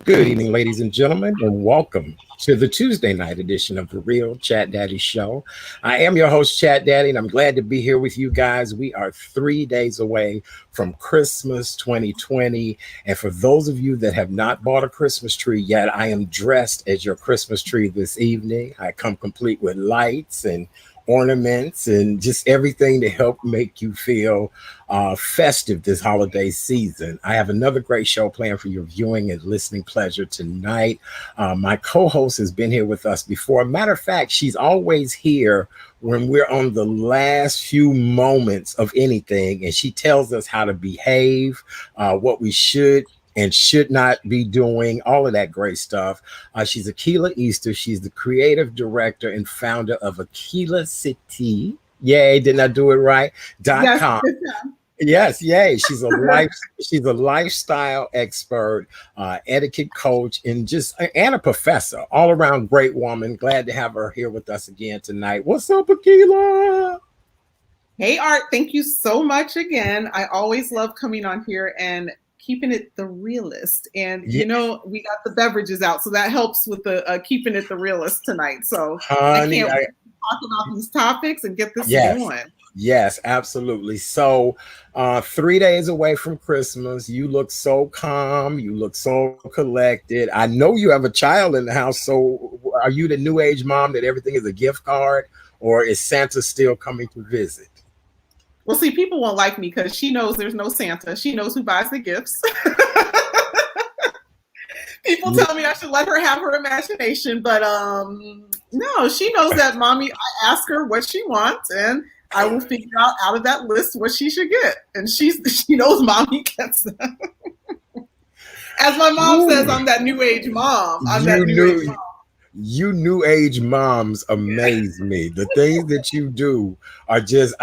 Good evening, ladies and gentlemen, and welcome to the Tuesday night edition of the Real Chat Daddy Show. I am your host, Chat Daddy, and I'm glad to be here with you guys. We are 3 days away from Christmas 2020. And for those of you that have not bought a Christmas tree yet, I am dressed as your Christmas tree this evening. I come complete with lights and ornaments and just everything to help make you feel festive this holiday season. I have another great show planned for your viewing and listening pleasure tonight. My co-host has been here with us before. Matter of fact, she's always here when we're on the last few moments of anything, and she tells us how to behave, what we should and should not be doing, all of that great stuff. She's Akila Easter. She's the creative director and founder of Akila City. Yay, didn't I do it right? .com. Yes, yay. She's a lifestyle expert, etiquette coach, and a professor. All around great woman. Glad to have her here with us again tonight. What's up, Akila? Hey, Art. Thank you so much again. I always love coming on here and keeping it the realist. And, we got the beverages out, so that helps with the keeping it the realist tonight. So honey, I can't wait to talk about these topics and get this going. Yes, absolutely. So 3 days away from Christmas, you look so calm. You look so collected. I know you have a child in the house. So are you the new age mom that everything is a gift card, or is Santa still coming to visit? Well, see, people won't like me because she knows there's no Santa. She knows who buys the gifts. People tell me I should let her have her imagination, but no, she knows that mommy, I ask her what she wants, and I will figure out of that list what she should get. And she knows mommy gets them. As my mom says, I'm that new age mom. You new age moms amaze me. The things that you do are just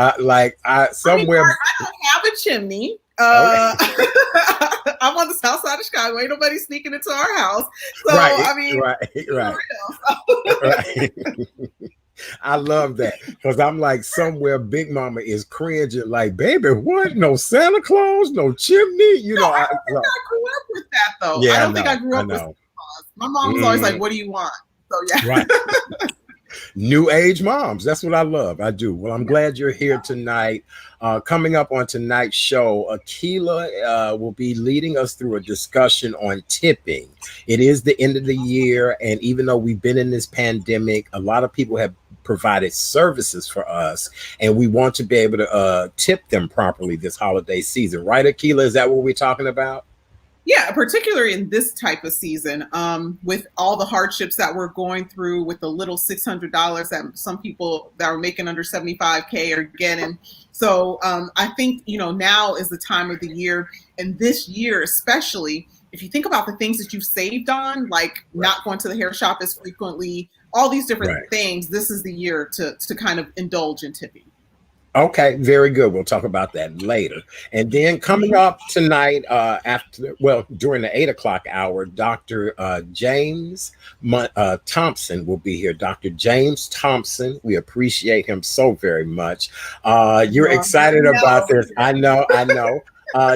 somewhere. I don't have a chimney. I'm on the south side of Chicago. Ain't nobody sneaking into our house. So right. I love that because I'm like somewhere Big Mama is cringing, like, baby, what? No Santa Claus, no chimney. I grew up with that though. Yeah, I don't think I grew up with Santa Claus. My mom was always like, "What do you want?" So yeah. Right. New age moms. That's what I love. I do. Well, I'm glad you're here tonight. Coming up on tonight's show, Akila will be leading us through a discussion on tipping. It is the end of the year, and even though we've been in this pandemic, a lot of people have provided services for us, and we want to be able to tip them properly this holiday season. Right, Akila? Is that what we're talking about? Yeah, particularly in this type of season, with all the hardships that we're going through, with the little $600 that some people that are making under 75K are getting. So I think, now is the time of the year, and this year especially, if you think about the things that you've saved on, like not going to the hair shop as frequently, all these different things, this is the year to kind of indulge in tipping. Okay, very good. We'll talk about that later. And then coming up tonight, during the 8 o'clock hour, Dr. James Thompson will be here. Dr. James Thompson. We appreciate him so very much. You're excited about this. I know.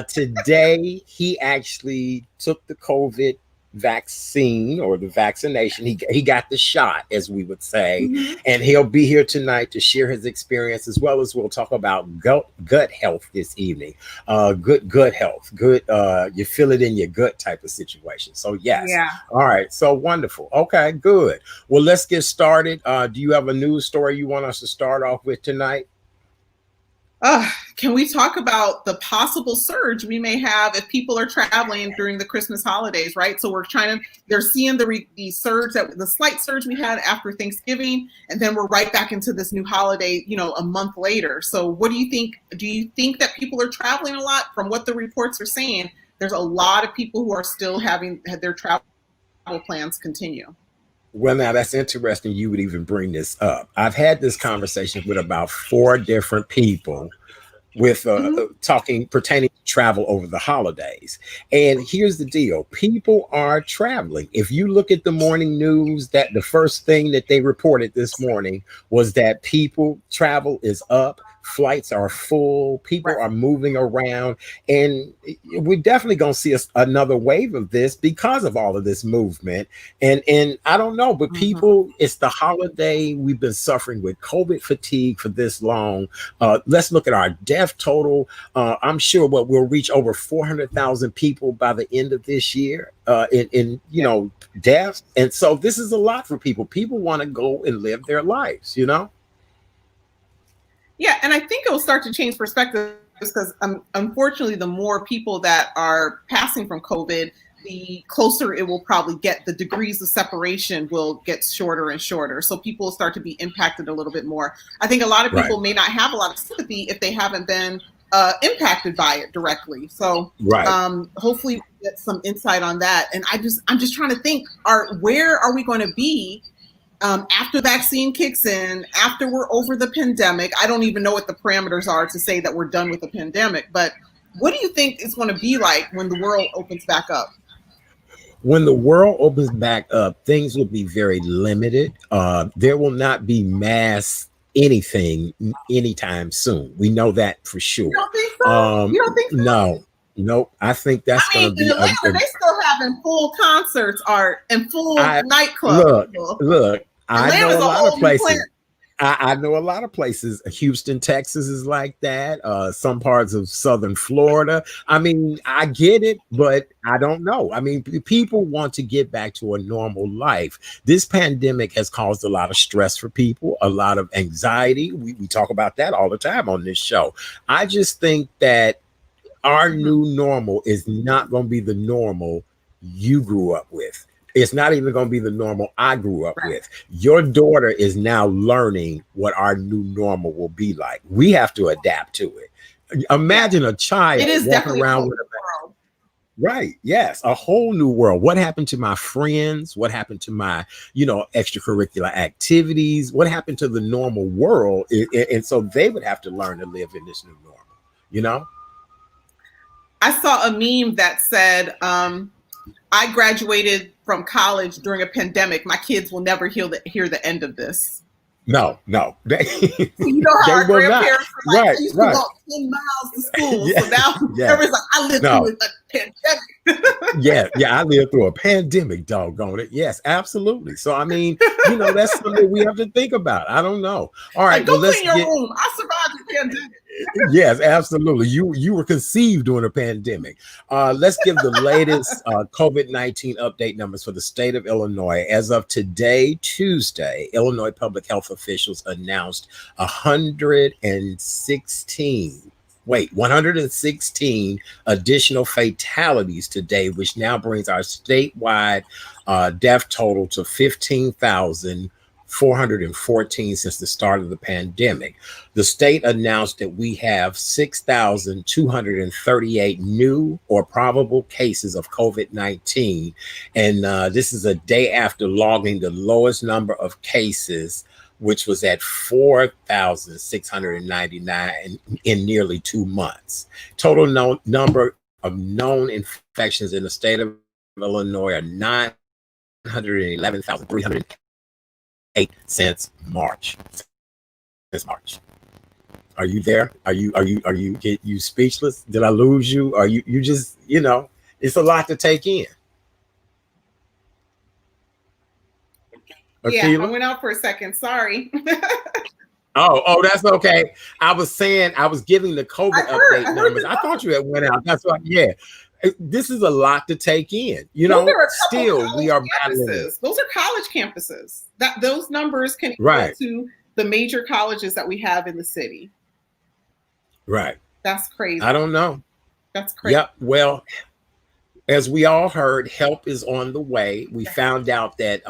Today, he actually took the COVID vaccine or the vaccination. He got the shot, as we would say, and he'll be here tonight to share his experience, as well as we'll talk about gut health this evening. Good gut health, good you feel it in your gut type of situation. So yes. All right, so wonderful. Okay, good. Well, let's get started. Do you have a news story you want us to start off with tonight? Can we talk about the possible surge we may have if people are traveling during the Christmas holidays, right? So they're seeing the slight surge we had after Thanksgiving, and then we're right back into this new holiday, a month later. So what do you think? Do you think that people are traveling a lot? From what the reports are saying, there's a lot of people who are still had their travel plans continue. Well, now that's interesting. You would even bring this up. I've had this conversation with about 4 different people with talking pertaining to travel over the holidays. And here's the deal. People are traveling. If you look at the morning news, that the first thing that they reported this morning was that travel is up Flights are full. People Right. are moving around, and we're definitely going to see another wave of this because of all of this movement. And I don't know, but people, it's the holiday. We've been suffering with COVID fatigue for this long. Let's look at our death total. I'm sure we'll reach over 400,000 people by the end of this year in deaths. And so this is a lot for people. People want to go and live their lives, Yeah, and I think it will start to change perspectives because unfortunately, the more people that are passing from COVID, the closer it will probably get. The degrees of separation will get shorter and shorter. So people will start to be impacted a little bit more. I think a lot of people may not have a lot of sympathy if they haven't been impacted by it directly. So hopefully we get some insight on that. And I'm just trying to think, where are we going to be after vaccine kicks in, after we're over the pandemic? I don't even know what the parameters are to say that we're done with the pandemic, but what do you think it's going to be like when the world opens back up? When the world opens back up, things will be very limited. There will not be mass anything anytime soon. We know that for sure. You don't think so? You don't think so? No. Nope. I think that's going to be. In Atlanta, they still having full concerts, and full nightclubs. Look. I know a lot of places. I know a lot of places. Houston, Texas is like that. Some parts of Southern Florida. I mean, I get it, but I don't know. I mean, people want to get back to a normal life. This pandemic has caused a lot of stress for people, a lot of anxiety. We talk about that all the time on this show. I just think that our new normal is not going to be the normal you grew up with. It's not even going to be the normal I grew up with. Your daughter is now learning what our new normal will be like. We have to adapt to it. Imagine a child walking around with a world. Right. Yes. A whole new world. What happened to my friends? What happened to my, extracurricular activities? What happened to the normal world? And so they would have to learn to live in this new normal, I saw a meme that said, I graduated from college during a pandemic. My kids will never hear the end of this. No. You know how our grandparents were like, they used to walk 10 miles to school. So now everyone's like, I lived through a pandemic. Yeah, I lived through a pandemic, doggone it. Yes, absolutely. So, I mean, that's something we have to think about. I don't know. All right. Go clean your room. I survived the pandemic. Yes, absolutely. You were conceived during a pandemic. Let's give the latest COVID-19 update numbers for the state of Illinois. As of today, Tuesday, Illinois public health officials announced 116 additional fatalities today, which now brings our statewide death total to 15,414 since the start of the pandemic. The state announced that we have 6,238 new or probable cases of COVID-19. And this is a day after logging the lowest number of cases, which was at 4,699 in nearly 2 months. Total number of known infections in the state of Illinois are 911,308 since March. Are you there? Are you speechless? Did I lose you? Are you just, it's a lot to take in. Yeah, I went out for a second. Sorry. Oh, that's okay. I was giving the COVID update numbers. I thought you had went out. That's why. Yeah. This is a lot to take in. Still we are battling. Those are college campuses. Those numbers can equal to the major colleges that we have in the city. Right. That's crazy. I don't know. That's crazy. Yep. Well, as we all heard, help is on the way. We found out that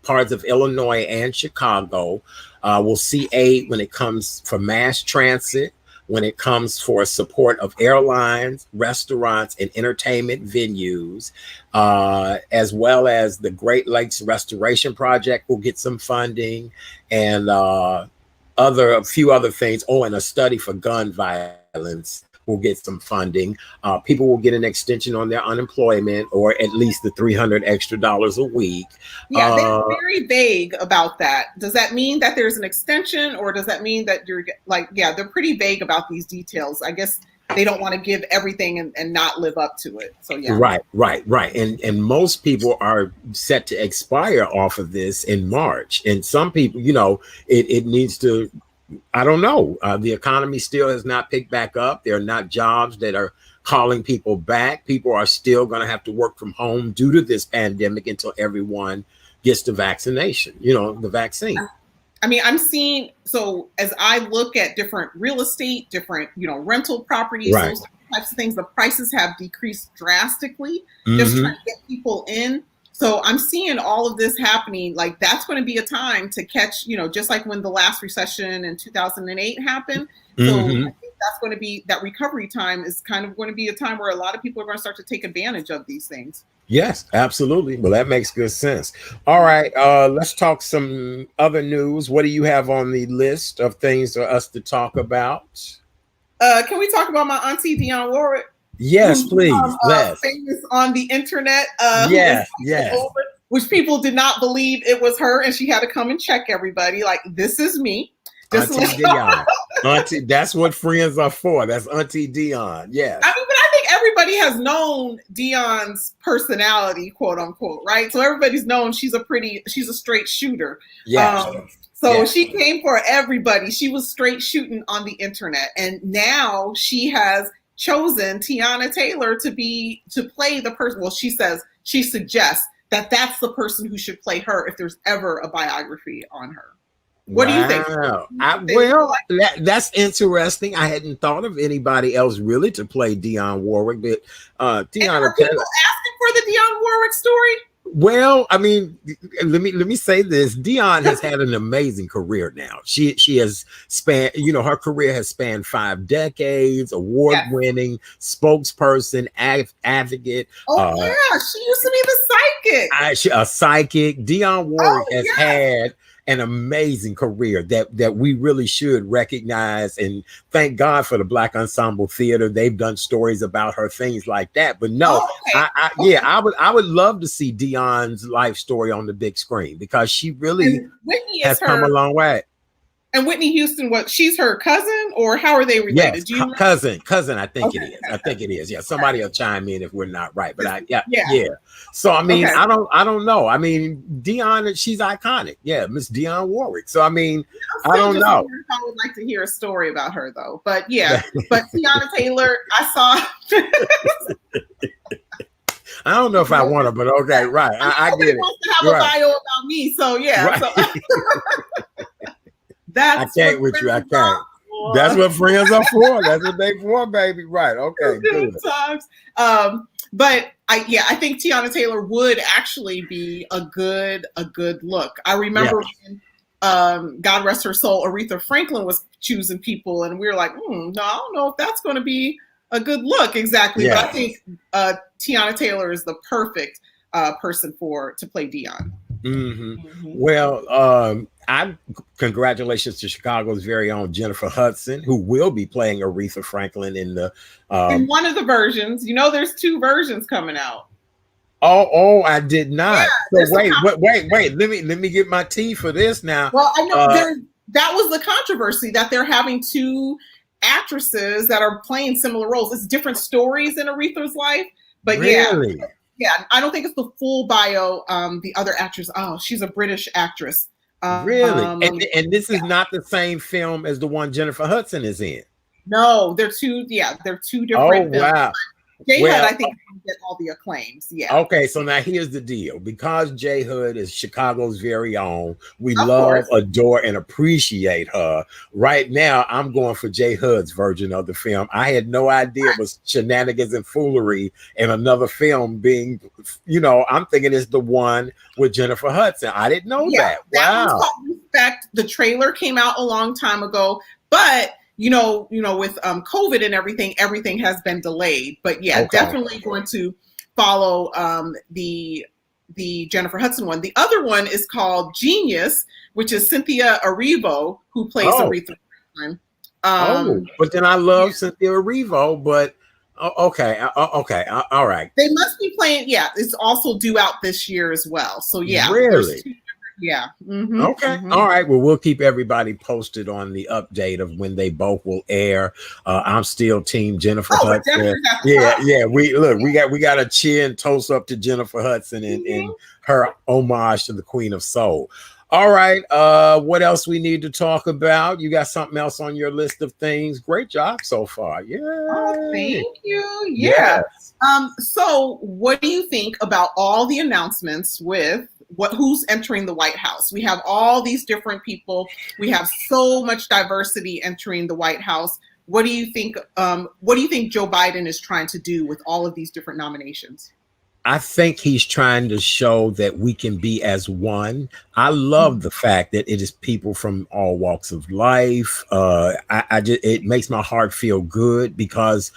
parts of Illinois and Chicago will see aid when it comes for mass transit, when it comes for support of airlines, restaurants, and entertainment venues, as well as the Great Lakes Restoration Project will get some funding, and a few other things. Oh, and a study for gun violence will get some funding. People will get an extension on their unemployment, or at least the $300 extra a week. Yeah, they're very vague about that. Does that mean that there's an extension, or does that mean that you're like, yeah, they're pretty vague about these details. I guess they don't want to give everything and not live up to it. So yeah. Right. And most people are set to expire off of this in March. And some people, it needs to, I don't know. The economy still has not picked back up. There are not jobs that are calling people back. People are still going to have to work from home due to this pandemic until everyone gets the vaccination, the vaccine. I mean, I'm seeing, so as I look at different real estate, different, rental properties, right. Those types of things, the prices have decreased drastically, just trying to get people in. So I'm seeing all of this happening. Like, that's going to be a time to catch, just like when the last recession in 2008 happened. So I think that's going to be, that recovery time is kind of going to be a time where a lot of people are going to start to take advantage of these things. Yes, absolutely. Well, that makes good sense. All right, let's talk some other news. What do you have on the list of things for us to talk about? Can we talk about my auntie Dionne Warwick? Yes, please. Famous on the internet. Yes. Which people did not believe it was her, and she had to come and check everybody. Like, this is me. Auntie Dionne. Auntie, that's what friends are for. That's Auntie Dionne. Yes. I mean, but I think everybody has known Dionne's personality, quote unquote, right? So everybody's known she's a straight shooter. Yeah. She came for everybody. She was straight shooting on the internet, and now she has chosen Teyana Taylor to play the person. Well, she suggests that that's the person who should play her if there's ever a biography on her. What do you think? That's interesting. I hadn't thought of anybody else really to play Dionne Warwick, but Teyana Taylor. People asking for the Dionne Warwick story? Well, I mean, let me say this. Dionne has had an amazing career now. She has spanned, her career has spanned 5 decades, award-winning spokesperson, advocate. She used to be the psychic. A psychic. Dionne Warwick has had an amazing career that we really should recognize, and thank God for the Black Ensemble Theater. They've done stories about her, things like that. But no, I would love to see Dionne's life story on the big screen, because she really has come a long way. And Whitney Houston, she's her cousin, or how are they related? Yes, cousin. I think it is. I think it is. Yeah, somebody will chime in if we're not right. But yeah. So I mean, I don't know. I mean, Dionne, she's iconic. Yeah, Miss Dionne Warwick. So I mean, I don't know. I would like to hear a story about her though. But yeah, but Teyana Taylor, I saw. I don't know if I want her, but okay, right. I get it. Wants to have a bio about me, so yeah. Right. So, I can't with you. I can't. That's what friends are for. That's what they for, baby. Right. Okay. Good times. But I think Teyana Taylor would actually be a good look. I remember when, God rest her soul, Aretha Franklin was choosing people, and we were like, no, I don't know if that's going to be a good look exactly. Yeah. But I think Teyana Taylor is the perfect person to play Dionne. Well, congratulations to Chicago's very own Jennifer Hudson, who will be playing Aretha Franklin in one of the versions. There's 2 versions coming out. Oh, I did not. Yeah, so wait. Let me get my tea for this now. Well, I know that was the controversy, that they're having 2 actresses that are playing similar roles. It's different stories in Aretha's life, but really? Yeah, I don't think it's the full bio. The other actress, she's a British actress. Really? And this is not the same film as the one Jennifer Hudson is in? No, they're 2 different films. Wow. J Hood, I think, get all the acclaims. Yeah. Okay, so now here's the deal. Because J Hood is Chicago's very own, we love, adore, and appreciate her. Right now, I'm going for J Hood's version of the film. I had no idea it was shenanigans and foolery in another film being, I'm thinking it's the one with Jennifer Hudson. I didn't know that. Wow. That was called Respect. The trailer came out a long time ago, but with COVID and everything has been delayed. But definitely going to follow the Jennifer Hudson one. The other one is called Genius, which is Cynthia Erivo, who plays Aretha Franklin. Oh, but then I love Cynthia Erivo, but okay, all right. They must be playing. Yeah, it's also due out this year as well. So yeah, there's Really? two. Yeah. Mm-hmm, Okay. mm-hmm. All right. Well, we'll keep everybody posted on the update of when they both will air. I'm still team Jennifer Hudson. Yeah. We got a cheer and toast up to Jennifer Hudson and her homage to the Queen of Soul. All right. What else we need to talk about? You got something else on your list of things? Great job so far. Yeah. Oh, thank you. Yeah. Yes. So what do you think about all the announcements with who's entering the White House? We have all these different people. We have so much diversity entering the White House. What do you think? What do you think Joe Biden is trying to do with all of these different nominations? I think he's trying to show that we can be as one. I love the fact that it is people from all walks of life. It makes my heart feel good because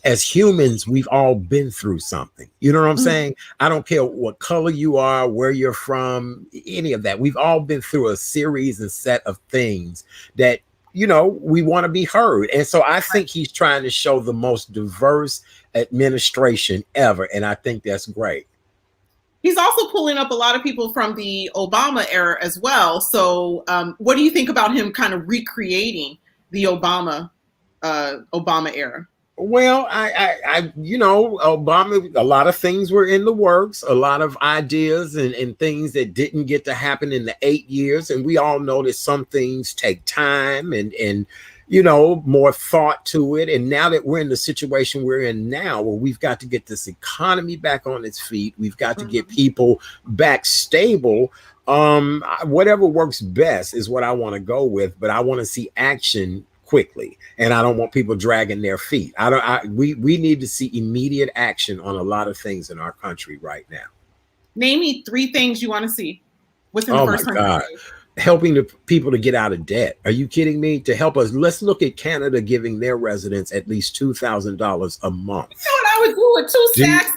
as humans, we've all been through something. You know what I'm saying? I don't care what color you are, where you're from, any of that. We've all been through a series and set of things that, we want to be heard. And so I think he's trying to show the most diverse administration ever. And I think that's great. He's also pulling up a lot of people from the Obama era as well. So what do you think about him kind of recreating the Obama era? Well, Obama, a lot of things were in the works, a lot of ideas and things that didn't get to happen in the 8 years. And we all know that some things take time and more thought to it. And now that we're in the situation we're in now, where we've got to get this economy back on its feet, we've got to get people back stable. Whatever works best is what I want to go with, but I want to see action quickly, and I don't want people dragging their feet. We need to see immediate action on a lot of things in our country right now. Name me 3 things you want to see within the first 100 days. Helping the people to get out of debt. Are you kidding me? To help us, let's look at Canada giving their residents at least $2,000 a month. You know what I would do with 2 stacks?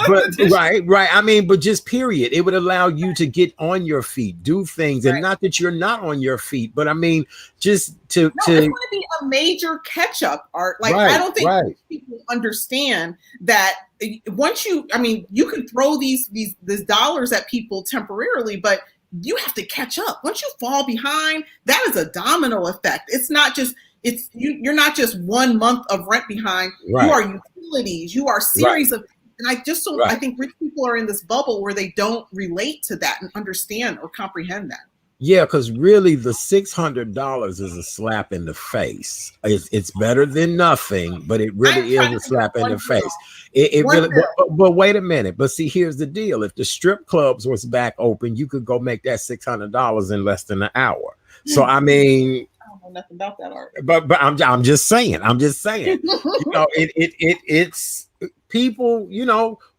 But right. I mean, but just period. It would allow you to get on your feet, do things, and not that you're not on your feet, but I mean, just to. It's going to be a major catch up, Art. Like I don't think people understand that once you can throw these dollars at people temporarily, but you have to catch up. Once you fall behind, that is a domino effect. It's not just you're not just 1 month of rent behind. You are utilities. You are series of. And I think rich people are in this bubble where they don't relate to that and understand or comprehend that. Yeah, because really the $600 is a slap in the face. It's better than nothing, but it really is a slap in the face. It really. But wait a minute. But see, here's the deal: if the strip clubs was back open, you could go make that $600 in less than an hour. So I mean. Nothing about that, Art. But I'm just saying. It's people.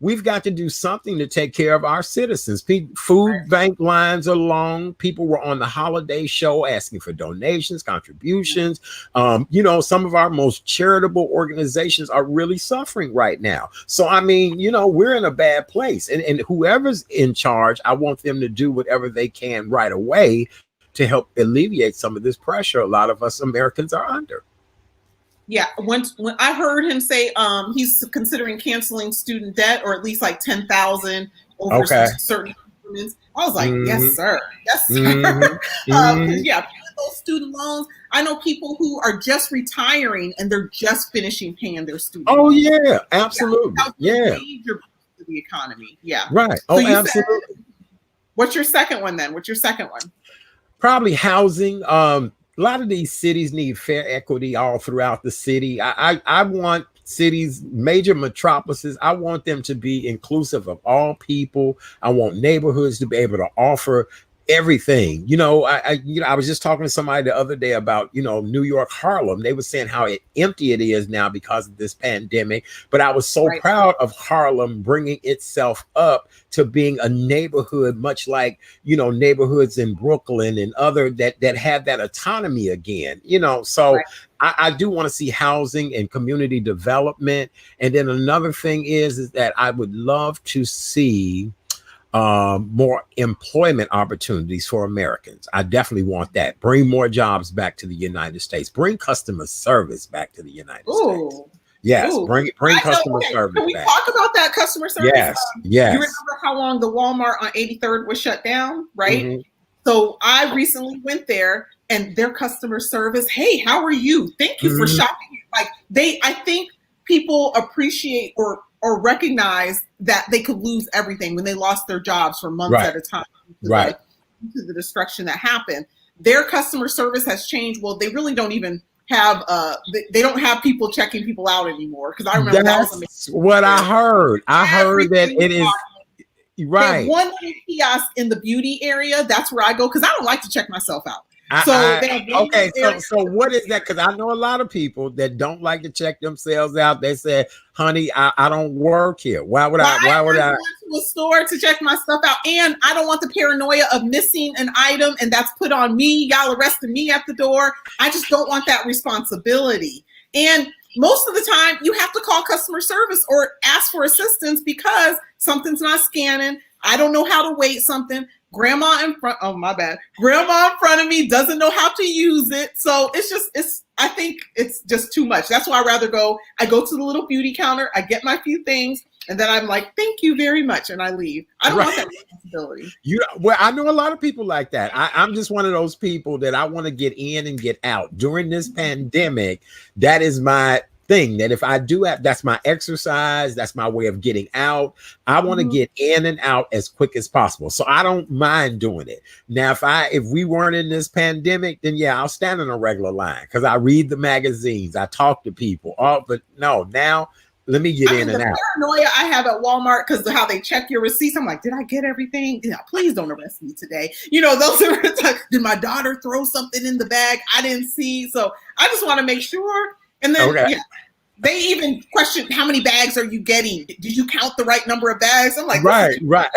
We've got to do something to take care of our citizens. Food bank lines are long. People were on the holiday show asking for donations, contributions. Some of our most charitable organizations are really suffering right now. So I mean, we're in a bad place, and whoever's in charge, I want them to do whatever they can right away to help alleviate some of this pressure a lot of us Americans are under. Yeah, when I heard him say he's considering canceling student debt, or at least like 10,000 over certain instruments, I was like, yes, sir. Those student loans. I know people who are just retiring and they're just finishing paying their student loans. Yeah, absolutely. Major to the economy. Yeah. Right. So absolutely. What's your second one then? Probably housing. A lot of these cities need fair equity all throughout the city. I want cities, major metropolises, I want them to be inclusive of all people. I want neighborhoods to be able to offer everything. I was just talking to somebody the other day about, New York, Harlem. They were saying how empty it is now because of this pandemic. But I was so proud of Harlem bringing itself up to being a neighborhood, much like, neighborhoods in Brooklyn and other that have that autonomy again, so I do want to see housing and community development. And then another thing is that I would love to see more employment opportunities for Americans. I definitely want that. Bring more jobs back to the United States. Bring customer service back to the United States. Yes, Ooh. bring customer service Can we back. talk about that customer service? Yes, yes. You remember how long the Walmart on 83rd was shut down, right? Mhm. So I recently went there, and their customer service, hey, how are you? Thank you for shopping. Like I think people appreciate or recognize that they could lose everything when they lost their jobs for months at a time to the destruction that happened. Their customer service has changed. Well, they really don't even have they don't have people checking people out anymore, because I remember that was amazing. What I heard. I heard that it is right. They have one little kiosk in the beauty area. That's where I go, because I don't like to check myself out. So what is that? Because I know a lot of people that don't like to check themselves out. They say, honey, I don't work here. Why would I go to a store to check my stuff out? And I don't want the paranoia of missing an item, and that's put on me. Y'all arresting me at the door. I just don't want that responsibility. And most of the time you have to call customer service or ask for assistance because something's not scanning. I don't know how to weight something. Grandma in front of me doesn't know how to use it. So I think it's just too much. That's why I go to the little beauty counter, I get my few things, and then I'm like, thank you very much, and I leave. I don't want that responsibility. I know a lot of people like that. I'm just one of those people that I want to get in and get out. During this pandemic, that is my thing, that if I do have, that's my exercise, that's my way of getting out. I want to get in and out as quick as possible. So I don't mind doing it. Now, if we weren't in this pandemic, then yeah, I'll stand in a regular line because I read the magazines, I talk to people. But no, now let me get in and out. The paranoia I have at Walmart, because of how they check your receipts, I'm like, did I get everything? Yeah, please don't arrest me today. Those are like, did my daughter throw something in the bag I didn't see? So I just want to make sure. And then they even question, how many bags are you getting? Did you count the right number of bags? I'm like, right. I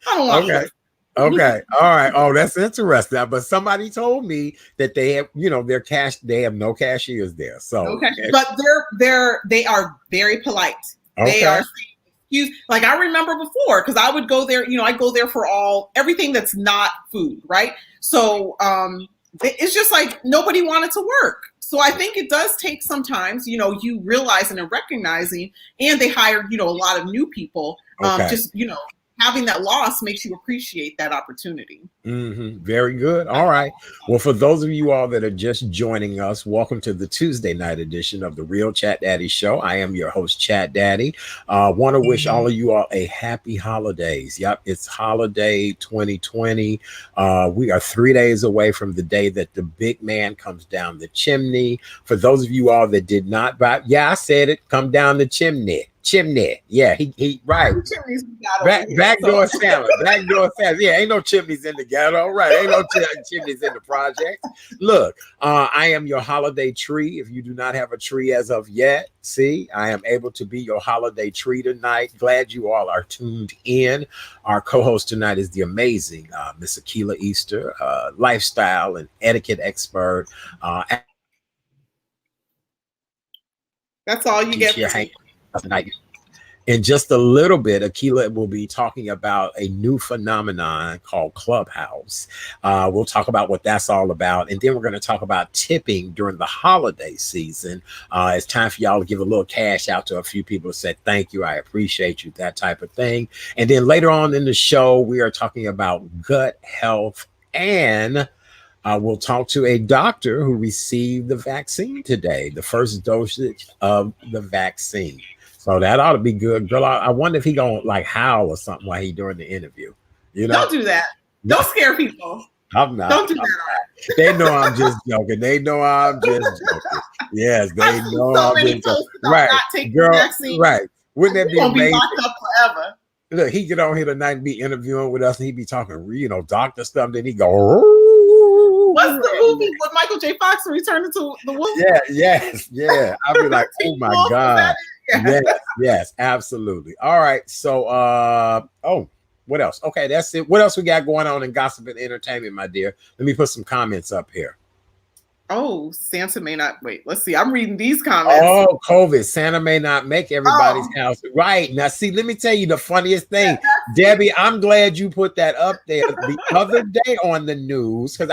don't want that. Okay. All right. Oh, that's interesting. But somebody told me that they have, their cash, they have no cashiers there. So but they are very polite. They are excuse. Like I remember before, because I would go there, I go there for everything that's not food, right? So it's just like nobody wanted to work. So I think it does take sometimes, you realizing and recognizing, and they hired, a lot of new people. Having that loss makes you appreciate that opportunity. Very good. All right. Well, for those of you all that are just joining us, welcome to the Tuesday night edition of the Real Chat Daddy Show. I am your host, Chat Daddy. Want to wish all of you all a happy holidays. Yep, it's holiday 2020. We are 3 days away from the day that the big man comes down the chimney. For those of you all that did not buy, I said it, come down the chimney. Yeah, he right. Backdoor Santa. Yeah, ain't no chimneys in the ghetto, right? Ain't no chimneys in the project. Look, I am your holiday tree. If you do not have a tree as of yet, see, I am able to be your holiday tree tonight. Glad you all are tuned in. Our co-host tonight is the amazing Miss Akila Easter, lifestyle and etiquette expert. That's all you get. Tonight. In just a little bit, Akila will be talking about a new phenomenon called Clubhouse. We'll talk about what that's all about. And then we're going to talk about tipping during the holiday season. It's time for y'all to give a little cash out to a few people to say, thank you, I appreciate you, that type of thing. And then later on in the show, we are talking about gut health, and we'll talk to a doctor who received the vaccine today, the first dosage of the vaccine. So that ought to be good. Girl, I wonder if he gonna like howl or something while he doing the interview. Don't do that. Don't scare people. I'm not. Don't do that. They know I'm just joking. Yes, they know I'm just joking. Right, girl. Right. Wouldn't that be amazing? Locked up forever. Look, he get on here tonight and be interviewing with us, and he be talking, doctor stuff. Then he go. What's the movie with Michael J. Fox when he turned into the wolf? Yeah. I'll be like, oh my God. Yes, absolutely. All right. So, what else? Okay, that's it. What else we got going on in gossip and entertainment, my dear? Let me put some comments up here. Oh, Santa may not wait. Let's see. I'm reading these comments. Oh, COVID. Santa may not make everybody's Oh. house. Right. Now, see, let me tell you the funniest thing. Debbie, I'm glad you put that up there. The other day on the news, because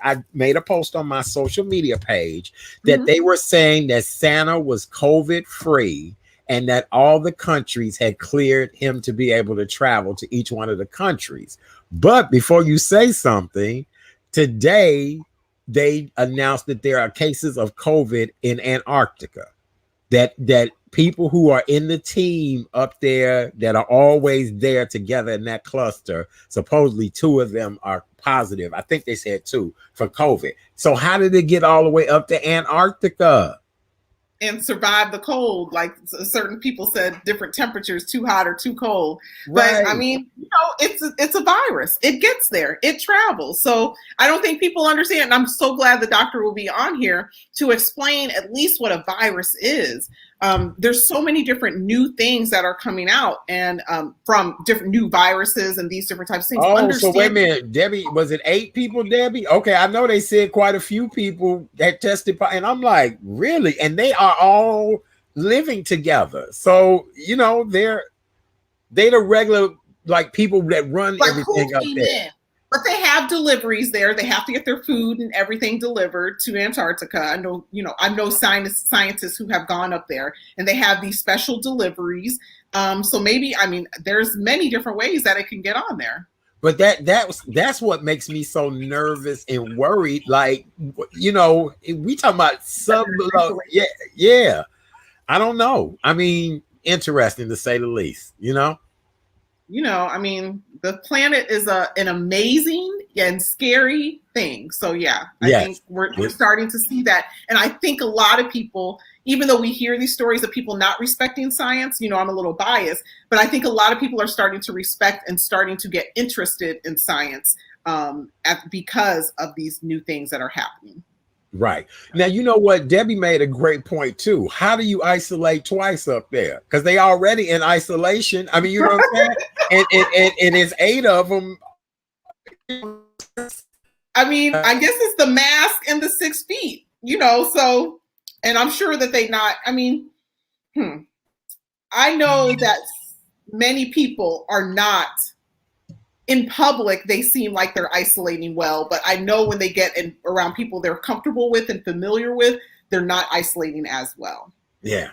I made a post on my social media page that they were saying that Santa was COVID free and that all the countries had cleared him to be able to travel to each one of the countries. But before you say something, today, they announced that there are cases of COVID in Antarctica, that people who are in the team up there that are always there together in that cluster, supposedly 2 of them are positive. I think they said 2 for COVID. So how did it get all the way up to Antarctica? And survive the cold. Like certain people said, different temperatures, too hot or too cold. Right. But I mean, it's a virus. It gets there. It travels. So I don't think people understand. And I'm so glad the doctor will be on here to explain at least what a virus is. There's so many different new things that are coming out, and from different new viruses and these different types of things. Oh, so wait a minute, Debbie, was it 8 people, Debbie? Okay, I know they said quite a few people that tested, and I'm like, really? And they are all living together. So, they're the regular, like, people that run like everything up there. But they have deliveries there. They have to get their food and everything delivered to Antarctica. I know scientists who have gone up there, and they have these special deliveries. So maybe, there's many different ways that it can get on there. But that's what makes me so nervous and worried. Like, we talking about yeah. I don't know. Interesting to say the least, the planet is an amazing and scary thing. So yeah, I think we're starting to see that. And I think a lot of people, even though we hear these stories of people not respecting science, I'm a little biased, but I think a lot of people are starting to respect and starting to get interested in science because of these new things that are happening. Right. Now, you know what? Debbie made a great point too. How do you isolate twice up there? Because they already in isolation. You know what I'm saying? and it's 8 of them. I guess it's the mask and the 6 feet, so, and I'm sure that they not, I know that many people are not in public. They seem like they're isolating well, but I know when they get around people they're comfortable with and familiar with, they're not isolating as well. Yeah.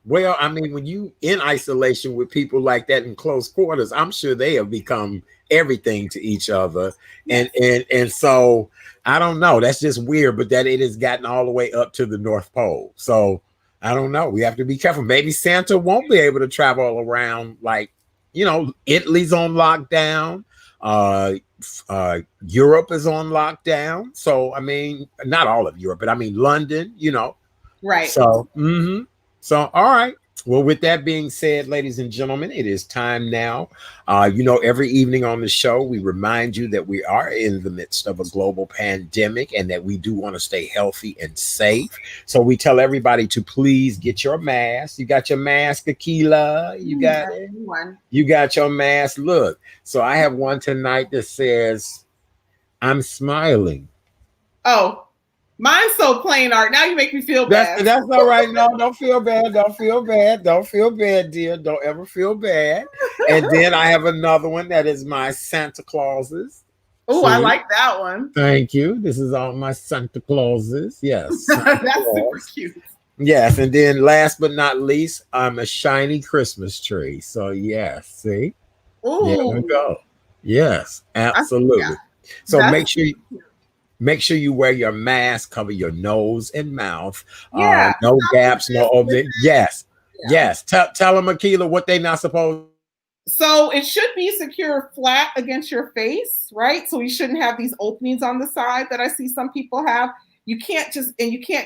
Well, when you in isolation with people like that in close quarters, I'm sure they have become everything to each other. And so I don't know. That's just weird, but that it has gotten all the way up to the North Pole. So I don't know. We have to be careful. Maybe Santa won't be able to travel around, like, Italy's on lockdown. Europe is on lockdown. So, not all of Europe, but London, Right. So, So, all right. Well, with that being said, ladies and gentlemen, it is time now. Every evening on the show, we remind you that we are in the midst of a global pandemic and that we do want to stay healthy and safe. So we tell everybody to please get your mask. You got your mask, Akila? You got it? You got your mask? Look. So I have one tonight that says, I'm smiling. Oh, mine's so plain art. Now you make me feel bad. That's all right. No, don't feel bad. Don't feel bad. Don't feel bad, dear. Don't ever feel bad. And then I have another one that is my Santa Clauses. Oh, I like that one. Thank you. This is all my Santa Clauses. Yes. That's super cute. Yes. And then last but not least, I'm a shiny Christmas tree. So yes, see? Ooh. There we go. Yes, absolutely. So make sure you wear your mask, cover your nose and mouth. Yeah. No gaps, no opening. Yes. Tell them, Akila, what they not supposed. So it should be secure flat against your face, right? So you shouldn't have these openings on the side that I see some people have. You can't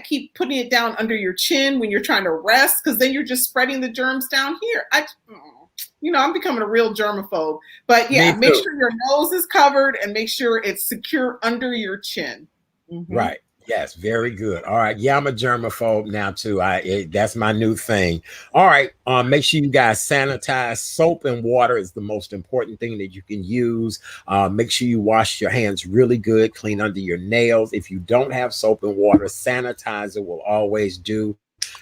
keep putting it down under your chin when you're trying to rest, because then you're just spreading the germs down here. I'm becoming a real germaphobe. But yeah, make sure your nose is covered and make sure it's secure under your chin. Right. Yes, very good. All right. Yeah, I'm a germaphobe now too. That's my new thing. All right. Make sure you guys sanitize. Soap and water is the most important thing that you can use. Make sure you wash your hands really good, clean under your nails. If you don't have soap and water, sanitizer will always do.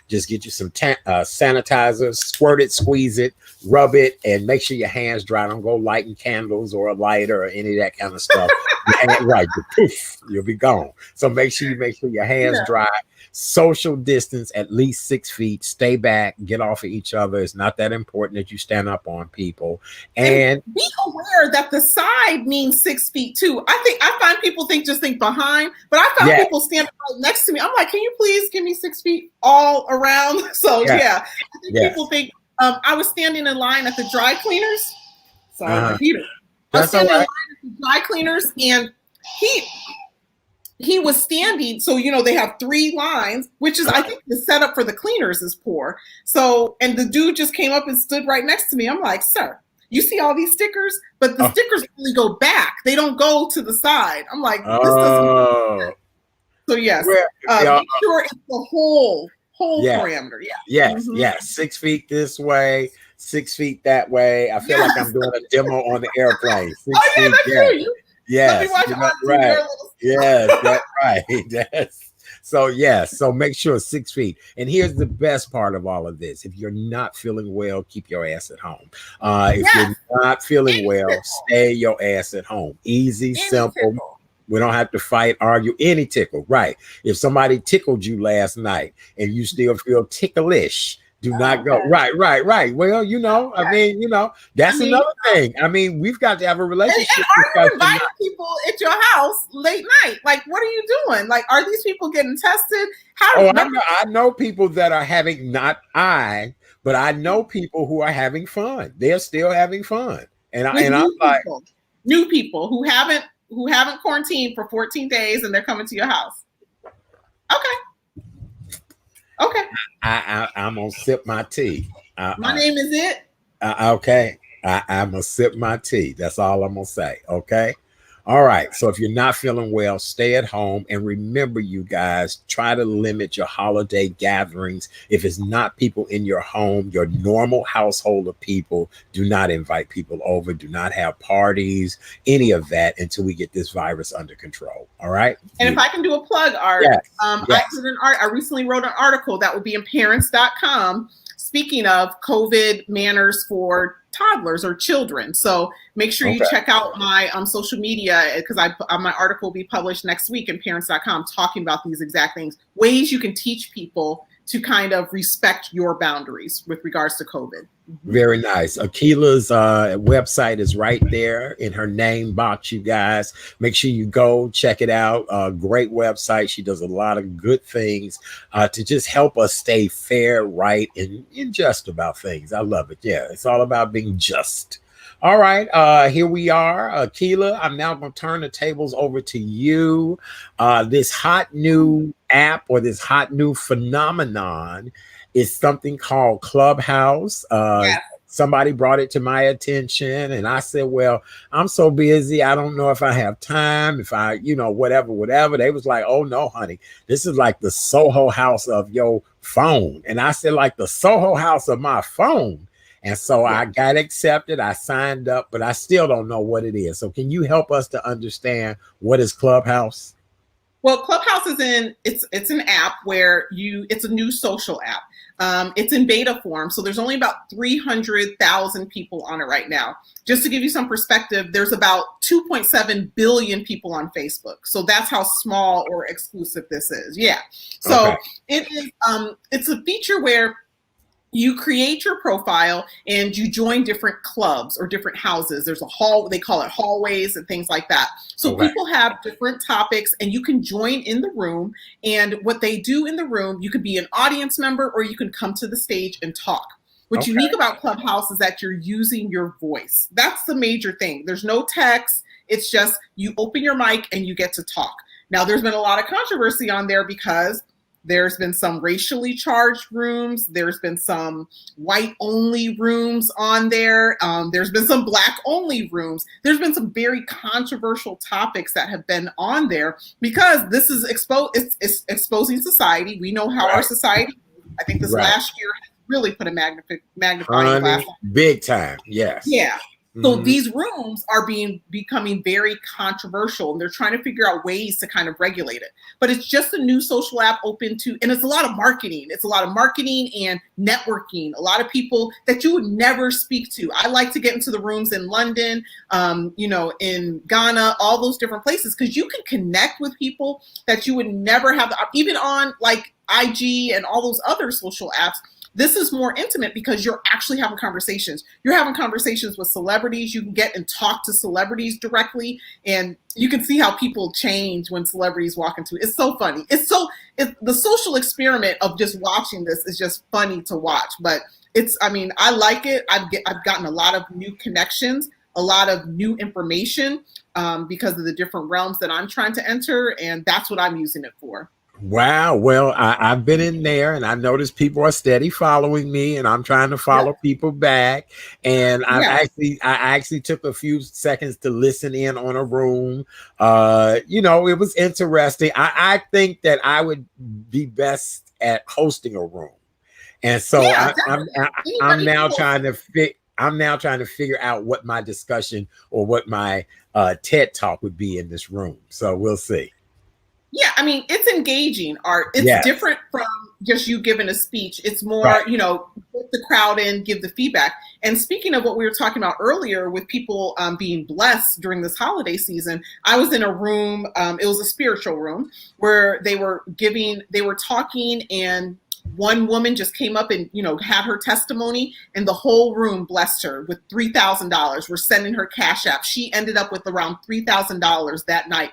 Just get you some sanitizer, squirt it, squeeze it, rub it, and make sure your hands dry. Don't go lighting candles or a lighter or any of that kind of stuff. Right, poof, you'll be gone. So make sure your hands dry. Social distance at least 6 feet. Stay back. Get off of each other. It's not that important that you stand up on people. And be aware that the side means 6 feet too. I find people think behind, but I found people standing right next to me. I'm like, can you please give me 6 feet all around? So I think people think I was standing in line at the dry cleaners. Sorry, Peter. I was standing in line at the dry cleaners, and he was standing. So, they have 3 lines, which is, I think the setup for the cleaners is poor. So, and the dude just came up and stood right next to me. I'm like, sir, you see all these stickers, but the stickers really go back. They don't go to the side. I'm like, this doesn't. So yes, make sure it's the whole parameter. Yeah. Yes. 6 feet this way, 6 feet that way. I feel like I'm doing a demo on the airplane. 6 feet, that's true. Yes, right. Yes, that's right. So make sure 6 feet. And here's the best part of all of this: if you're not feeling well, keep your ass at home. If you're not feeling well, stay your ass at home. Easy, simple. Tickle. We don't have to fight, argue. Any tickle, right? If somebody tickled you last night and you still feel ticklish, do not go. Right. Well, that's another thing. I mean, we've got to have a relationship. And are you inviting people at your house late night? Like, what are you doing? Like, are these people getting tested? I know people that are having, but I know people who are having fun. They're still having fun. And I'm like, new people who haven't quarantined for 14 days and they're coming to your house. Okay. I'm gonna sip my tea. My name is it. Okay. I'm gonna sip my tea. That's all I'm gonna say. Okay. All right. So if you're not feeling well, stay at home. And remember, you guys, try to limit your holiday gatherings. If it's not people in your home, your normal household of people, do not invite people over. Do not have parties, any of that until we get this virus under control. All right. And if I can do a plug, Art, I recently wrote an article that will be in parents.com. Speaking of COVID manners for toddlers or children. So make sure you check out my social media, because my article will be published next week in parents.com talking about these exact things, ways you can teach people to kind of respect your boundaries with regards to COVID. Very nice. Akila's website is right there in her name box, you guys. Make sure you go check it out. Great website. She does a lot of good things to just help us stay fair, right, and just about things. I love it. Yeah, it's all about being just. All right, here we are. Akila, I'm now going to turn the tables over to you. This hot new app or this hot new phenomenon is something called Clubhouse. Somebody brought it to my attention and I said, well, I'm so busy. I don't know if I have time, if I, whatever. They was like, oh no, honey, this is like the Soho house of your phone. And I said, like the Soho house of my phone. And so I got accepted. I signed up, but I still don't know what it is. So can you help us to understand what is Clubhouse? Well, Clubhouse it's an app where it's a new social app. It's in beta form. So there's only about 300,000 people on it right now. Just to give you some perspective, there's about 2.7 billion people on Facebook. So that's how small or exclusive this is. Yeah. So it is, it's a feature where you create your profile and you join different clubs or different houses. There's they call it hallways and things like that. So people have different topics and you can join in the room. And what they do in the room, you could be an audience member or you can come to the stage and talk. What's unique about Clubhouse is that you're using your voice. That's the major thing. There's no text. It's just you open your mic and you get to talk. Now, there's been a lot of controversy on there because There's been some racially charged rooms. There's been some white only rooms on there. There's been some black only rooms. There's been some very controversial topics that have been on there because this is it's exposing society. We know how our society, I think this last year has really put a magnifying glass on. Big time. Yes. Yeah. So these rooms are becoming very controversial, and they're trying to figure out ways to kind of regulate it. But it's just a new social app open to, and it's a lot of marketing. It's a lot of marketing and networking. A lot of people that you would never speak to. I like to get into the rooms in London, in Ghana, all those different places, because you can connect with people that you would never have, even on like IG and all those other social apps. This is more intimate because you're actually having conversations. You're having conversations with celebrities. You can get and talk to celebrities directly, and you can see how people change when celebrities walk into it. It's so funny. The social experiment of just watching this is just funny to watch. But I like it. I've gotten a lot of new connections, a lot of new information because of the different realms that I'm trying to enter, and that's what I'm using it for. Wow. Well, I've been in there and I noticed people are steady following me, and I'm trying to follow people back. And I actually took a few seconds to listen in on a room. It was interesting. I think that I would be best at hosting a room. And so I'm now trying to figure out what my discussion or what my TED talk would be in this room. So we'll see. Yeah, it's engaging art. It's different from just you giving a speech. It's more, put the crowd in, give the feedback. And speaking of what we were talking about earlier with people being blessed during this holiday season, I was in a room, it was a spiritual room, where they were talking, and one woman just came up and, had her testimony, and the whole room blessed her with $3,000. We're sending her Cash App. She ended up with around $3,000 that night.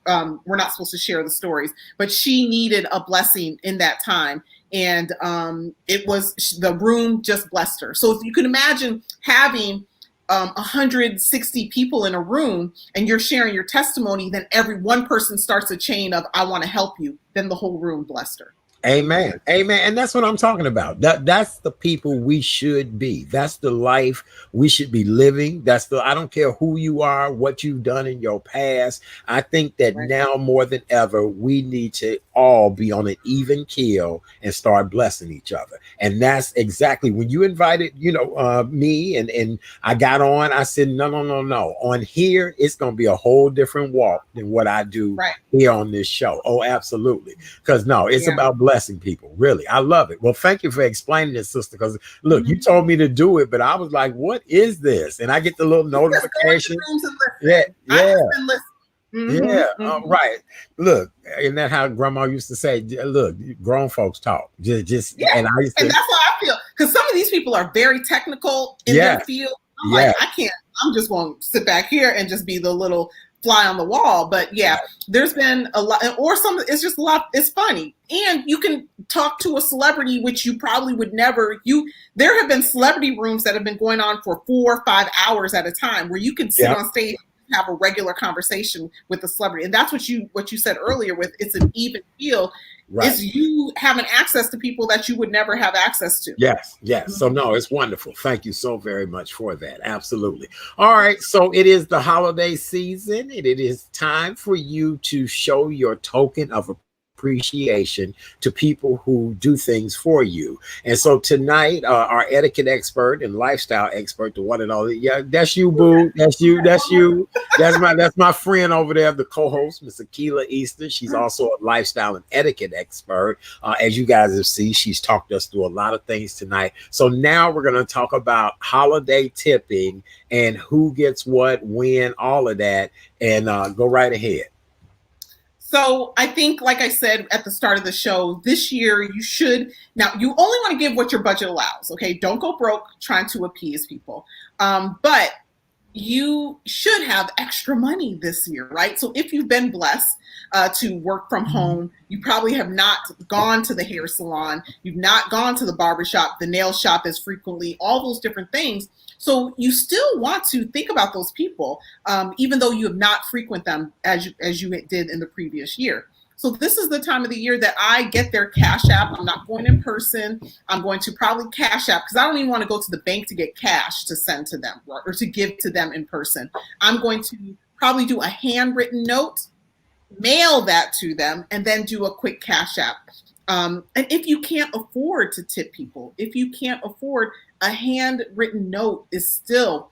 We're not supposed to share the stories, but she needed a blessing in that time. And the room just blessed her. So if you can imagine having 160 people in a room and you're sharing your testimony, then every one person starts a chain of, I want to help you. Then the whole room blessed her. Amen. Amen. And that's what I'm talking about. That's the people we should be. That's the life we should be living. I don't care who you are, what you've done in your past. I think that now more than ever, we need to all be on an even keel and start blessing each other. And that's exactly when you invited, me and I got on, I said, no. On here, it's going to be a whole different walk than what I do here on this show. Oh, absolutely. Because it's about blessing people. Really. I love it. Well, thank you for explaining this, sister. Because look, you told me to do it, but I was like, what is this? And I get the little notification. Right. Look, isn't that how grandma used to say, look, grown folks talk. And that's how I feel. Because some of these people are very technical in their field. I'm like, I can't, I'm just going to sit back here and just be the little fly on the wall. But there's been a lot, or it's just a lot. It's funny. And you can talk to a celebrity, which you probably would never, there have been celebrity rooms that have been going on for 4 or 5 hours at a time, where you can sit on stage, have a regular conversation with the celebrity. And that's what you said earlier with, it's an even field. It's you having access to people that you would never have access to. Yes. So no, it's wonderful. Thank you so very much for that. Absolutely. All right. So it is the holiday season, and it is time for you to show your token of appreciation to people who do things for you. And so tonight, our etiquette expert and lifestyle expert, the one and all, that's you, boo. That's you. That's my friend over there, the co-host, Miss Akila Easter. She's also a lifestyle and etiquette expert. As you guys have seen, she's talked us through a lot of things tonight. So now we're going to talk about holiday tipping and who gets what, when, all of that, and go right ahead. So I think, like I said at the start of the show, this year you only want to give what your budget allows. Okay. Don't go broke trying to appease people. But you should have extra money this year, right? So if you've been blessed to work from home, you probably have not gone to the hair salon. You've not gone to the barbershop, the nail shop as frequently, all those different things. So you still want to think about those people, even though you have not frequent them as you did in the previous year. So this is the time of the year that I get their Cash App. I'm not going in person. I'm going to probably Cash App because I don't even want to go to the bank to get cash to send to them or to give to them in person. I'm going to probably do a handwritten note, mail that to them, and then do a quick Cash App. And if you can't afford to tip people, if you can't afford, a handwritten note is still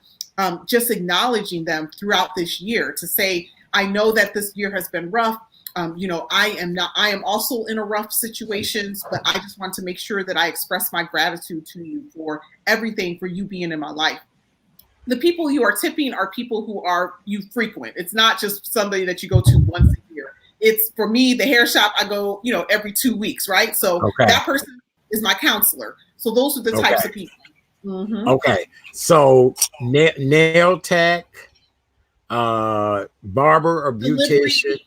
just acknowledging them throughout this year to say, I know that this year has been rough. I am also in a rough situation, but I just want to make sure that I express my gratitude to you for everything, for you being in my life. The people you are tipping are people who are you frequent. It's not just somebody that you go to once a year. It's, for me, the hair shop, I go, every 2 weeks, right? So that person is my counselor. So those are the types of people. Mm-hmm. Okay. So nail tech, barber or beautician.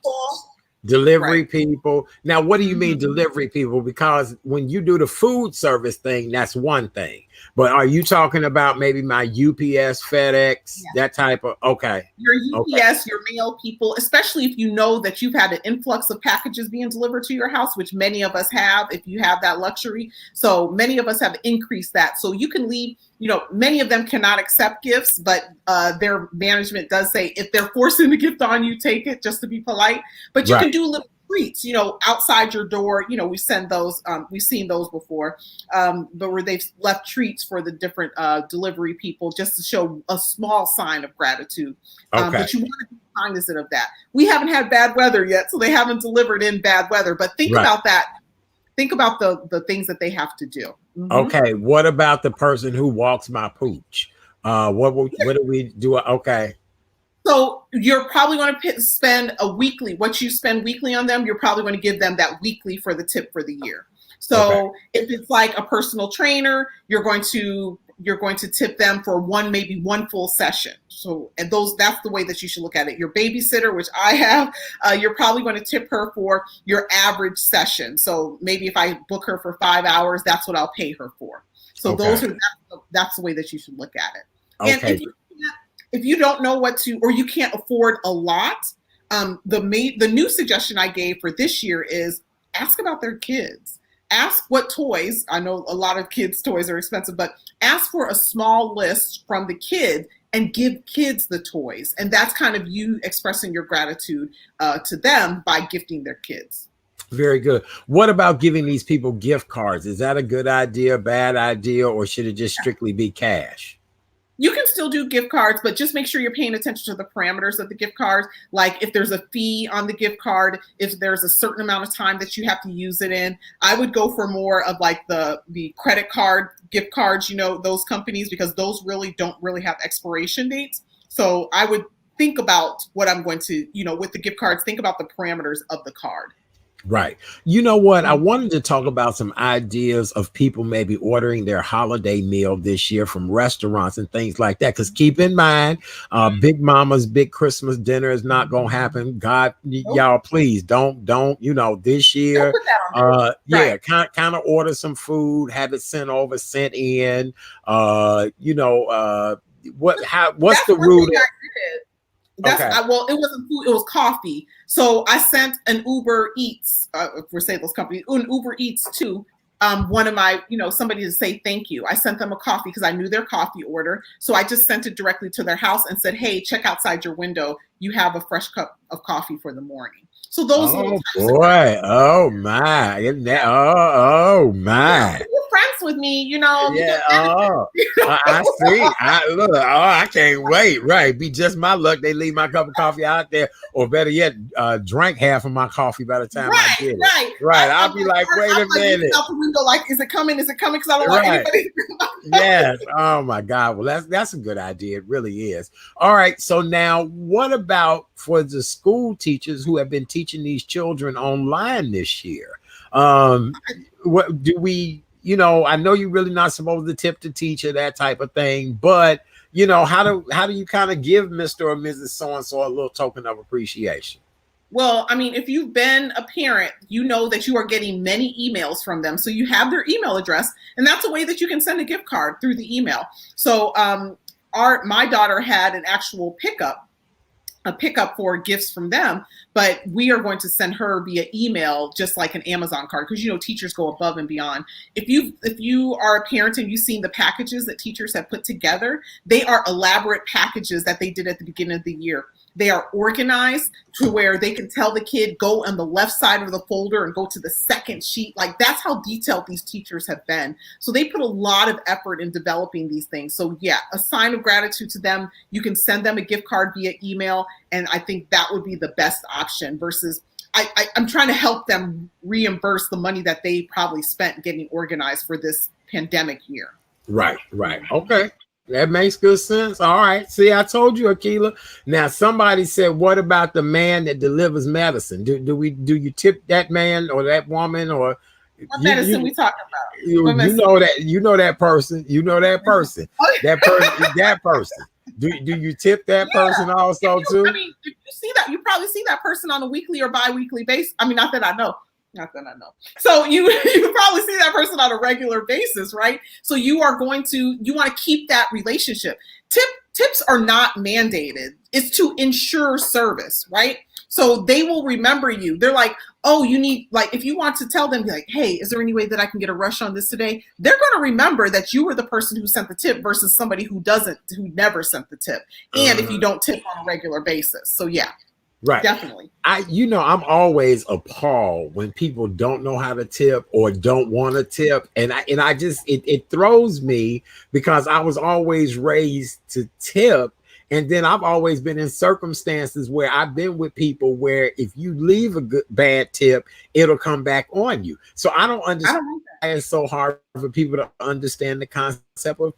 Delivery people. Now, what do you mean delivery people? Because when you do the food service thing, that's one thing. But are you talking about maybe my UPS, FedEx, that type of, Your UPS, your mail people, especially if you know that you've had an influx of packages being delivered to your house, which many of us have, if you have that luxury. So many of us have increased that. So you can leave, many of them cannot accept gifts, but their management does say if they're forcing the gift on you, take it, just to be polite. But you can do little treats, outside your door. We send those, we've seen those before, but where they've left treats for the different delivery people just to show a small sign of gratitude. But you want to be cognizant of that. We haven't had bad weather yet, so they haven't delivered in bad weather, but think about that. Think about the things that they have to do. Mm-hmm. Okay. What about the person who walks my pooch? What do we do? Okay. So you're probably going to spend what you spend weekly on them, you're probably going to give them that weekly for the tip for the year. So if it's like a personal trainer, you're going to tip them for maybe one full session. So, and that's the way that you should look at it. Your babysitter, which I have, you're probably going to tip her for your average session. So maybe if I book her for 5 hours, that's what I'll pay her for. So that's the way that you should look at it. And if you don't know what to, or you can't afford a lot, the new suggestion I gave for this year is ask about their kids. Ask what toys. I know a lot of kids' toys are expensive, but ask for a small list from the kid and give kids the toys. And that's kind of you expressing your gratitude to them by gifting their kids. Very good. What about giving these people gift cards? Is that a good idea, bad idea, or should it just strictly be cash? You can still do gift cards, but just make sure you're paying attention to the parameters of the gift cards. Like if there's a fee on the gift card, if there's a certain amount of time that you have to use it in, I would go for more of like the credit card gift cards, those companies, because those don't really have expiration dates. So I would think about what I'm going to, with the gift cards, think about the parameters of the card. Right. You know what? I wanted to talk about some ideas of people maybe ordering their holiday meal this year from restaurants and things like that. Because keep in mind, Big Mama's big Christmas dinner is not going to happen. God, y'all, please don't, this year. Kind of order some food, have it sent in. What's the route? It wasn't food, it was coffee. So I sent an Uber Eats, for say those companies, an Uber Eats to one of my, somebody to say thank you. I sent them a coffee because I knew their coffee order. So I just sent it directly to their house and said, hey, check outside your window. You have a fresh cup of coffee for the morning. So those oh my. Isn't that my. You're friends with me, I see. I can't wait. Right. Be just my luck. They leave my cup of coffee out there, or better yet, drank half of my coffee by the time I get it. Right. I'll be like, wait a minute. Out the window, like, is it coming? Is it coming? Because I don't want anybody. Yes. Oh my God. Well, that's a good idea. It really is. All right. So now, what about for the school teachers who have been teaching these children online this year? What do we? I know you're really not supposed to tip the teacher, that type of thing, but how do you kind of give Mr. or Mrs. So-and-so a little token of appreciation? Well, I mean, if you've been a parent, you know that you are getting many emails from them. So you have their email address, and that's a way that you can send a gift card through the email. So my daughter had an actual pickup for gifts from them, but we are going to send her via email, just like an Amazon card, because teachers go above and beyond. If you are a parent and you've seen the packages that teachers have put together, they are elaborate packages that they did at the beginning of the year. They are organized to where they can tell the kid, go on the left side of the folder and go to the second sheet. Like, that's how detailed these teachers have been. So they put a lot of effort in developing these things. So yeah, a sign of gratitude to them. You can send them a gift card via email. And I think that would be the best option versus I'm trying to help them reimburse the money that they probably spent getting organized for this pandemic year. Right. Okay. That makes good sense. All right. See, I told you, Akila. Now, somebody said, what about the man that delivers medicine? Do you tip that man or that woman, or what medicine we talking about? You know that person. That person. Do you tip that person also too? I mean, if you see that, you probably see that person on a weekly or bi-weekly basis. I mean, not that I know. So you probably see that person on a regular basis, right? So you want to keep that relationship. Tips are not mandated. It's to ensure service, right? So they will remember you. They're like, oh, you need, like, if you want to tell them, like, hey, is there any way that I can get a rush on this today? They're going to remember that you were the person who sent the tip versus somebody who never sent the tip. And if you don't tip on a regular basis. So yeah. Right. Definitely. I'm always appalled when people don't know how to tip or don't want to tip. And I just, it throws me because I was always raised to tip. And then I've always been in circumstances where I've been with people where if you leave a bad tip, it'll come back on you. So I don't understand why it's so hard for people to understand the concept of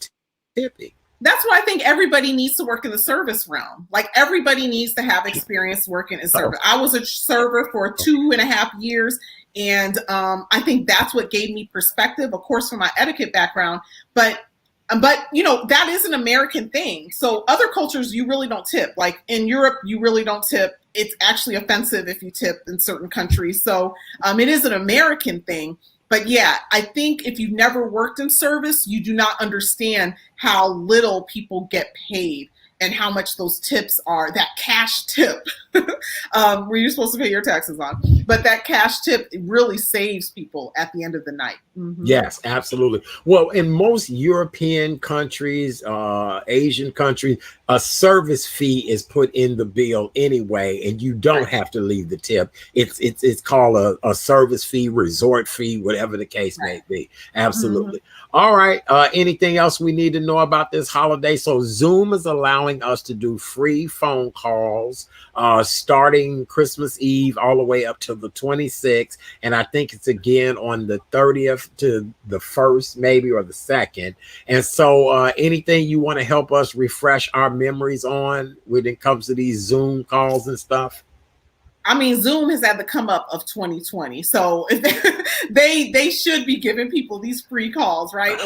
tipping. That's why I think everybody needs to work in the service realm. Like, everybody needs to have experience working in service. I was a server for 2.5 years. And I think that's what gave me perspective, of course, from my etiquette background. But that is an American thing. So other cultures, you really don't tip. Like in Europe, you really don't tip. It's actually offensive if you tip in certain countries. So it is an American thing. But yeah, I think if you've never worked in service, you do not understand how little people get paid and how much those tips are, that cash tip where you're supposed to pay your taxes on. But that cash tip really saves people at the end of the night. Mm-hmm. Yes, absolutely. Well, in most European countries, Asian countries, a service fee is put in the bill anyway, and you don't have to leave the tip. It's called a service fee, resort fee, whatever the case may be. Absolutely. Mm-hmm. All right. Anything else we need to know about this holiday? So Zoom is allowing us to do free phone calls starting Christmas Eve all the way up to the 26th. And I think it's again on the 30th to the 1st, maybe, or the 2nd. And so anything you want to help us refresh our memories on when it comes to these Zoom calls and stuff? I mean, Zoom has had the come up of 2020. So they should be giving people these free calls, right?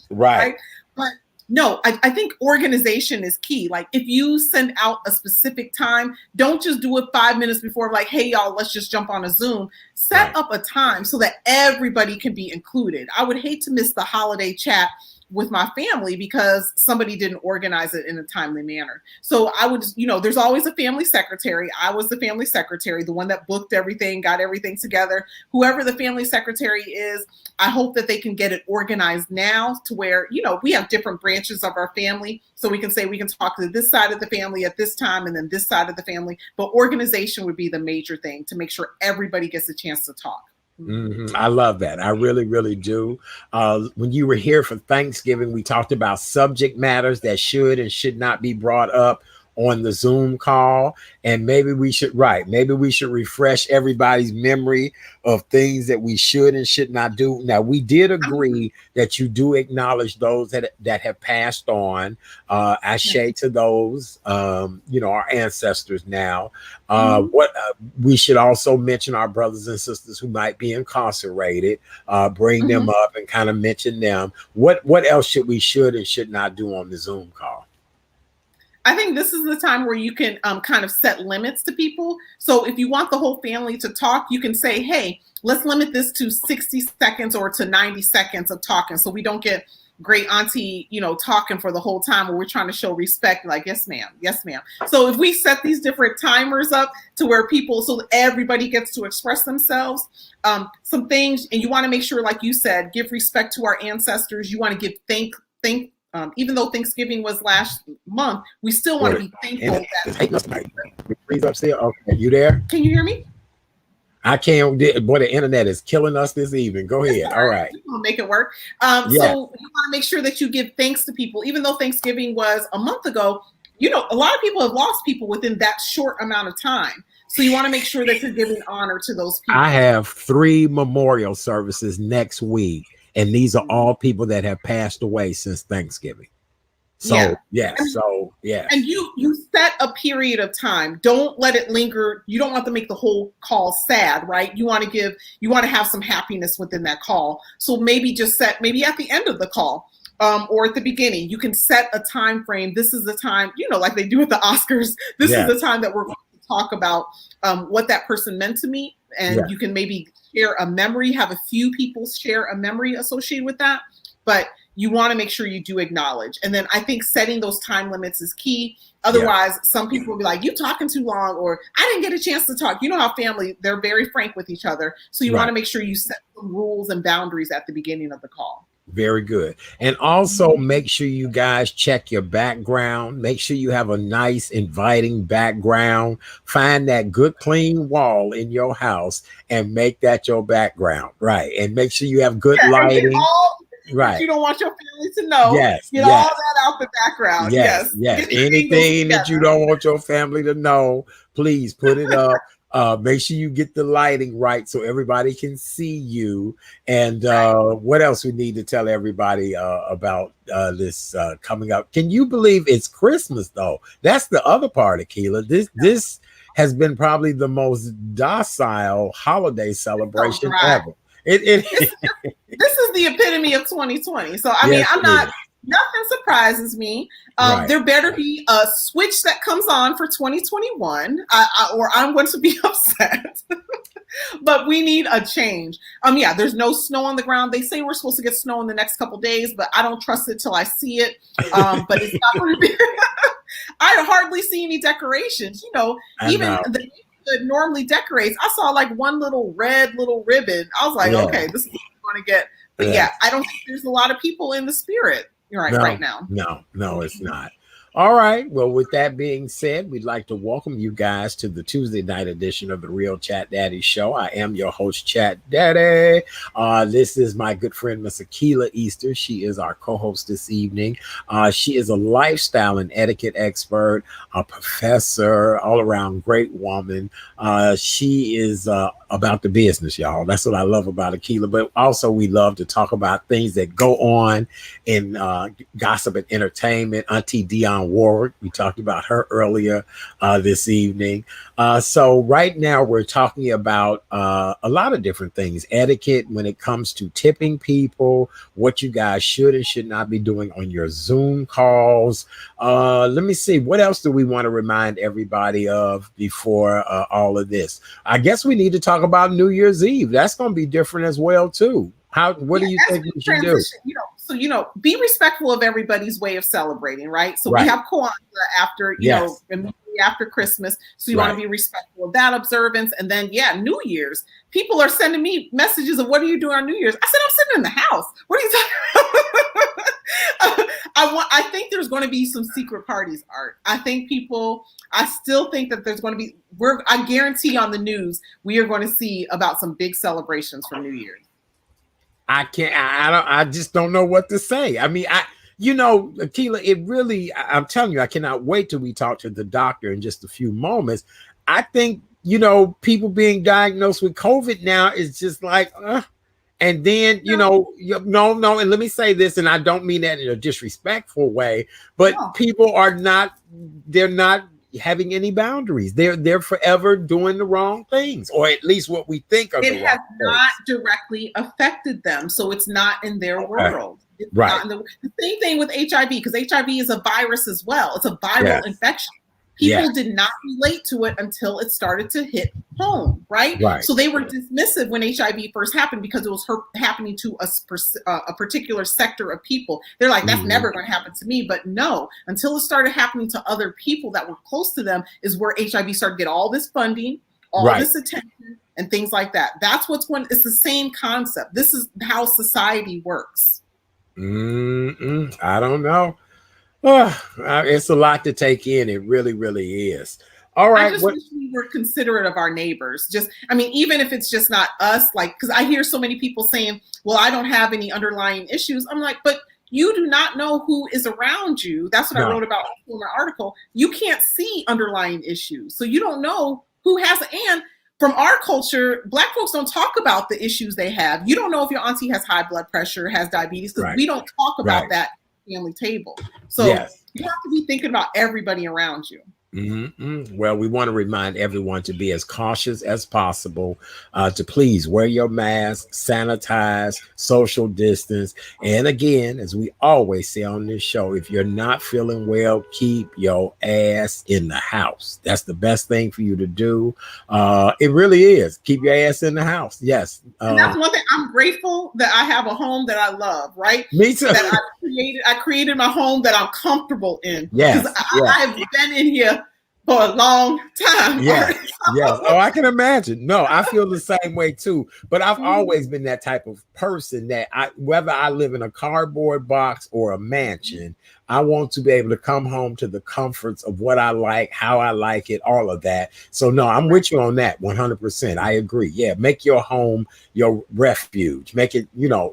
Right. But no, I think organization is key. Like, if you send out a specific time, don't just do it 5 minutes before, like, hey, y'all, let's just jump on a Zoom. Set up a time so that everybody can be included. I would hate to miss the holiday chat with my family because somebody didn't organize it in a timely manner. So I would, there's always a family secretary. I was the family secretary, the one that booked everything, got everything together. Whoever the family secretary is, I hope that they can get it organized now to where, we have different branches of our family. So we can say we can talk to this side of the family at this time and then this side of the family. But organization would be the major thing to make sure everybody gets a chance to talk. Mm-hmm. I love that. I really, really do. When you were here for Thanksgiving, we talked about subject matters that should and should not be brought up on the Zoom call. And maybe we should refresh everybody's memory of things that we should and should not do. Now, we did agree that you do acknowledge those that have passed on. Ashe to those, our ancestors now. We should also mention our brothers and sisters who might be incarcerated, bring them up and kind of mention them. What else should and should not do on the Zoom call? I think this is the time where you can kind of set limits to people. So if you want the whole family to talk, you can say, hey, let's limit this to 60 seconds or to 90 seconds of talking so we don't get great auntie, talking for the whole time, or we're trying to show respect, like, yes, ma'am, yes, ma'am. So if we set these different timers up to where so everybody gets to express themselves, some things, and you want to make sure, like you said, give respect to our ancestors. You want to give even though Thanksgiving was last month, we still want to be thankful. Freeze up still. Okay, you there? Can you hear me? I can't. Boy, the internet is killing us this evening. Go ahead. All right. We'll make it work. So you want to make sure that you give thanks to people, even though Thanksgiving was a month ago. A lot of people have lost people within that short amount of time. So you want to make sure that you're giving honor to those people. I have 3 memorial services next week, and these are all people that have passed away since Thanksgiving. So and you set a period of time. Don't let it linger. You don't want to make the whole call sad, right? You want to have some happiness within that call. So maybe just set, maybe at the end of the call, or at the beginning, you can set a time frame. This is the time, like they do at the Oscars. This is the time that we're going to talk about what that person meant to me. And you can maybe share a memory, have a few people share a memory associated with that. But you want to make sure you do acknowledge. And then I think setting those time limits is key. Otherwise, some people will be like, you talking too long, or I didn't get a chance to talk. You know how family, they're very frank with each other. So you want to make sure you set some rules and boundaries at the beginning of the call. Very good. And also make sure you guys check your background. Make sure you have a nice, inviting background. Find that good, clean wall in your house and make that your background. Right. And make sure you have good lighting. Right. You don't want your family to know. Get all that out the background. Yes. Anything that you don't want your family to know, please put it up. Make sure you get the lighting right so everybody can see you. And what else we need to tell everybody about this coming up? Can you believe it's Christmas though? That's the other part, Akila. This has been probably the most docile holiday celebration ever. This is the epitome of 2020. So I mean, nothing surprises me. There better be a switch that comes on for 2021, or I'm going to be upset. But we need a change. There's no snow on the ground. They say we're supposed to get snow in the next couple of days, but I don't trust it till I see it. But it's not going to be. I hardly see any decorations. Even the that normally decorates, I saw like one little red ribbon. I was like, okay, this is what we're going to get. But I don't think there's a lot of people in the spirit right now. No, it's not. All right. Well, with that being said, we'd like to welcome you guys to the Tuesday night edition of the Real Chat Daddy Show. I am your host, Chat Daddy. This is my good friend, Miss Akila Easter. She is our co-host this evening. She is a lifestyle and etiquette expert, a professor, all-around great woman. She is about the business, y'all. That's what I love about Akila. But also, we love to talk about things that go on in gossip and entertainment. Auntie Dionne Warwick, we talked about her earlier this evening. So right now we're talking about a lot of different things. Etiquette when it comes to tipping people, what you guys should and should not be doing on your Zoom calls. Let me see. What else do we want to remind everybody of before all of this? I guess we need to talk about New Year's Eve. That's going to be different as well, too. What do you think we should do? Be respectful of everybody's way of celebrating, right? So we have Kwanzaa after, immediately after Christmas. So you want to be respectful of that observance. And then, New Year's. People are sending me messages of, what are you doing on New Year's? I said, I'm sitting in the house. What are you talking about? I think there's going to be some secret parties, Art. I still think that there's going to be, I guarantee on the news, we are going to see about some big celebrations for New Year's. I just don't know what to say. I mean, Akila, I'm telling you, I cannot wait till we talk to the doctor in just a few moments. I think, people being diagnosed with COVID now is just like, and then, no. And let me say this, and I don't mean that in a disrespectful way, but people they're not having any boundaries. They're forever doing the wrong things, or at least what we think are the wrong things. It has not directly affected them, so it's not in their world. It's not in the same thing with HIV, because HIV is a virus as well. It's a viral infection. People did not relate to it until it started to hit home, right? So they were dismissive when HIV first happened because it was happening to a particular sector of people. They're like, that's never going to happen to me. But no, until it started happening to other people that were close to them is where HIV started to get all this funding, all this attention, and things like that. That's what's going. It's the same concept. This is how society works. I don't know. It's a lot to take in. It really, really is. All right. I just wish we were considerate of our neighbors. Even if it's just not us, like, because I hear so many people saying, well, I don't have any underlying issues. I'm like, but you do not know who is around you. That's what I wrote about in my article. You can't see underlying issues. So you don't know who has it. And from our culture, Black folks don't talk about the issues they have. You don't know if your auntie has high blood pressure, has diabetes, because we don't talk about that family table. So you have to be thinking about everybody around you. Well, we want to remind everyone to be as cautious as possible, to please wear your mask, sanitize, social distance. And again, as we always say on this show, if you're not feeling well, keep your ass in the house. That's the best thing for you to do. It really is. Keep your ass in the house. Yes. And that's one thing. I'm grateful that I have a home that I love, right? Me too. That I created my home that I'm comfortable in. Yes. I have been in here for a long time. Yes. Oh, I can imagine. No, I feel the same way too. But I've always been that type of person that whether I live in a cardboard box or a mansion, I want to be able to come home to the comforts of what I like, how I like it, all of that. So no, I'm with you on that 100%. I agree. Yeah. Make your home your refuge. Make it,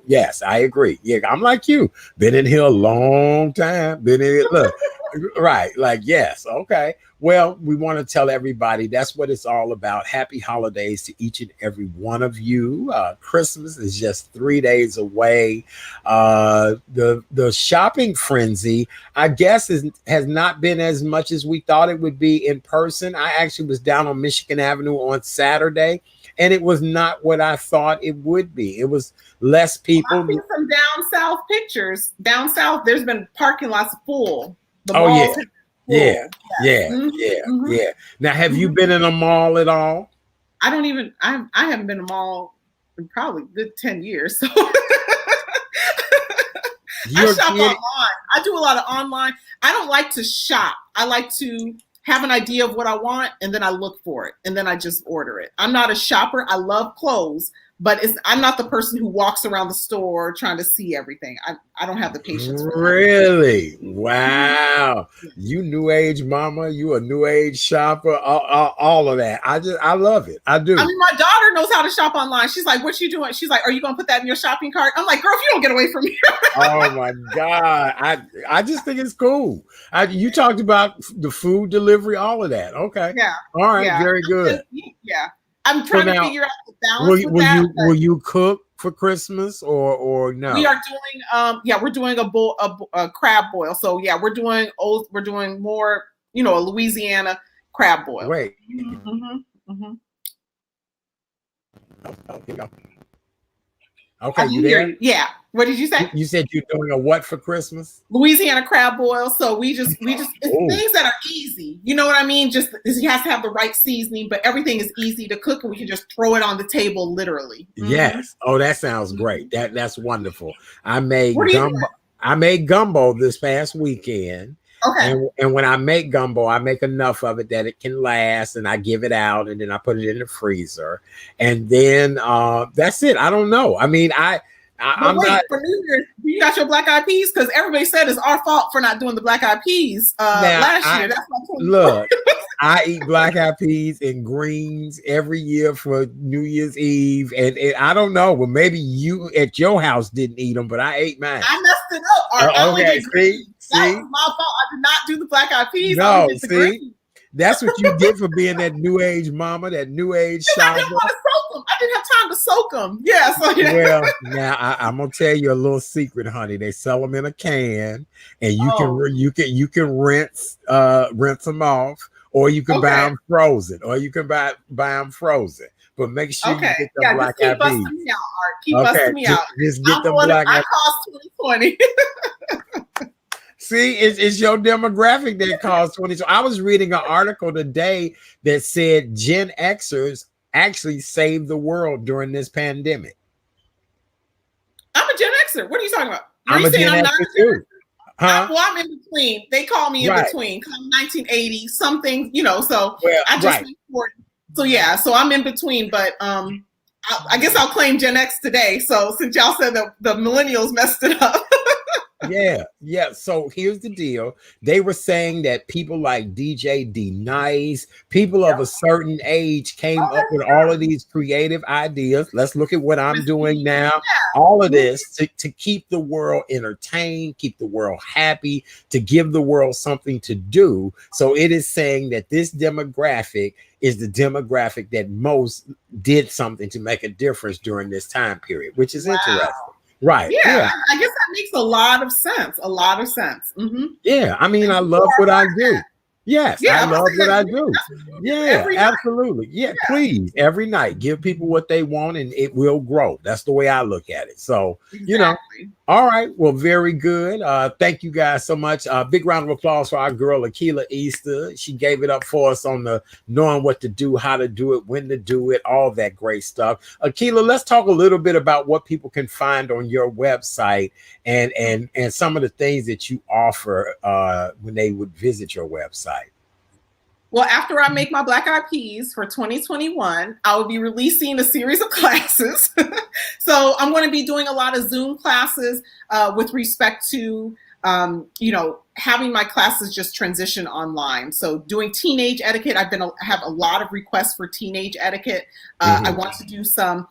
yes, I agree. Yeah. I'm like you. Been in here a long time. Been in here. Look. Right. Like, yes. Okay. Well, we want to tell everybody that's what it's all about. Happy holidays to each and every one of you. Christmas is just 3 days away. The shopping frenzy, I guess, has not been as much as we thought it would be in person. I actually was down on Michigan Avenue on Saturday, and it was not what I thought it would be. It was less people. I've seen some down south pictures. Down south, there's been parking lots full. Yeah. Now, have you been in a mall at all? I haven't been in a mall in probably a good 10 years. So I shop online. I do a lot of online. I don't like to shop. I like to have an idea of what I want, and then I look for it, and then I just order it. I'm not a shopper. I love clothes, but I'm not the person who walks around the store trying to see everything. I don't have the patience for that. Really? Wow. You new age mama, you a new age shopper, all of that. I love it. I do. I mean, my daughter knows how to shop online. She's like, what you doing? She's like, are you going to put that in your shopping cart? I'm like, girl, if you don't get away from me. Oh my God. I just think it's cool. You talked about the food delivery, all of that. Okay. Yeah. All right. Yeah. Very good. Yeah. I'm trying to figure out the balance with that. Will you cook for Christmas or no? We are doing we're doing a crab boil. So yeah, we're doing more, a Louisiana crab boil. Wait. Okay, you there? Yeah. What did you say? You said you're doing a what for Christmas? Louisiana crab boil. So we just it's things that are easy. You know what I mean? Just it has to have the right seasoning, but everything is easy to cook, and we can just throw it on the table, literally. Yes. Oh, that sounds great. That's wonderful. I made gumbo this past weekend. Okay. And when I make gumbo, I make enough of it that it can last, and I give it out, and then I put it in the freezer, and then that's it. I don't know. I mean, I'm not for New Year's. You got your black eyed peas because everybody said it's our fault for not doing the black eyed peas last year. That's my point. Look. I eat black eyed peas and greens every year for New Year's Eve, and I don't know. Well, maybe you at your house didn't eat them, but I ate mine. I messed it up. Okay, see, that was my fault. I did not do the black eyed peas. No, see, that's what you get for being that new age mama, that new age shopper. I didn't want to soak them. I didn't have time to soak them. Yeah. So yeah. Well, now I'm gonna tell you a little secret, honey. They sell them in a can, and you can rinse them off. Or you can buy them frozen, But make sure you get them black eyed peas. Keep busting me out, Art. Keep busting me out. Just get them black eyed peas. I cost $20. See, it's your demographic that caused 20. So I was reading an article today that said Gen Xers actually saved the world during this pandemic. I'm a Gen Xer. What are you talking about? I'm a Gen Xer too. Huh? I'm in between. They call me in between. I'm 1980 something, so I just been 40. So yeah, so I'm in between, but I guess I'll claim Gen X today. So since y'all said that the millennials messed it up. Yeah. So here's the deal. They were saying that people like DJ D Nice, people of a certain age came up with all of these creative ideas. Let's look at what I'm doing now. All of this to keep the world entertained, keep the world happy, to give the world something to do. So it is saying that this demographic is the demographic that most did something to make a difference during this time period, which is interesting. Right. Yeah, I guess that makes a lot of sense. Mm-hmm. Yeah, I mean, I love what I do. Yes, I love what I do. Yeah, absolutely. Yeah, please, every night, give people what they want and it will grow. That's the way I look at it. So, all right. Well, very good. Thank you guys so much. Big round of applause for our girl, Akila Easter. She gave it up for us on the knowing what to do, how to do it, when to do it, all that great stuff. Akila, let's talk a little bit about what people can find on your website and some of the things that you offer when they would visit your website. Well, after I make my Black Eyed Peas for 2021, I will be releasing a series of classes. So I'm going to be doing a lot of Zoom classes with respect to, having my classes just transition online. So doing teenage etiquette, I have a lot of requests for teenage etiquette. I want to do some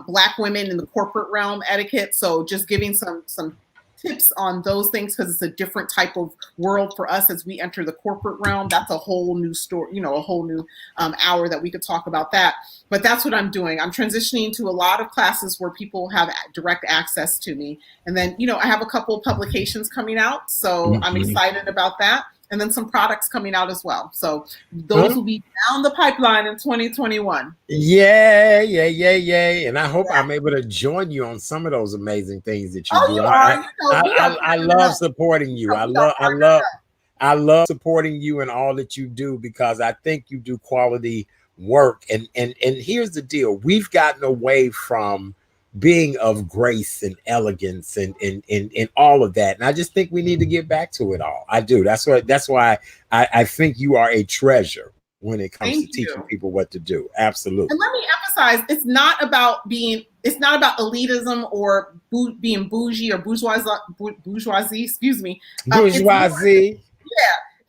Black women in the corporate realm etiquette. So just giving some tips on those things, because it's a different type of world for us as we enter the corporate realm. That's a whole new story, a whole new hour that we could talk about that. But that's what I'm doing. I'm transitioning to a lot of classes where people have direct access to me. And then, I have a couple of publications coming out. So I'm excited about that. And then some products coming out as well. So those will be down the pipeline in 2021. Yeah. And I hope I'm able to join you on some of those amazing things that you do. You are. I love supporting you. I love supporting you in all that you do, because I think you do quality work. And here's the deal. We've gotten away from being of grace and elegance and all of that. And I just think we need to get back to it all. I do. That's why I think you are a treasure when it comes to teaching people what to do. Absolutely. And let me emphasize, it's not about elitism or being bougie or bourgeoisie, excuse me. Bourgeoisie.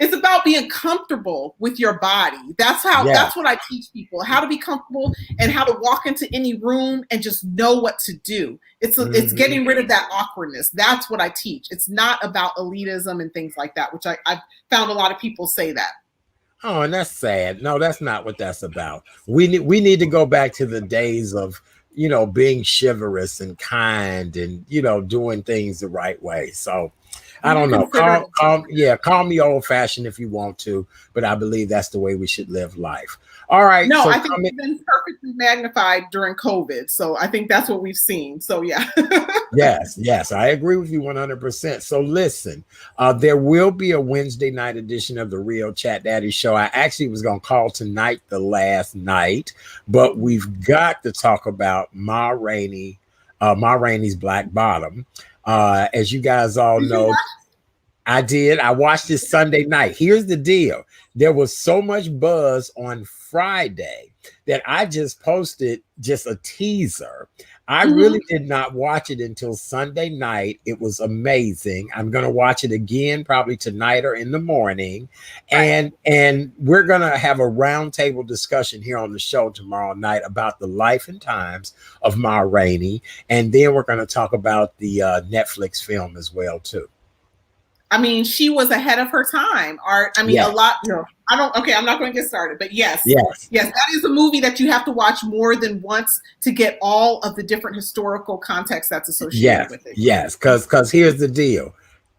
It's about being comfortable with your body. That's what I teach people, how to be comfortable and how to walk into any room and just know what to do. It's getting rid of that awkwardness. That's what I teach. It's not about elitism and things like that, which I've found a lot of people say that. Oh, and that's sad. No, that's not what that's about. We need to go back to the days of, being chivalrous and kind and, doing things the right way. So I don't know. Call me old fashioned if you want to, but I believe that's the way we should live life. All right. No, I think it's been perfectly magnified during COVID. So I think that's what we've seen. So yeah. Yes, I agree with you 100%. So listen, there will be a Wednesday night edition of the Real Chat Daddy Show. I actually was going to call tonight the last night, but we've got to talk about Ma Rainey's Black Bottom. As you guys all know, I did. I watched this Sunday night. Here's the deal. There was so much buzz on Friday that I just posted just a teaser. I really did not watch it until Sunday night. It was amazing. I'm going to watch it again probably tonight or in the morning. And we're going to have a roundtable discussion here on the show tomorrow night about the life and times of Ma Rainey. And then we're going to talk about the Netflix film as well, too. I mean, she was ahead of her time. A lot. I'm not going to get started, but yes, that is a movie that you have to watch more than once to get all of the different historical context that's associated with it. Yes, because here's the deal.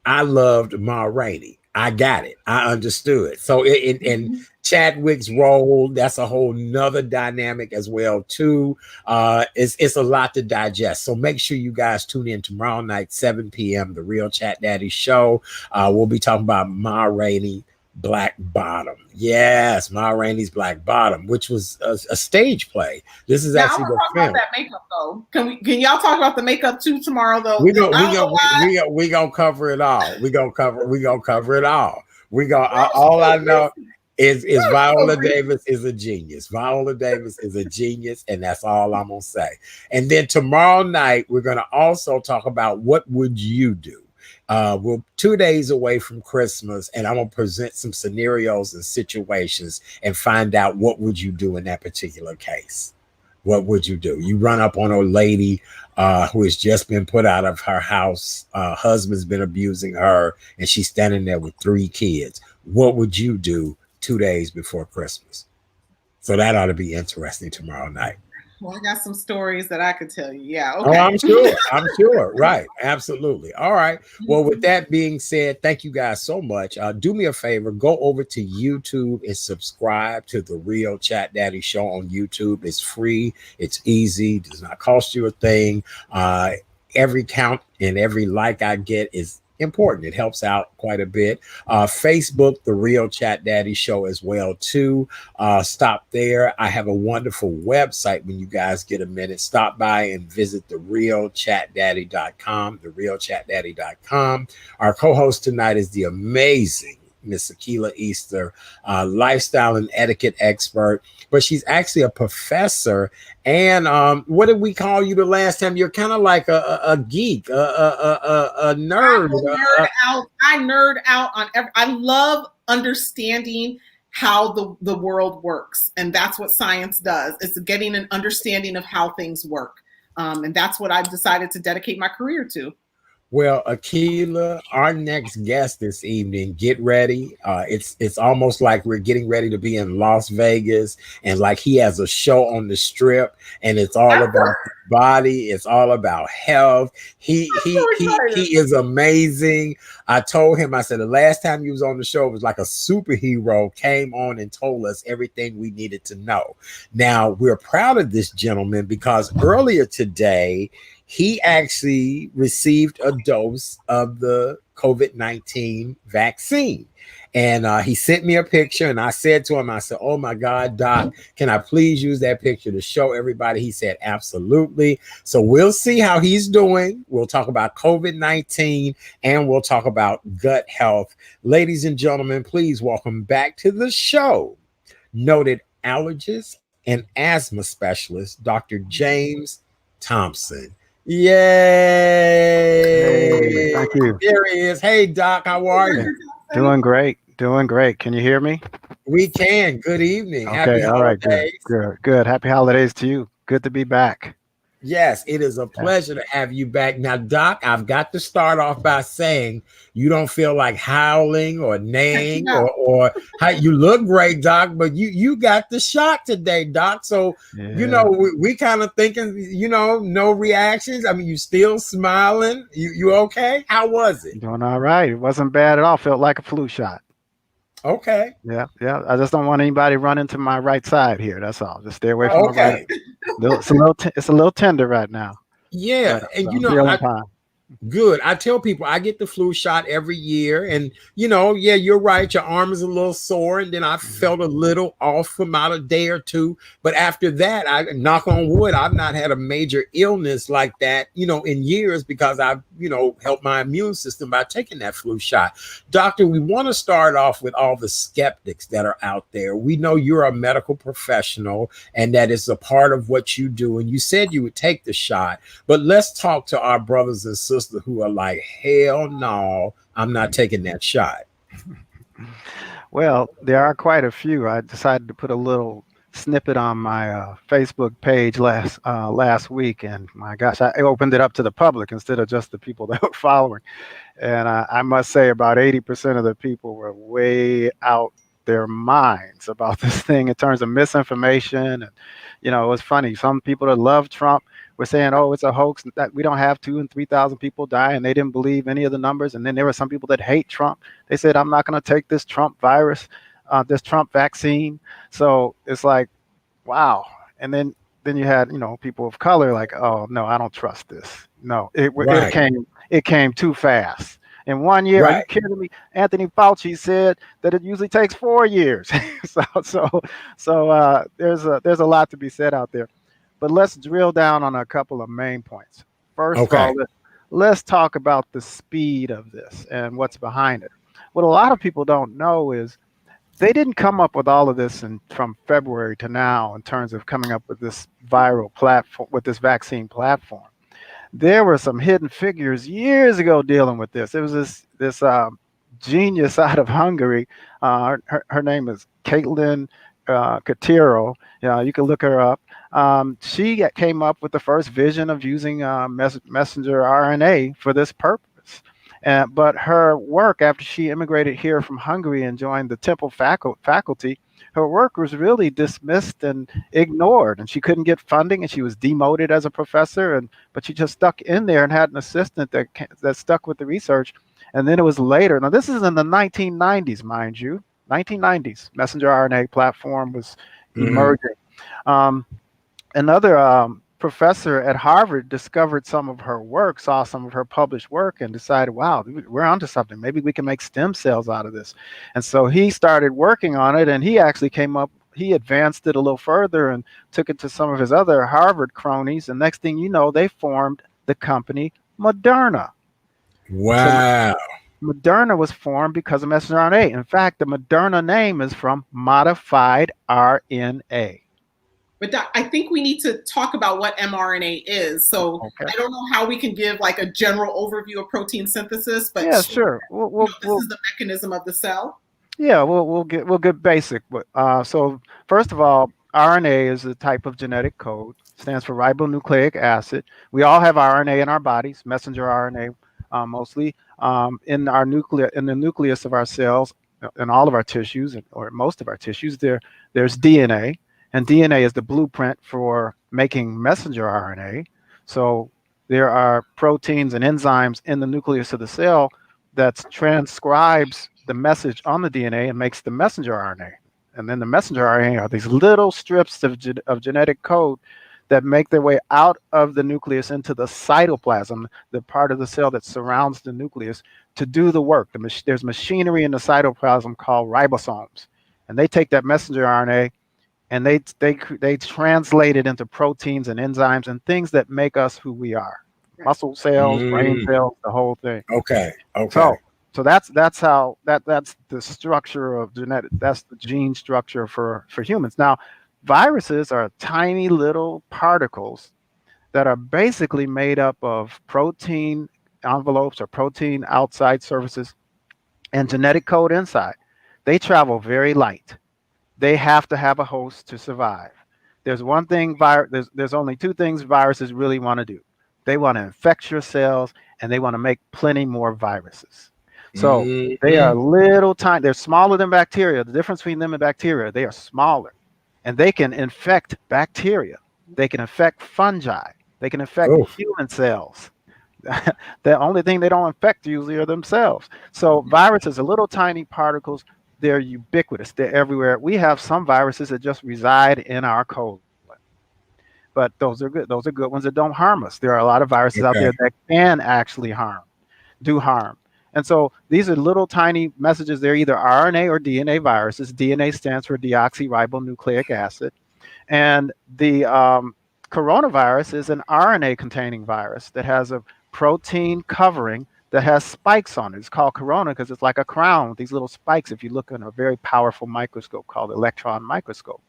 I loved Ma Rainey. I got it. I understood. So in Chadwick's role, that's a whole nother dynamic as well too. It's a lot to digest. So make sure you guys tune in tomorrow night, 7 p.m. The Real Chat Daddy Show. We'll be talking about Ma Rainey Black Bottom. Yes, Ma Rainey's Black Bottom, which was a stage play. This is now, actually I the want to talk film. about that makeup though. Can y'all talk about the makeup too tomorrow though? We gonna cover it all. We gonna cover it all. We gonna all I know is Viola Davis is a genius. Viola Davis is a genius, and that's all I'm gonna say. And then tomorrow night we're gonna also talk about what would you do. We're 2 days away from Christmas, and I'm gonna present some scenarios and situations and find out what would you do in that particular case. What would you do? You run up on a lady who has just been put out of her house. Husband's been abusing her, and she's standing there with 3 kids. What would you do 2 days before Christmas? So that ought to be interesting tomorrow night. Well, I got some stories that I could tell you. Yeah. Okay. Oh, I'm sure. I'm sure. Right. Absolutely. All right. Well, with that being said, thank you guys so much. Do me a favor, go over to YouTube and subscribe to the Real Chat Daddy Show on YouTube. It's free. It's easy. Does not cost you a thing. Every count and every like I get is important. It helps out quite a bit. Facebook, the Real Chat Daddy Show as well too. Stop there. I have a wonderful website. When you guys get a minute, stop by and visit therealchatdaddy.com, therealchatdaddy.com. Our co-host tonight is the amazing Miss Akila Easter, lifestyle and etiquette expert, but she's actually a professor. And what did we call you the last time? You're kind of like a geek, a nerd. I nerd out on I love understanding how the world works, and that's what science does. It's getting an understanding of how things work, and that's what I've decided to dedicate my career to. Well, Akila, our next guest this evening, get ready. It's almost like we're getting ready to be in Las Vegas, and like he has a show on the Strip, and it's all about body. It's all about health. He is amazing. I told him, I said, the last time you was on the show, it was like a superhero came on and told us everything we needed to know. Now, we're proud of this gentleman because earlier today, he actually received a dose of the COVID-19 vaccine. And he sent me a picture, and I said to him, I said, oh my God, Doc, can I please use that picture to show everybody? He said, absolutely. So we'll see how he's doing. We'll talk about COVID-19 and we'll talk about gut health. Ladies and gentlemen, please welcome back to the show, noted allergist and asthma specialist, Dr. James Thompson. Yay! Hey, thank you. There he is. Hey, Doc, how are you? Doing great. Can you hear me? We can. Good evening. Okay, Happy all right, holidays. Good. Happy holidays to you. Good to be back. Yes, it is a pleasure to have you back. Now, Doc, I've got to start off by saying you don't feel like howling or neighing or how you look great, Doc, but you got the shot today, Doc. So, we kind of thinking, no reactions. I mean, you still smiling. You okay? How was it? Doing all right. It wasn't bad at all. Felt like a flu shot. Okay. Yeah. I just don't want anybody running to my right side here. That's all. Just stay away from my right. It's a little tender right now. Yeah, but, and good. I tell people I get the flu shot every year, and you're right. Your arm is a little sore, and then I felt a little off for about a day or two. But after that, I knock on wood, I've not had a major illness like that, in years because I've, helped my immune system by taking that flu shot. Doctor, we want to start off with all the skeptics that are out there. We know you're a medical professional, and that is a part of what you do. And you said you would take the shot, but let's talk to our brothers and sisters who are like, hell no, I'm not taking that shot. Well, there are quite a few. I decided to put a little snippet on my Facebook page last week, and my gosh, I opened it up to the public instead of just the people that were following. And I must say about 80% of the people were way out their minds about this thing in terms of misinformation. And, it was funny. Some people that love Trump were saying, "Oh, it's a hoax that we don't have 2 and 3,000 people die," and they didn't believe any of the numbers. And then there were some people that hate Trump. They said, "I'm not going to take this Trump virus, this Trump vaccine." So it's like, wow. And then you had people of color like, "Oh no, I don't trust this. No, Right. it came too fast." In 1 year, are you Right. kidding me? Anthony Fauci said that it usually takes 4 years. So there's a lot to be said out there. But let's drill down on a couple of main points. First of Okay. all, let's talk about the speed of this and what's behind it. What a lot of people don't know is they didn't come up with all of this from February to now in terms of coming up with this viral platform, with this vaccine platform. There were some hidden figures years ago dealing with this. It was this genius out of Hungary. Her name is Caitlin Katero. You can look her up. She came up with the first vision of using messenger RNA for this purpose. But her work, after she immigrated here from Hungary and joined the Temple faculty, her work was really dismissed and ignored, and she couldn't get funding, and she was demoted as a professor. But she just stuck in there and had an assistant that stuck with the research. And then it was later. Now this is in the 1990s, mind you, 1990s. Messenger RNA platform was Mhm. emerging. Another professor at Harvard discovered some of her work, saw some of her published work, and decided, wow, we're onto something. Maybe we can make stem cells out of this. And so he started working on it, and he advanced it a little further and took it to some of his other Harvard cronies. And next thing you know, they formed the company Moderna. So Wow. Moderna was formed because of messenger RNA. In fact, the Moderna name is from modified RNA. But I think we need to talk about what mRNA is. So Okay. I don't know how we can give like a general overview of protein synthesis, but Yeah, sure. this is the mechanism of the cell. Yeah, we'll get basic. So first of all, RNA is a type of genetic code. Stands for ribonucleic acid. We all have RNA in our bodies, messenger RNA, mostly in the nucleus of our cells, in all of our tissues, or most of our tissues. There's DNA, and DNA is the blueprint for making messenger RNA. So there are proteins and enzymes in the nucleus of the cell that transcribes the message on the DNA and makes the messenger RNA. And then the messenger RNA are these little strips of genetic code that make their way out of the nucleus into the cytoplasm, the part of the cell that surrounds the nucleus, to do the work. There's machinery in the cytoplasm called ribosomes, and they take that messenger RNA and they translate it into proteins and enzymes and things that make us who we are. Right. Muscle cells, brain Mm. cells, the whole thing. Okay. So that's the structure of genetic. That's the gene structure for humans. Now, viruses are tiny little particles that are basically made up of protein envelopes or protein outside surfaces and genetic code inside. They travel very light. They have to have a host to survive. There's one thing there's only two things viruses really want to do. They want to infect your cells, and they want to make plenty more viruses. So they are Mhm. little tiny. They're smaller than bacteria. The difference between them and bacteria, they are smaller, and they can infect bacteria. They can infect fungi. They can infect Oh. human cells. The only thing they don't infect usually are themselves. So viruses are little tiny particles. They're ubiquitous. They're everywhere. We have some viruses that just reside in our colon, but those are good. Those are good ones that don't harm us. There are a lot of viruses out Okay. there that can actually do harm. And so these are little tiny messages. They're either RNA or DNA viruses. DNA stands for deoxyribonucleic acid. And the coronavirus is an RNA containing virus that has a protein covering that has spikes on it. It's called corona because it's like a crown with these little spikes if you look in a very powerful microscope called electron microscope.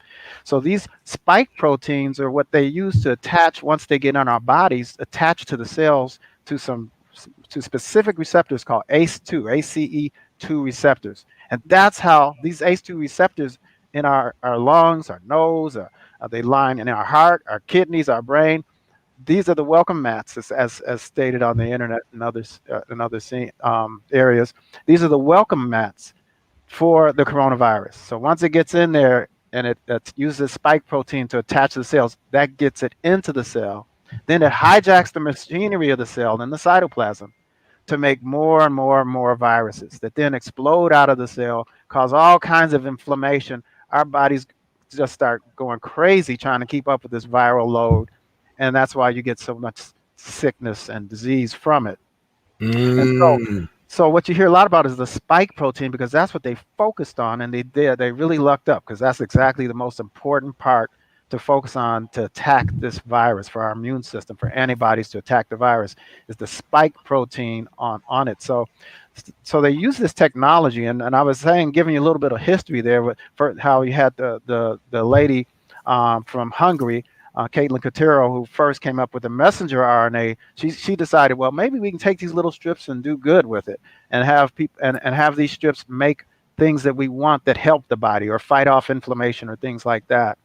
So these spike proteins are what they use to attach, once they get in our bodies, attach to the cells to specific receptors called ACE2 receptors. And that's how these ACE2 receptors in our lungs, our nose, they line in our heart, our kidneys, our brain. These are the welcome mats, as stated on the internet and other areas. These are the welcome mats for the coronavirus. So once it gets in there and it uses spike protein to attach to the cells, that gets it into the cell. Then it hijacks the machinery of the cell in the cytoplasm to make more and more and more viruses that then explode out of the cell, cause all kinds of inflammation. Our bodies just start going crazy trying to keep up with this viral load. And that's why you get so much sickness and disease from it. And Mm. so what you hear a lot about is the spike protein, because that's what they focused on, and they did. They really lucked up, because that's exactly the most important part to focus on to attack this virus, for our immune system, for antibodies to attack the virus, is the spike protein on it. So they use this technology, and I was saying, giving you a little bit of history there, for how you had the lady from Hungary, Caitlin Cotero, who first came up with the messenger RNA. She decided, well, maybe we can take these little strips and do good with it, and have people and have these strips make things that we want that help the body or fight off inflammation or things like that.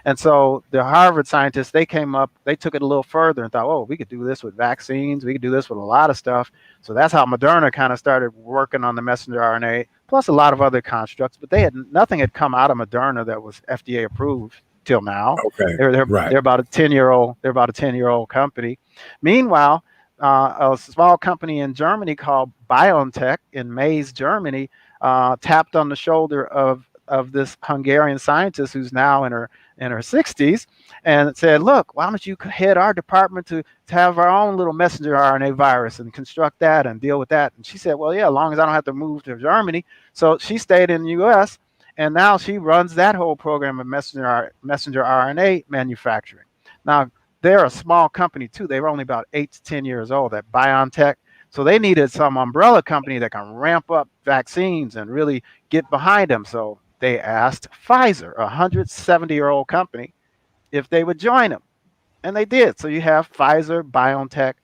And so the Harvard scientists, they took it a little further and thought, oh, we could do this with vaccines. We could do this with a lot of stuff. So that's how Moderna kind of started working on the messenger RNA, plus a lot of other constructs. But nothing had come out of Moderna that was FDA approved till now. Okay. They're about a 10-year-old company. Meanwhile, a small company in Germany called BioNTech in Mainz, Germany, tapped on the shoulder of this Hungarian scientist who's now in her 60s, and said, look, why don't you head our department to have our own little messenger RNA virus and construct that and deal with that. And she said, well, yeah, as long as I don't have to move to Germany. So she stayed in the US, and now she runs that whole program of messenger RNA manufacturing. Now, they're a small company too. They were only about 8 to 10 years old at BioNTech. So they needed some umbrella company that can ramp up vaccines and really get behind them. So they asked Pfizer, a 170-year-old company, if they would join them. And they did. So you have Pfizer, BioNTech,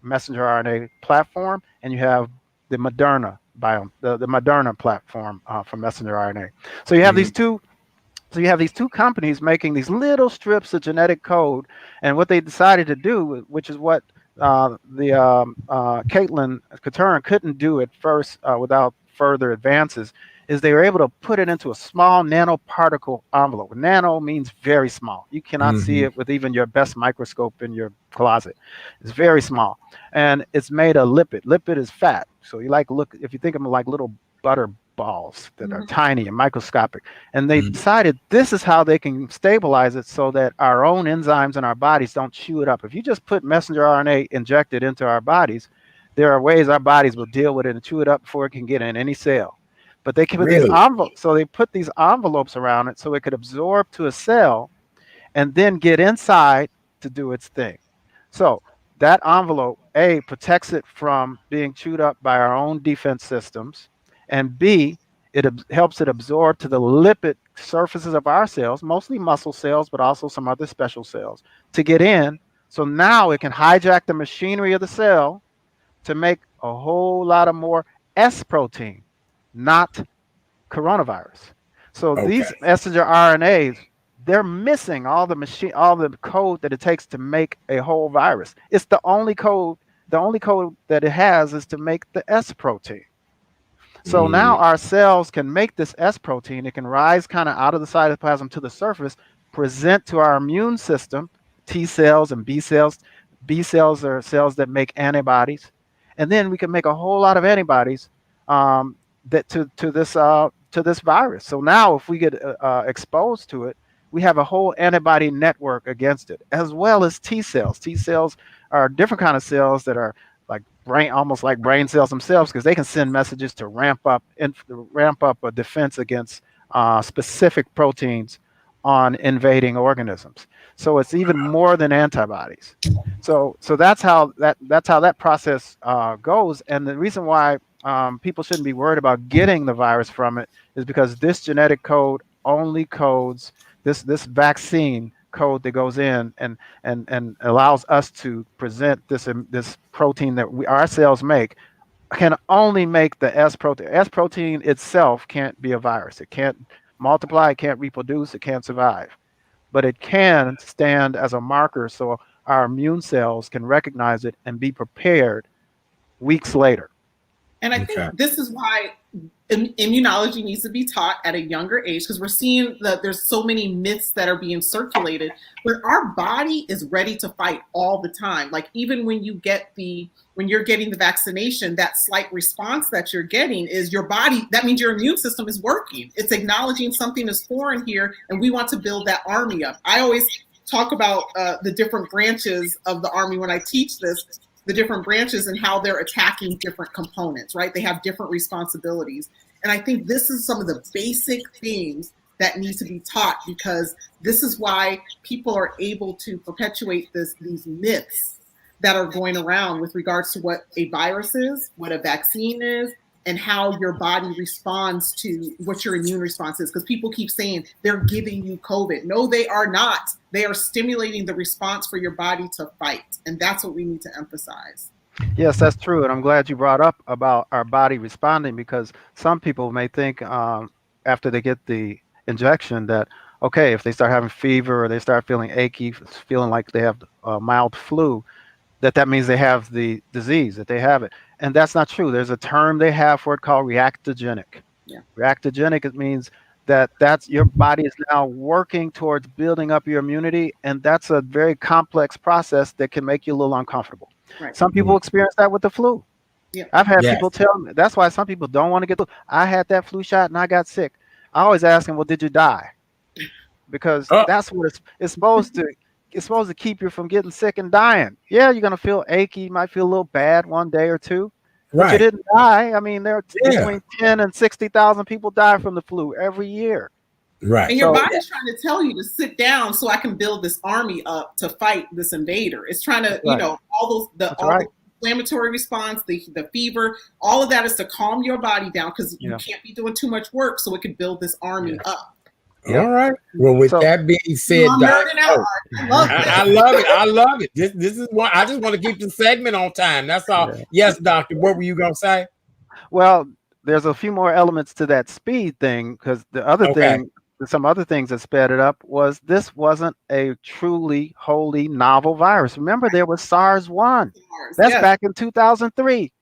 messenger RNA platform, and you have the Moderna the Moderna platform for messenger RNA. So you have these two. So you have these two companies making these little strips of genetic code, and what they decided to do, which is what Caitlin Cotern couldn't do at first without further advances, is they were able to put it into a small nanoparticle envelope. Nano means very small. You cannot see it with even your best microscope in your closet. It's very small, and it's made of lipid. Lipid is fat, so if you think of them like little butter balls that are tiny and microscopic. And they decided this is how they can stabilize it so that our own enzymes in our bodies don't chew it up. If you just put messenger RNA injected into our bodies, there are ways our bodies will deal with it and chew it up before it can get in any cell. But they can put these envelopes, so they put these envelopes around it so it could absorb to a cell and then get inside to do its thing. So that envelope, A, protects it from being chewed up by our own defense systems, and B, it helps it absorb to the lipid surfaces of our cells, mostly muscle cells, but also some other special cells, to get in. So now it can hijack the machinery of the cell to make a whole lot of more S protein, not coronavirus. So these messenger RNAs, they're missing all the code that it takes to make a whole virus. It's the only code that it has is to make the S protein. So now our cells can make this S protein. It can rise kind of out of the cytoplasm to the surface, present to our immune system, T cells and B cells. B cells are cells that make antibodies, and then we can make a whole lot of antibodies that to this virus. So now, if we get exposed to it, we have a whole antibody network against it, as well as T cells. T cells are different kind of cells that are like almost like brain cells themselves, because they can send messages to ramp up a defense against specific proteins on invading organisms. So it's even more than antibodies. So that's how that process goes. And the reason why people shouldn't be worried about getting the virus from it is because this genetic code only codes this vaccine code that goes in and allows us to present this protein that our cells make, can only make the S protein. S protein itself can't be a virus. It can't multiply, it can't reproduce, it can't survive. But it can stand as a marker so our immune cells can recognize it and be prepared weeks later. And I think this is why immunology needs to be taught at a younger age, because we're seeing that there's so many myths that are being circulated where our body is ready to fight all the time. Like even when you're getting the vaccination, that slight response that you're getting is your body, that means your immune system is working. It's acknowledging something is foreign here, and we want to build that army up. I always talk about the different branches of the army when I teach this, the different branches and how they're attacking different components, right? They have different responsibilities. And I think this is some of the basic things that need to be taught, because this is why people are able to perpetuate these myths that are going around with regards to what a virus is, what a vaccine is, and how your body responds to what your immune response is. Because people keep saying they're giving you COVID. No, they are not. They are stimulating the response for your body to fight. And that's what we need to emphasize. Yes, that's true. And I'm glad you brought up about our body responding, because some people may think after they get the injection that, okay, if they start having fever or they start feeling achy, feeling like they have a mild flu, that means they have the disease, that they have it. And that's not true. There's a term they have for it called reactogenic. Yeah. Reactogenic, it means that's your body is now working towards building up your immunity, and that's a very complex process that can make you a little uncomfortable. Right. Some people experience that with the flu. Yeah. I've had people tell me, that's why some people don't want to get the flu. I had that flu shot and I got sick. I always ask them, well, did you die? Because that's what it's supposed to. It's supposed to keep you from getting sick and dying. Yeah, you're going to feel achy. You might feel a little bad one day or two. But you didn't die. I mean, there are between 10 and 60,000 people die from the flu every year. Right. And your body's trying to tell you to sit down so I can build this army up to fight this invader. It's trying to, all the inflammatory response, the fever, all of that is to calm your body down, because you can't be doing too much work, so it can build this army up. All right. Well, with that being said, I love it. I love it. This is one. I just want to keep the segment on time. That's all. Yeah. Yes, doctor. What were you gonna say? Well, there's a few more elements to that speed thing, because the other thing, some other things that sped it up was this wasn't a truly wholly novel virus. Remember, there was SARS-1. That's back in 2003.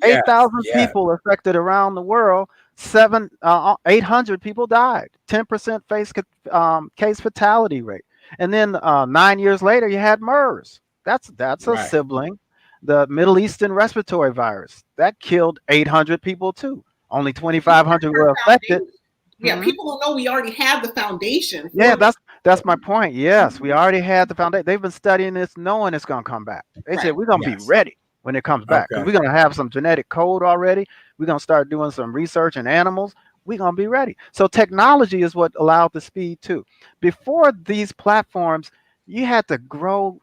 8,000 people affected around the world. 800 people died. 10% case fatality rate. And then 9 years later, you had MERS. That's a sibling. The Middle Eastern respiratory virus that killed 800 people too. Only 2,500 were affected. Yeah, people don't know we already have the foundation. Yeah, that's my point. Yes, we already had the foundation. They've been studying this, knowing it's going to come back. They said we're going to be ready when it comes back. We're going to have some genetic code already. We're going to start doing some research in animals. We're going to be ready. So technology is what allowed the speed too. Before these platforms, you had to grow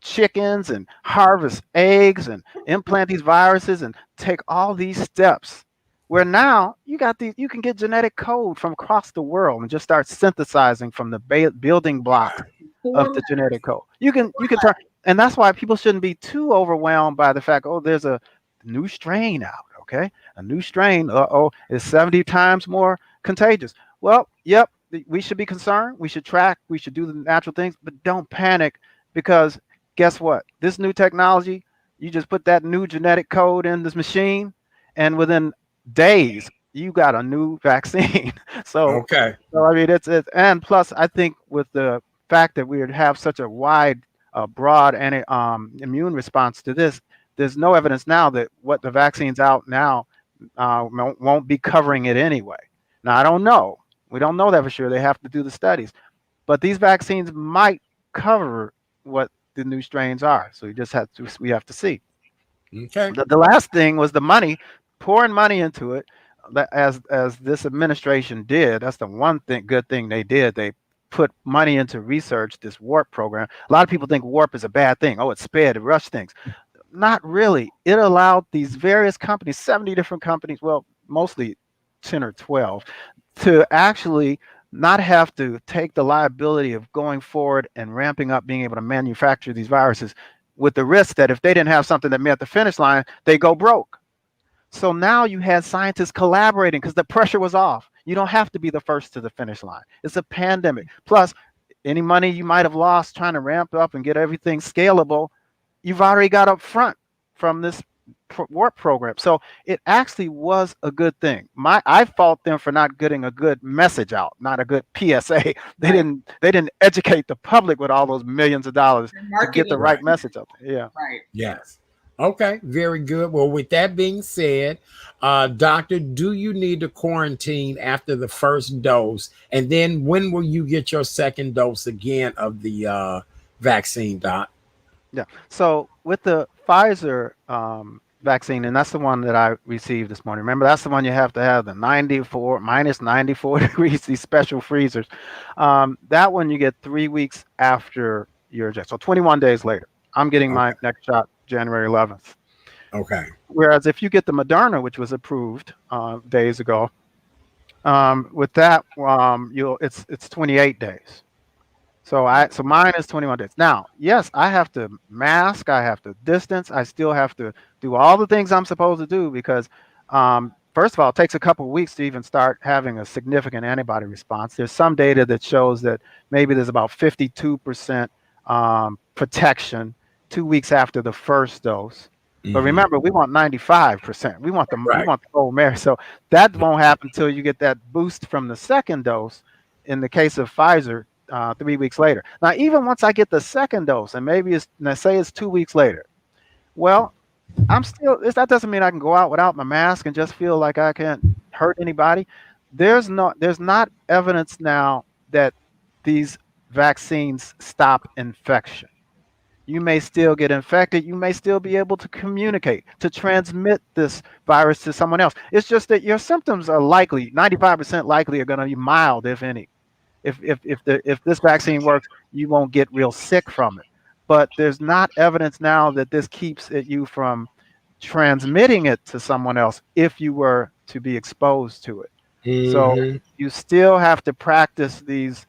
chickens and harvest eggs and implant these viruses and take all these steps. Where now you can get genetic code from across the world and just start synthesizing from the building blocks of the genetic code. You can turn, and that's why people shouldn't be too overwhelmed by the fact, there's a new strain out. Okay, a new strain. Is 70 times more contagious. Well, yep, we should be concerned. We should track. We should do the natural things, but don't panic, because guess what? This new technology, you just put that new genetic code in this machine, and within days you got a new vaccine. So I mean, it's and plus I think with the fact that we would have such a wide, broad and immune response to this, there's no evidence now that what the vaccine's out now won't be covering it anyway. Now I don't know. We don't know that for sure. They have to do the studies, but these vaccines might cover what the new strains are. So we have to see. Okay. The last thing was the money. Pouring money into it, as this administration did. That's the one good thing they did. They put money into research, this WARP program. A lot of people think WARP is a bad thing. It sped, it rushed things. Not really. It allowed these various companies, 70 different companies, well, mostly 10 or 12, to actually not have to take the liability of going forward and ramping up being able to manufacture these viruses, with the risk that if they didn't have something that met the finish line, they go broke. So now you had scientists collaborating because the pressure was off. You don't have to be the first to the finish line. It's a pandemic. Plus, any money you might have lost trying to ramp up and get everything scalable, you've already got up front from this work program. So it actually was a good thing. I fault them for not getting a good message out, not a good PSA. Right. They didn't educate the public with all those millions of dollars Their to get the marketing. right message out there. Yeah. Right. Yes. Okay, very good. Well, with that being said, doctor, do you need to quarantine after the first dose? And then when will you get your second dose again of the vaccine, doc? Yeah. So with the Pfizer vaccine, and that's the one that I received this morning. Remember, that's the one you have to have the 94 minus 94 degrees, these special freezers. That one you get 3 weeks after your injection. So 21 days later. I'm getting my Okay. next shot January 11th. Okay. Whereas if you get the Moderna, which was approved days ago, with that, it's 28 days. So mine is 21 days. Now, yes, I have to mask, I have to distance, I still have to do all the things I'm supposed to do because first of all, it takes a couple of weeks to even start having a significant antibody response. There's some data that shows that maybe there's about 52% protection 2 weeks after the first dose. But remember, we want 95%. We want Right. the whole Mary. So that won't happen until you get that boost from the second dose. In the case of Pfizer, 3 weeks later. Now, even once I get the second dose, and maybe let's say it's 2 weeks later. Well, that doesn't mean I can go out without my mask and just feel like I can't hurt anybody. There's not evidence now that these vaccines stop infection. You may still get infected. You may still be able to communicate, to transmit this virus to someone else. It's just that your symptoms are 95% likely are going to be mild, if any. If this vaccine works, you won't get real sick from it. But there's not evidence now that this keeps you from transmitting it to someone else if you were to be exposed to it. So you still have to practice these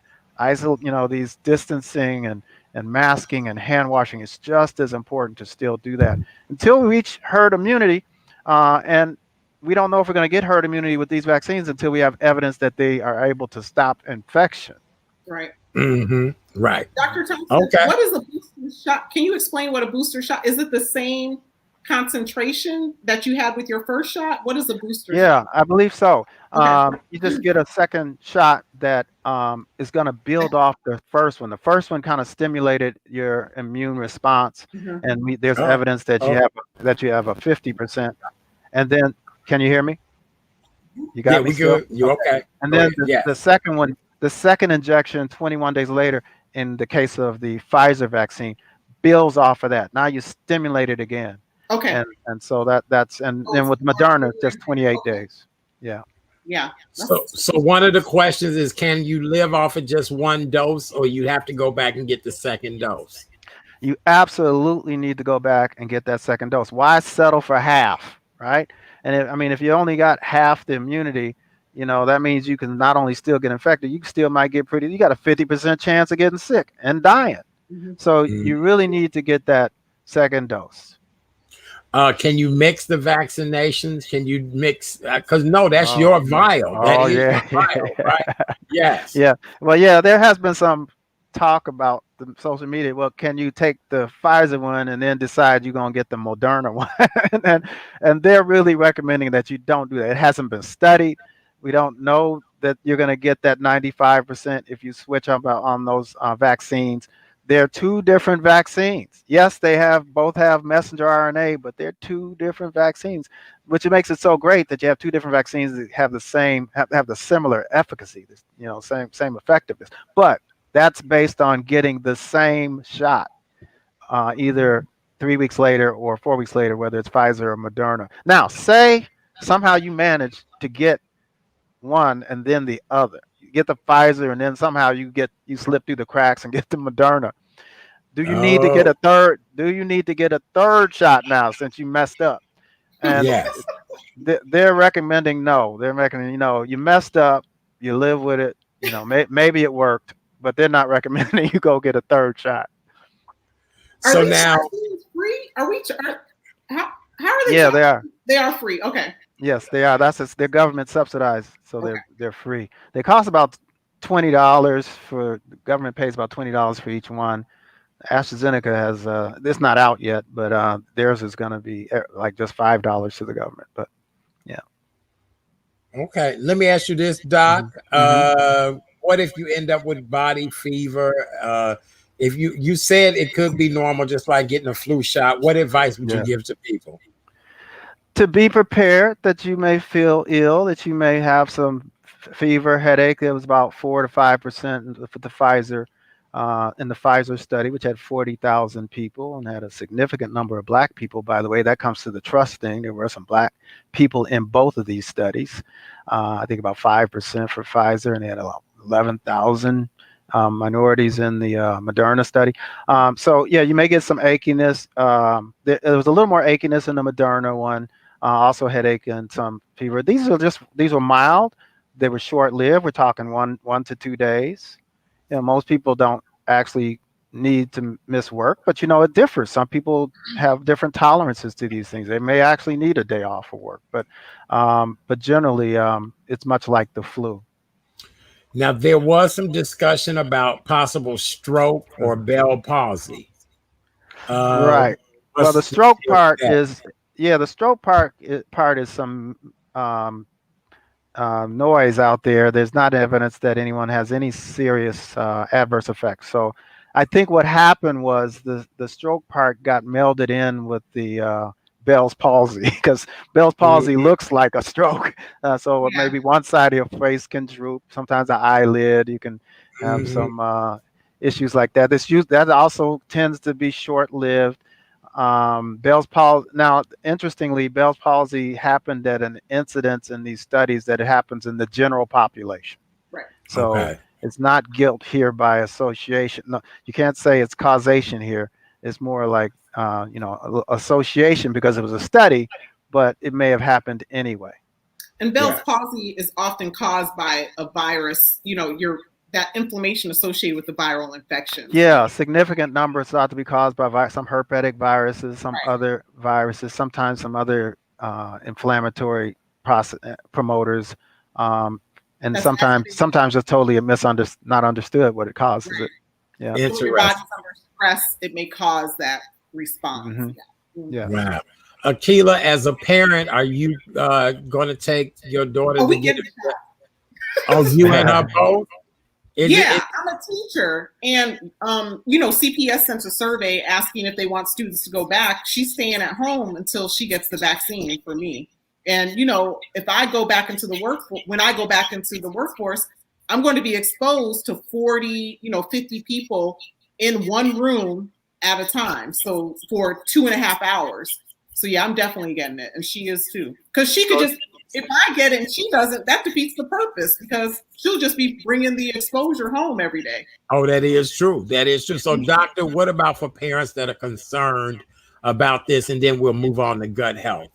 these distancing and masking and hand washing. It's just as important to still do that until we reach herd immunity. And we don't know if we're going to get herd immunity with these vaccines until we have evidence that they are able to stop infection. Right. Right. Dr. Thompson, Okay. what is a booster shot? Can you explain what a booster shot is? It the same concentration that you had with your first shot? What is a booster shot? Yeah, I believe so. Okay. You just get a second shot that is going to build off the first one. The first one kind of stimulated your immune response, and there's evidence that you have a 50%. And then, can you hear me? You got me? We good. You okay? And then the second one, the second injection, 21 days later, in the case of the Pfizer vaccine, builds off of that. Now you stimulate it again. Okay. And so that's then with Moderna, just 28 days. Yeah. Yeah. So one of the questions is, can you live off of just one dose, or you have to go back and get the second dose? You absolutely need to go back and get that second dose. Why settle for half, right? And if you only got half the immunity, that means you can not only still get infected, you still might get you got a 50% chance of getting sick and dying. So you really need to get that second dose. Can you mix the vaccinations? Can you mix? Because that's your vial. Oh, your vial, right? Yes. Yeah. Well, yeah, there has been some talk about the social media. Well, can you take the Pfizer one and then decide you're going to get the Moderna one? and they're really recommending that you don't do that. It hasn't been studied. We don't know that you're going to get that 95% if you switch up on those vaccines. They're two different vaccines. Yes, both have messenger RNA, but they're two different vaccines, which makes it so great that you have two different vaccines that have the similar efficacy, same effectiveness. But that's based on getting the same shot, either 3 weeks later or 4 weeks later, whether it's Pfizer or Moderna. Now, say somehow you manage to get one and then the other. You get the Pfizer and then somehow you slip through the cracks and get the Moderna. Do you need to get a third? Do you need to get a third shot now since you messed up? And yes. They're recommending no. They're recommending you messed up, you live with it. Maybe it worked, but they're not recommending you go get a third shot. So now, free? How are they? Yeah, they are. They are free. Okay. Yes, they are. They're government subsidized, so they're free. They cost about $20 the government pays about $20 for each one. AstraZeneca has it's not out yet, but theirs is going to be like just $5 to the government. But yeah. Okay, let me ask you this, Doc. Hmm. What if you end up with body fever? If you said it could be normal, just like getting a flu shot, what advice would you Yeah. give to people? To be prepared that you may feel ill, that you may have some fever, headache. It was about 4 to 5% for the Pfizer in the Pfizer study, which had 40,000 people and had a significant number of black people. By the way, that comes to the trust thing. There were some black people in both of these studies. I think about 5% for Pfizer, and they had about 11,000 minorities in the Moderna study. So yeah, you may get some achiness. There was a little more achiness in the Moderna one. Also headache and some fever. These were mild. They were short lived. We're talking 1 to 2 days. You know, most people don't actually need to miss work, but it differs. Some people have different tolerances to these things. They may actually need a day off of work, but generally, it's much like the flu. Now, there was some discussion about possible stroke or Mhm. Bell palsy. Uh, Right. Well, the what's the stroke deal with part that? is, yeah, the stroke part is some um, noise out there. There's not evidence that anyone has any serious adverse effects. So I think what happened was the stroke part got melded in with the Bell's palsy because Bell's palsy Mhm. looks like a stroke. So Yeah. maybe one side of your face can droop. Sometimes the eyelid. You can have Mhm. some issues like that. That also tends to be short-lived. Bell's palsy. Now, interestingly, Bell's palsy happened at an incidence in these studies that it happens in the general population. Right. So Okay. it's not guilt here by association. No, you can't say it's causation here. It's more like association because it was a study, but it may have happened anyway. And Bell's Yeah. palsy is often caused by a virus, your that inflammation associated with the viral infection. So Yeah, significant numbers thought to be caused by some herpetic viruses, some right. other viruses, sometimes some other inflammatory process promoters, um, and That's activated. sometimes it's totally not understood what it causes it. Right. Yeah. So when your body's Interesting. under stress, it may cause that response. Hmm. Yeah. Yes. Wow. Akila, as a parent, are you going to take your daughter Oh, to we get get it? it. Oh, you and her both? Is it? Yeah, I'm a teacher, and CPS sent a survey asking if they want students to go back. She's staying at home until she gets the vaccine for me. And if I go back into the when I go back into the workforce, I'm going to be exposed to 40, 50 people in one room at a time. So for 2.5 hours. So yeah, I'm definitely getting it, and she is too, because she could So just if I get it and she doesn't, that defeats the purpose because she'll just be bringing the exposure home every day. Oh, that is true. That is true. So, doctor, what about for parents that are concerned about this? And then we'll move on to gut health.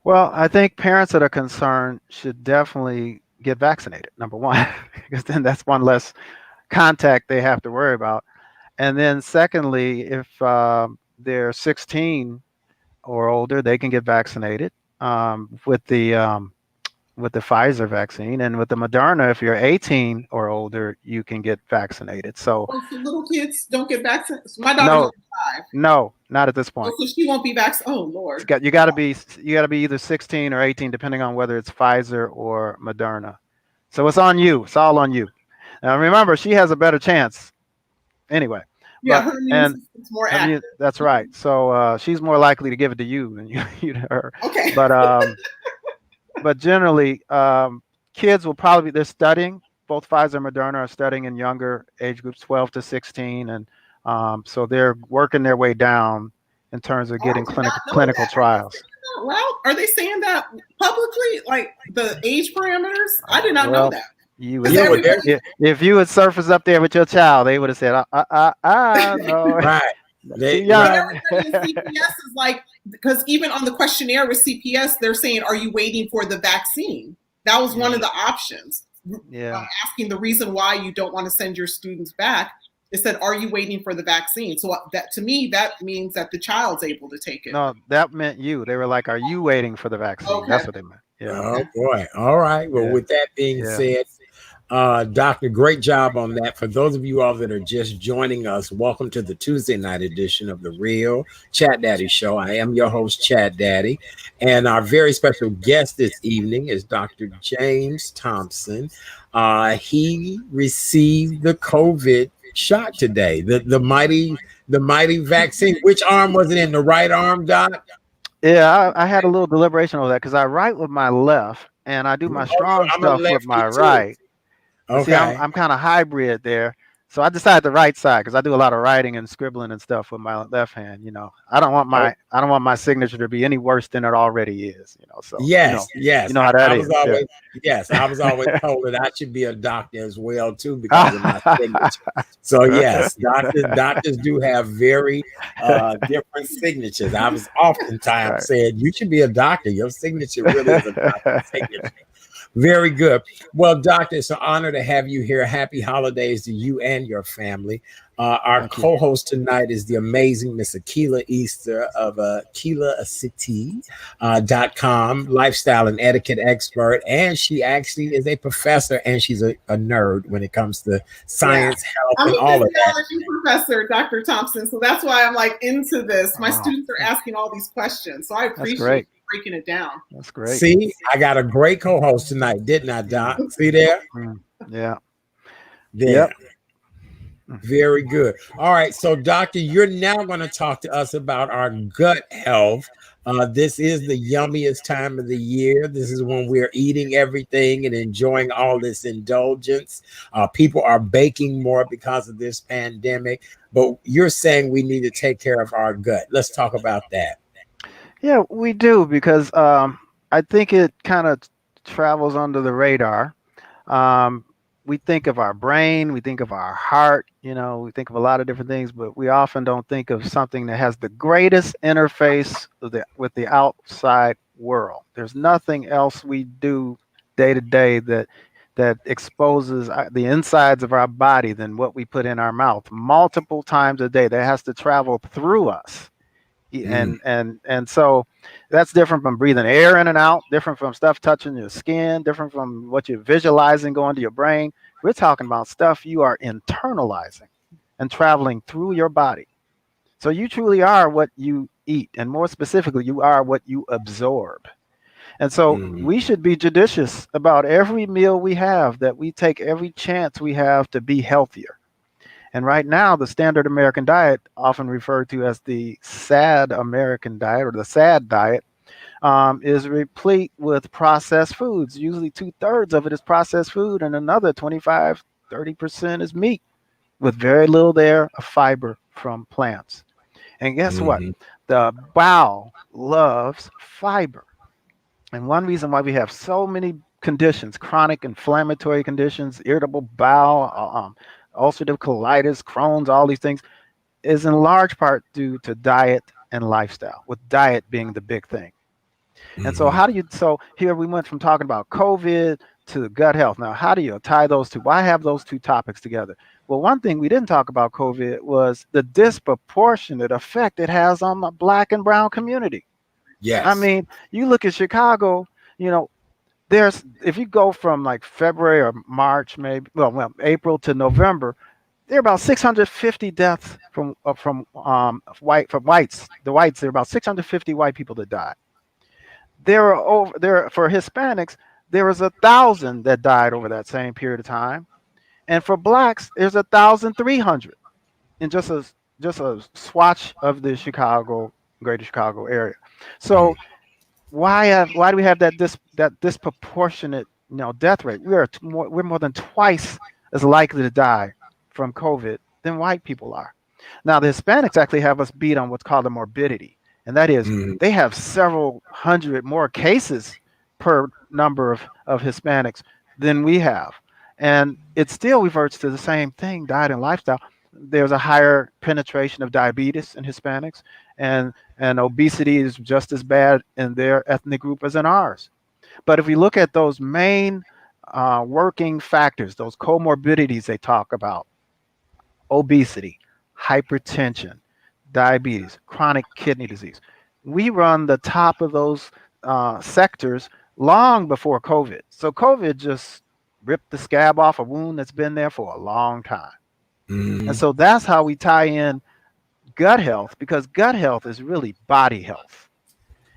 Well, I think parents that are concerned should definitely get vaccinated. Number one, because then that's one less contact they have to worry about. And then secondly, if they're 16 or older, they can get vaccinated with the Pfizer vaccine, and with the Moderna, if you're 18 or older, you can get vaccinated. So Oh, so little kids don't get vaccinated. My daughter's no, only 5. no, not at this Oh, point. so she won't be vaccinated. Oh Lord. You got to be either 16 or 18, depending on whether it's Pfizer or Moderna. So it's on you. It's all on you. Now remember, she has a better chance anyway. Yeah, But her immune and system's more I mean active. that's right. So she's more likely to give it to you than you to her. Okay. But generally, kids will probably they're studying. Both Pfizer and Moderna are studying in younger age groups, 12 to 16, and so they're working their way down in terms of Oh, I getting did not know clinical that. Are they trials. saying that? Well, are they saying that publicly, like the age parameters? I did not know Well, that you would because Yeah, well, everybody. if you would surface up there with your child, they would have said, no, right. too But Right. young. everybody in CPS is like, because even on the questionnaire with CPS, they're saying, "Are you waiting for the vaccine?" That was one of Yeah, the options. yeah. Asking the reason why you don't want to send your students back. It said, "Are you waiting for the vaccine?" So that to me, that means that the child's able to take it. No, that meant you. They were like, "Are you waiting for the vaccine?" Okay. That's what they meant. Yeah, Oh boy. All right. Well, yeah, with that being yeah. said, Doctor, great job on that. For those of you all that are just joining us, welcome to the Tuesday night edition of the Real Chat Daddy Show. I am your host, Chat Daddy, and our very special guest this evening is Dr. James Thompson. He received the COVID shot today, the mighty vaccine. Which arm was it in? The right arm, Doc? Yeah, I had a little deliberation over that because I write with my left and I do my Oh, strong I'm a stuff with lefty my too. right. But see, I'm Okay. I'm kind of hybrid there. So I decided the right side because I do a lot of writing and scribbling and stuff with my left hand. I don't want my signature to be any worse than it already is. So Yes, yes. you know I, how that I is. was Yeah. always yes, I was always told that I should be a doctor as well too because of my signature. So yes, doctors do have very different signatures. I was oftentimes Right. said you should be a doctor. Your signature really is a doctor signature. Very good. Well, Doctor, it's an honor to have you here. Happy holidays to you and your family. Our Thank you. co-host tonight is the amazing Miss Akila Easter of AkilaCity.com, lifestyle and etiquette expert. And she actually is a professor and she's a nerd when it comes to Yeah. science, health, I'm and a all of that. physiology professor, Dr. Thompson. So that's why I'm like into this. My Oh, students are asking all these questions. So I that's appreciate great. you breaking it down. That's great. See, I got a great co-host tonight, didn't I, Doc? See there? Mm, yeah. There. Yep. Very good. All right. So, Doctor, you're now going to talk to us about our gut health. This is the yummiest time of the year. This is when we're eating everything and enjoying all this indulgence. People are baking more because of this pandemic, but you're saying we need to take care of our gut. Let's talk about that. Yeah, we do because I think it kind of travels under the radar. Um, we think of our brain, we think of our heart, we think of a lot of different things, but we often don't think of something that has the greatest interface with the outside world. There's nothing else we do day to day that exposes the insides of our body than what we put in our mouth multiple times a day. That has to travel through us. Mm, And so that's different from breathing air in and out, different from stuff touching your skin, different from what you're visualizing going to your brain. We're talking about stuff you are internalizing and traveling through your body. So you truly are what you eat, and more specifically, you are what you absorb. And so mm, we should be judicious about every meal we have, that we take every chance we have to be healthier. And right now, the standard American diet, often referred to as the sad American diet or the sad diet, is replete with processed foods. Usually 2/3 of it is processed food, and another 25, 30% is meat, with very little there of fiber from plants. And guess what? mhm, The bowel loves fiber. And one reason why we have so many conditions, chronic inflammatory conditions, irritable bowel, ulcerative colitis, Crohn's, all these things, is in large part due to diet and lifestyle, with diet being the big thing. And so, mhm. so here we went from talking about COVID to gut health. Now, how do you tie those two? Why have those two topics together? Well, one thing we didn't talk about COVID was the disproportionate effect it has on the Black and brown community. I Yes. mean, you look at Chicago, you know, there's if you go from like February or March, maybe well April to November, there are about 650 deaths from whites. The whites, there are about 650 white people that died. There for Hispanics, there was 1,000 that died over that same period of time, and for blacks, there's 1,300 in just a swatch of the Greater Chicago area. So why do we have that disproportionate death rate? We're more than twice as likely to die from COVID than white people are. Now the Hispanics actually have us beat on what's called a morbidity, and that is Mhm, they have several hundred more cases per number of Hispanics than we have, and it still reverts to the same thing: diet and lifestyle. There's a higher penetration of diabetes in Hispanics, and obesity is just as bad in their ethnic group as in ours. But if we look at those main working factors, those comorbidities they talk about: obesity, hypertension, diabetes, chronic kidney disease, we run the top of those sectors long before COVID. So COVID just rip the scab off a wound that's been there for a long time. And Mhm. so that's how we tie in gut health, because gut health is really body health.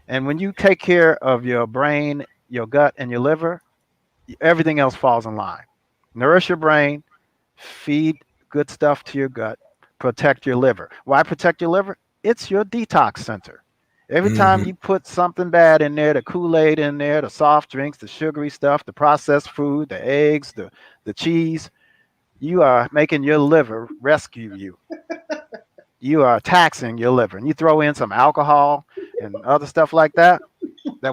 And when you take care of your brain, your gut, and your liver, everything else falls in line. Nourish your brain, feed good stuff to your gut, protect your liver. Why protect your liver? It's your detox center. Every time Mhm. you put something bad in there, the Kool-Aid in there, the soft drinks, the sugary stuff, the processed food, the eggs, the cheese, you are making your liver rescue you. You are taxing your liver. And you throw in some alcohol and other stuff like that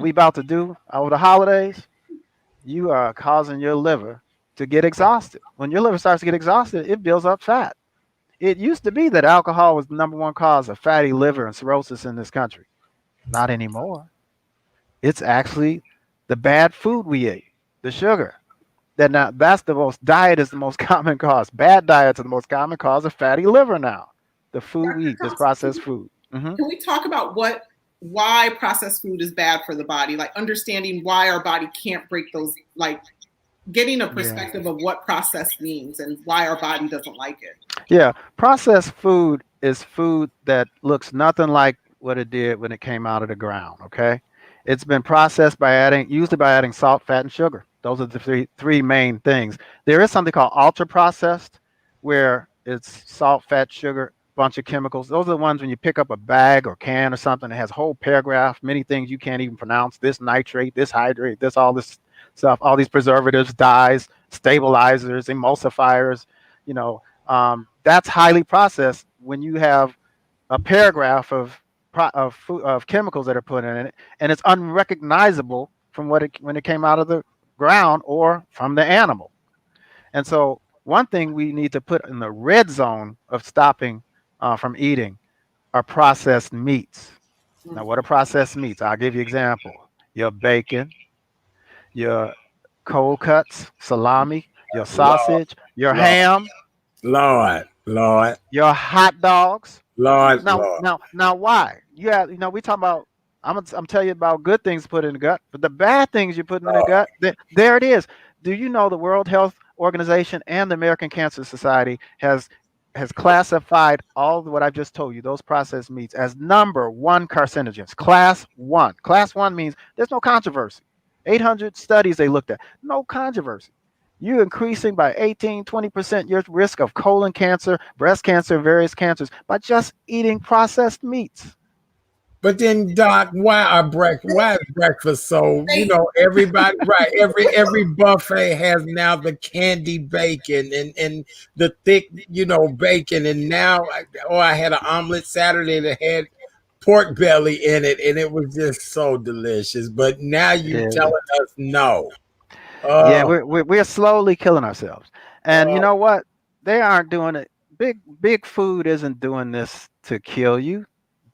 we about to do over the holidays, you are causing your liver to get exhausted. When your liver starts to get exhausted, it builds up fat. It used to be that alcohol was the number one cause of fatty liver and cirrhosis in this country. Not anymore. It's actually the bad food we ate, the sugar. That's the most diet is the most common cause. Bad diets are the most common cause of fatty liver now. The food we Dr. eat, this Thompson, processed food. can we talk about why processed food is bad for the body? Like understanding why our body can't break those, like getting a Yeah. perspective of what processed means and why our body doesn't like it. Yeah. Processed food is food that looks nothing like what it did when it came out of the ground. Okay. It's been processed usually by adding salt, fat, and sugar. Those are the three main things. There is something called ultra processed, where it's salt, fat, sugar, bunch of chemicals. Those are the ones when you pick up a bag or can or something that has a whole paragraph, many things you can't even pronounce. This nitrate, this hydrate, this all this stuff, all these preservatives, dyes, stabilizers, emulsifiers. You know, that's highly processed when you have a paragraph of chemicals that are put in it, and it's unrecognizable from when it came out of the ground or from the animal. And so, one thing we need to put in the red zone of stopping from eating are processed meats. Now, what are processed meats? I'll give you an example. Your bacon, your cold cuts, salami, your Lord, sausage, your Lord, ham, Lord, Lord, your hot dogs. Lord, Now, Lord. now, now, why? We talking about. I'm telling you about good things put in the gut, but the bad things you put in the gut, there it is. Do you know the World Health Organization and the American Cancer Society has classified all of what I've just told you, those processed meats, as number one carcinogens, class one. Class one means there's no controversy. 800 studies they looked at, no controversy. You're increasing by 18, 20% your risk of colon cancer, breast cancer, various cancers by just eating processed meats. But then, Doc, why is breakfast so, everybody, right? Every buffet has now the candy bacon and the thick, bacon. And now, I had an omelet Saturday that had pork belly in it, and it was just so delicious. But now It you is. telling us no. Yeah, Oh, we're slowly killing ourselves. And you oh, know what? They aren't doing it. Big food isn't doing this to kill you.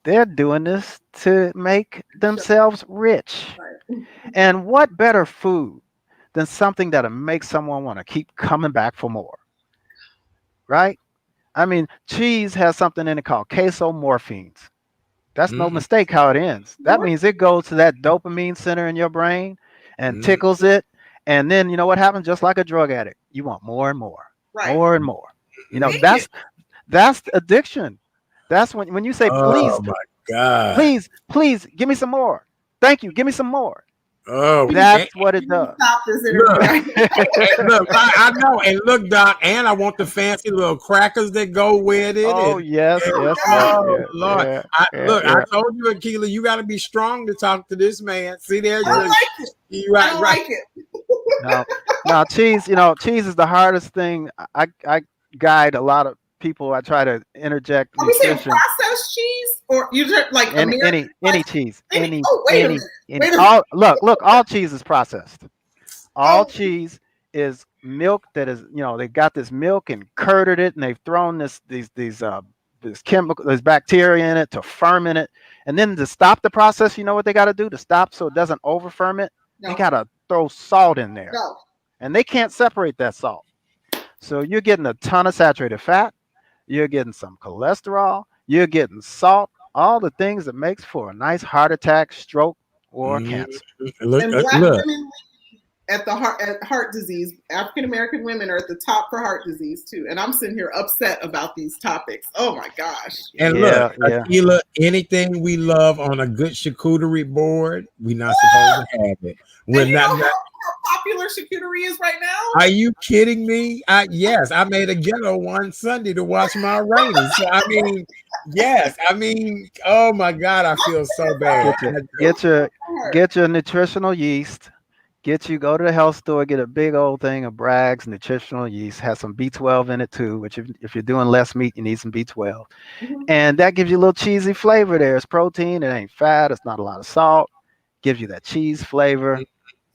They're doing this to make Sure. themselves rich. Right. And what better food than something that'll make someone want to keep coming back for more, right? I mean, cheese has something in it called casomorphines. That's no mm, mistake how it ends. That More, means it goes to that dopamine center in your brain and mm, tickles it. And then you know what happens? Just like a drug addict, you want more and more, right. more and more. You know, mm. that's addiction. That's when you say, Oh please, my God. please, give me some more. Thank you, give me some more. Oh, That's what it does. Stop this interview look. right Look, I know, and look, Doc, and I want the fancy little crackers that go with it, Oh yes, and yes, yes, oh yeah, Lord, yeah, yeah, I yeah. told you, Akila, you got to be strong to talk to this man. See there, I don't you, like it. you I right, don't right. like it. Now, cheese. Cheese is the hardest thing. I guide a lot of people. I try to interject Are we saying nutrition. processed cheese or you just like American? Any cheese, Oh, wait a minute. any. Wait a minute. All look. All cheese is processed. All Oh, cheese is milk that is. They've got this milk and curded it, and they've thrown this chemical, this bacteria in it to ferment it, and then to stop the process, you know what they got to do to stop so it doesn't over ferment? They no, got to throw salt in there, no. and they can't separate that salt. So you're getting a ton of saturated fat, you're getting some cholesterol, you're getting salt, all the things that makes for a nice heart attack, stroke, or Mm, cancer. look, And black look. women at heart disease. African American women are at the top for heart disease too. And I'm sitting here upset about these topics. Oh my gosh. And look, Akila, anything we love on a good charcuterie board, we're not supposed to have it. We're not. How popular charcuterie is right now? Are you kidding me? Yes, I made a ghetto one Sunday to watch my rating. So I mean, yes, I mean, oh my God, I feel so bad. Get your nutritional yeast. Go to the health store, get a big old thing of Bragg's nutritional yeast. Has some B12 in it too, which if you're doing less meat, you need some B12. And that gives you a little cheesy flavor there. It's protein, it ain't fat, it's not a lot of salt. Gives you that cheese flavor.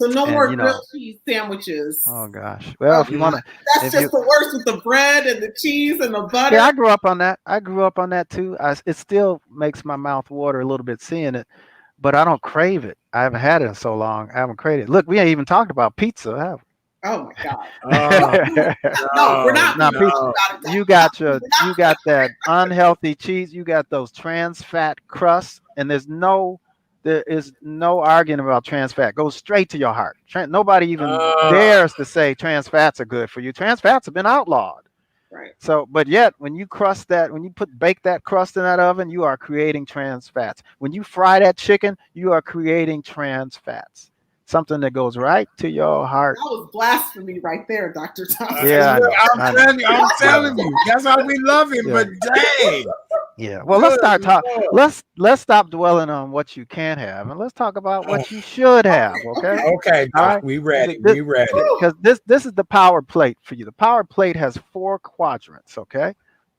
So no more grilled cheese sandwiches. Oh gosh. Well, if you want to, that's just the worst with the bread and the cheese and the butter. Yeah, I grew up on that too. It still makes my mouth water a little bit seeing it, but I don't crave it. I haven't had it in so long. I haven't craved it. Look, we ain't even talked about pizza, have we? Oh my God. No, we're not. No, pizza. You got that unhealthy cheese. You got those trans fat crusts, and there is no arguing about trans fat. Goes straight to your heart. Nobody even dares to say trans fats are good for you. Trans fats have been outlawed. Right. So, but yet when you bake that crust in that oven, you are creating trans fats. When you fry that chicken, you are creating trans fats. Something that goes right to your heart. That was blasphemy right there, Dr. Thompson. Yeah, I'm telling you. That's why we love him. But dang. Yeah. Well, let's start talking. Let's stop dwelling on what you can't have, and let's talk about what you should have. Okay. Okay. All right. We ready. Because this is the power plate for you. The power plate has 4 quadrants. Okay.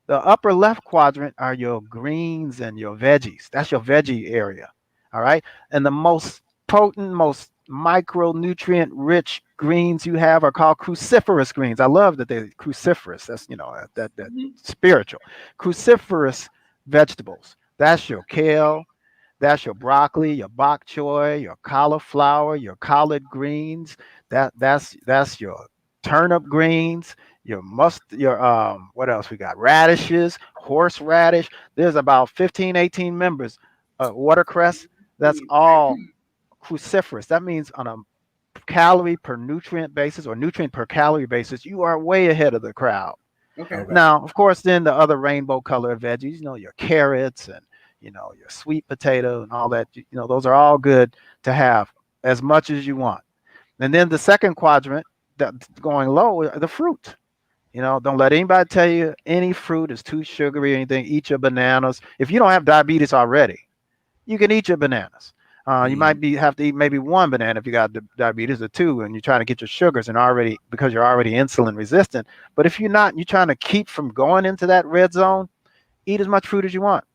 The upper left quadrant are your greens and your veggies. That's your veggie area. All right. And the most potent, most micronutrient rich greens you have are called cruciferous greens. I love that they're cruciferous. That's that spiritual. Cruciferous vegetables. That's your kale, that's your broccoli, your bok choy, your cauliflower, your collard greens. That's your turnip greens, your what else we got? Radishes, horseradish. There's about 15, 18 members. Watercress. That's all cruciferous. That means on a calorie per nutrient basis or nutrient per calorie basis, you are way ahead of the crowd. Okay. Now, of course, then the other rainbow color veggies, your carrots and your sweet potato and all that, those are all good to have as much as you want. And then the second quadrant that's going low are the fruit. Don't let anybody tell you any fruit is too sugary or anything. Eat your bananas. If you don't have diabetes already, you can eat your bananas. You might have to eat maybe 1 banana if you got diabetes, or 2, and you're trying to get your sugars because you're already insulin resistant. But if you're not, you're trying to keep from going into that red zone, eat as much fruit as you want.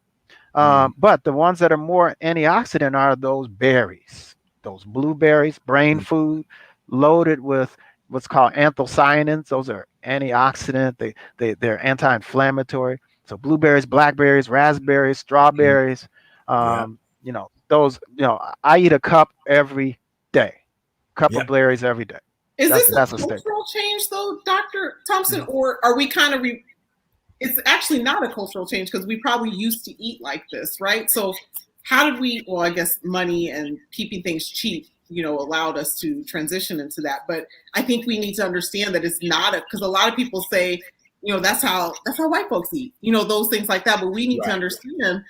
But the ones that are more antioxidant are those berries, those blueberries, brain food, loaded with what's called anthocyanins. Those are antioxidant. They're anti-inflammatory. So blueberries, blackberries, raspberries, strawberries. Those, I eat a cup every day, of berries every day. Is this a cultural change though, Dr. Thompson, or are we kind of, it's actually not a cultural change because we probably used to eat like this, right? So how did we, well, I guess money and keeping things cheap, allowed us to transition into that. But I think we need to understand that it's not because a lot of people say, that's how white folks eat, those things like that. But we need to understand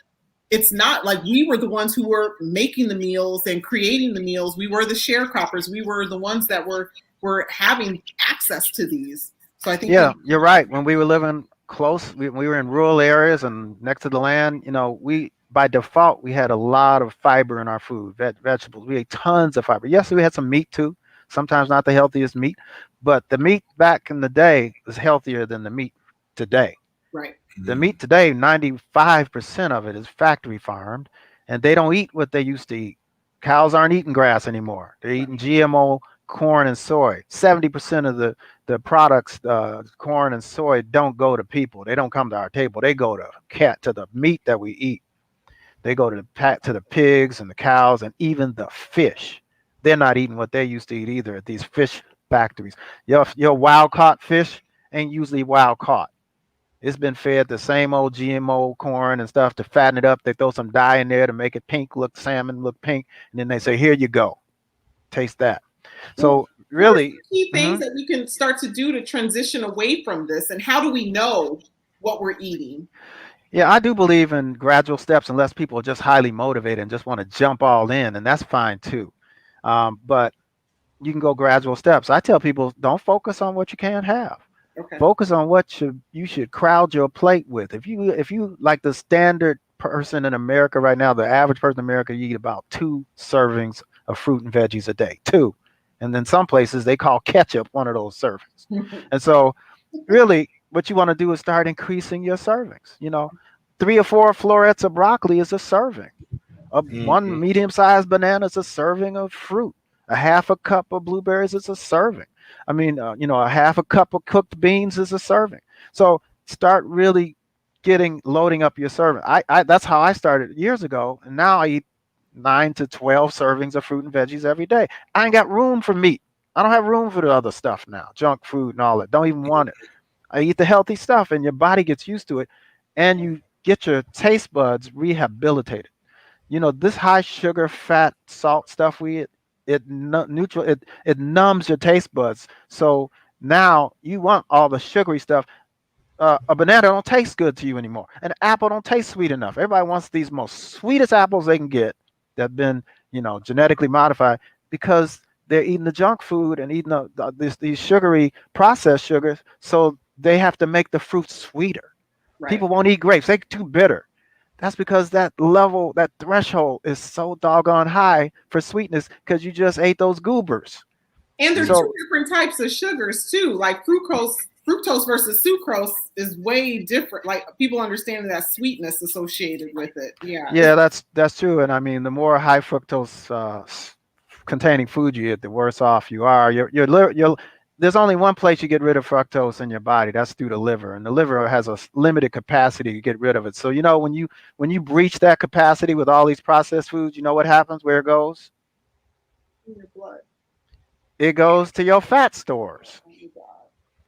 it's not like we were the ones who were making the meals and creating the meals. We were the sharecroppers. We were the ones that were having access to these. So I think you're right. When we were living close, we were in rural areas and next to the land, we by default we had a lot of fiber in our food, vegetables. We ate tons of fiber. Yes, we had some meat too. Sometimes not the healthiest meat, but the meat back in the day was healthier than the meat today. Right. The meat today, 95% of it is factory farmed, and they don't eat what they used to eat. Cows aren't eating grass anymore. They're eating GMO corn and soy. 70% of the products, corn and soy, don't go to people. They don't come to our table. They go to the meat that we eat. They go to the pigs and the cows and even the fish. They're not eating what they used to eat either at these fish factories. Your wild caught fish ain't usually wild caught. It's been fed the same old GMO corn and stuff to fatten it up. They throw some dye in there to make it pink, salmon look pink. And then they say, here you go. Taste that. So really, key things that we can start to do to transition away from this, and how do we know what we're eating? yeah, I do believe in gradual steps unless people are just highly motivated and just want to jump all in, and that's fine too. But you can go gradual steps. I tell people don't focus on what you can't have. Okay. Focus on what you should crowd your plate with. If you like the standard person in America right now, the average person in America, you eat about 2 servings of fruit and veggies a day. 2. And then some places they call ketchup one of those servings. And so really what you want to do is start increasing your servings. 3 or 4 florets of broccoli is a serving. One medium-sized banana is a serving of fruit. A half a cup of blueberries is a serving. I mean, a half a cup of cooked beans is a serving. So start really loading up your serving. I that's how I started years ago, and now I eat 9 to 12 servings of fruit and veggies every day. I ain't got room for meat. I don't have room for the other stuff now, junk food and all that. Don't even want it. I eat the healthy stuff, and your body gets used to it, and you get your taste buds rehabilitated. This high sugar, fat, salt stuff we eat, it numbs your taste buds. So now you want all the sugary stuff. A banana don't taste good to you anymore. An apple don't taste sweet enough. Everybody wants these most sweetest apples they can get that have been, genetically modified, because they're eating the junk food and eating these sugary processed sugars. So they have to make the fruit sweeter. Right. People won't eat grapes. They're too bitter. That's because that threshold is so doggone high for sweetness because you just ate those goobers. And there's 2 different types of sugars too, like fructose versus sucrose is way different. Like people understanding that sweetness associated with it. Yeah, that's true. And I mean, the more high fructose containing food you eat, the worse off you are. There's only one place you get rid of fructose in your body. That's through the liver, and the liver has a limited capacity to get rid of it. So when you breach that capacity with all these processed foods, you know what happens? Where it goes? In your blood. It goes to your fat stores.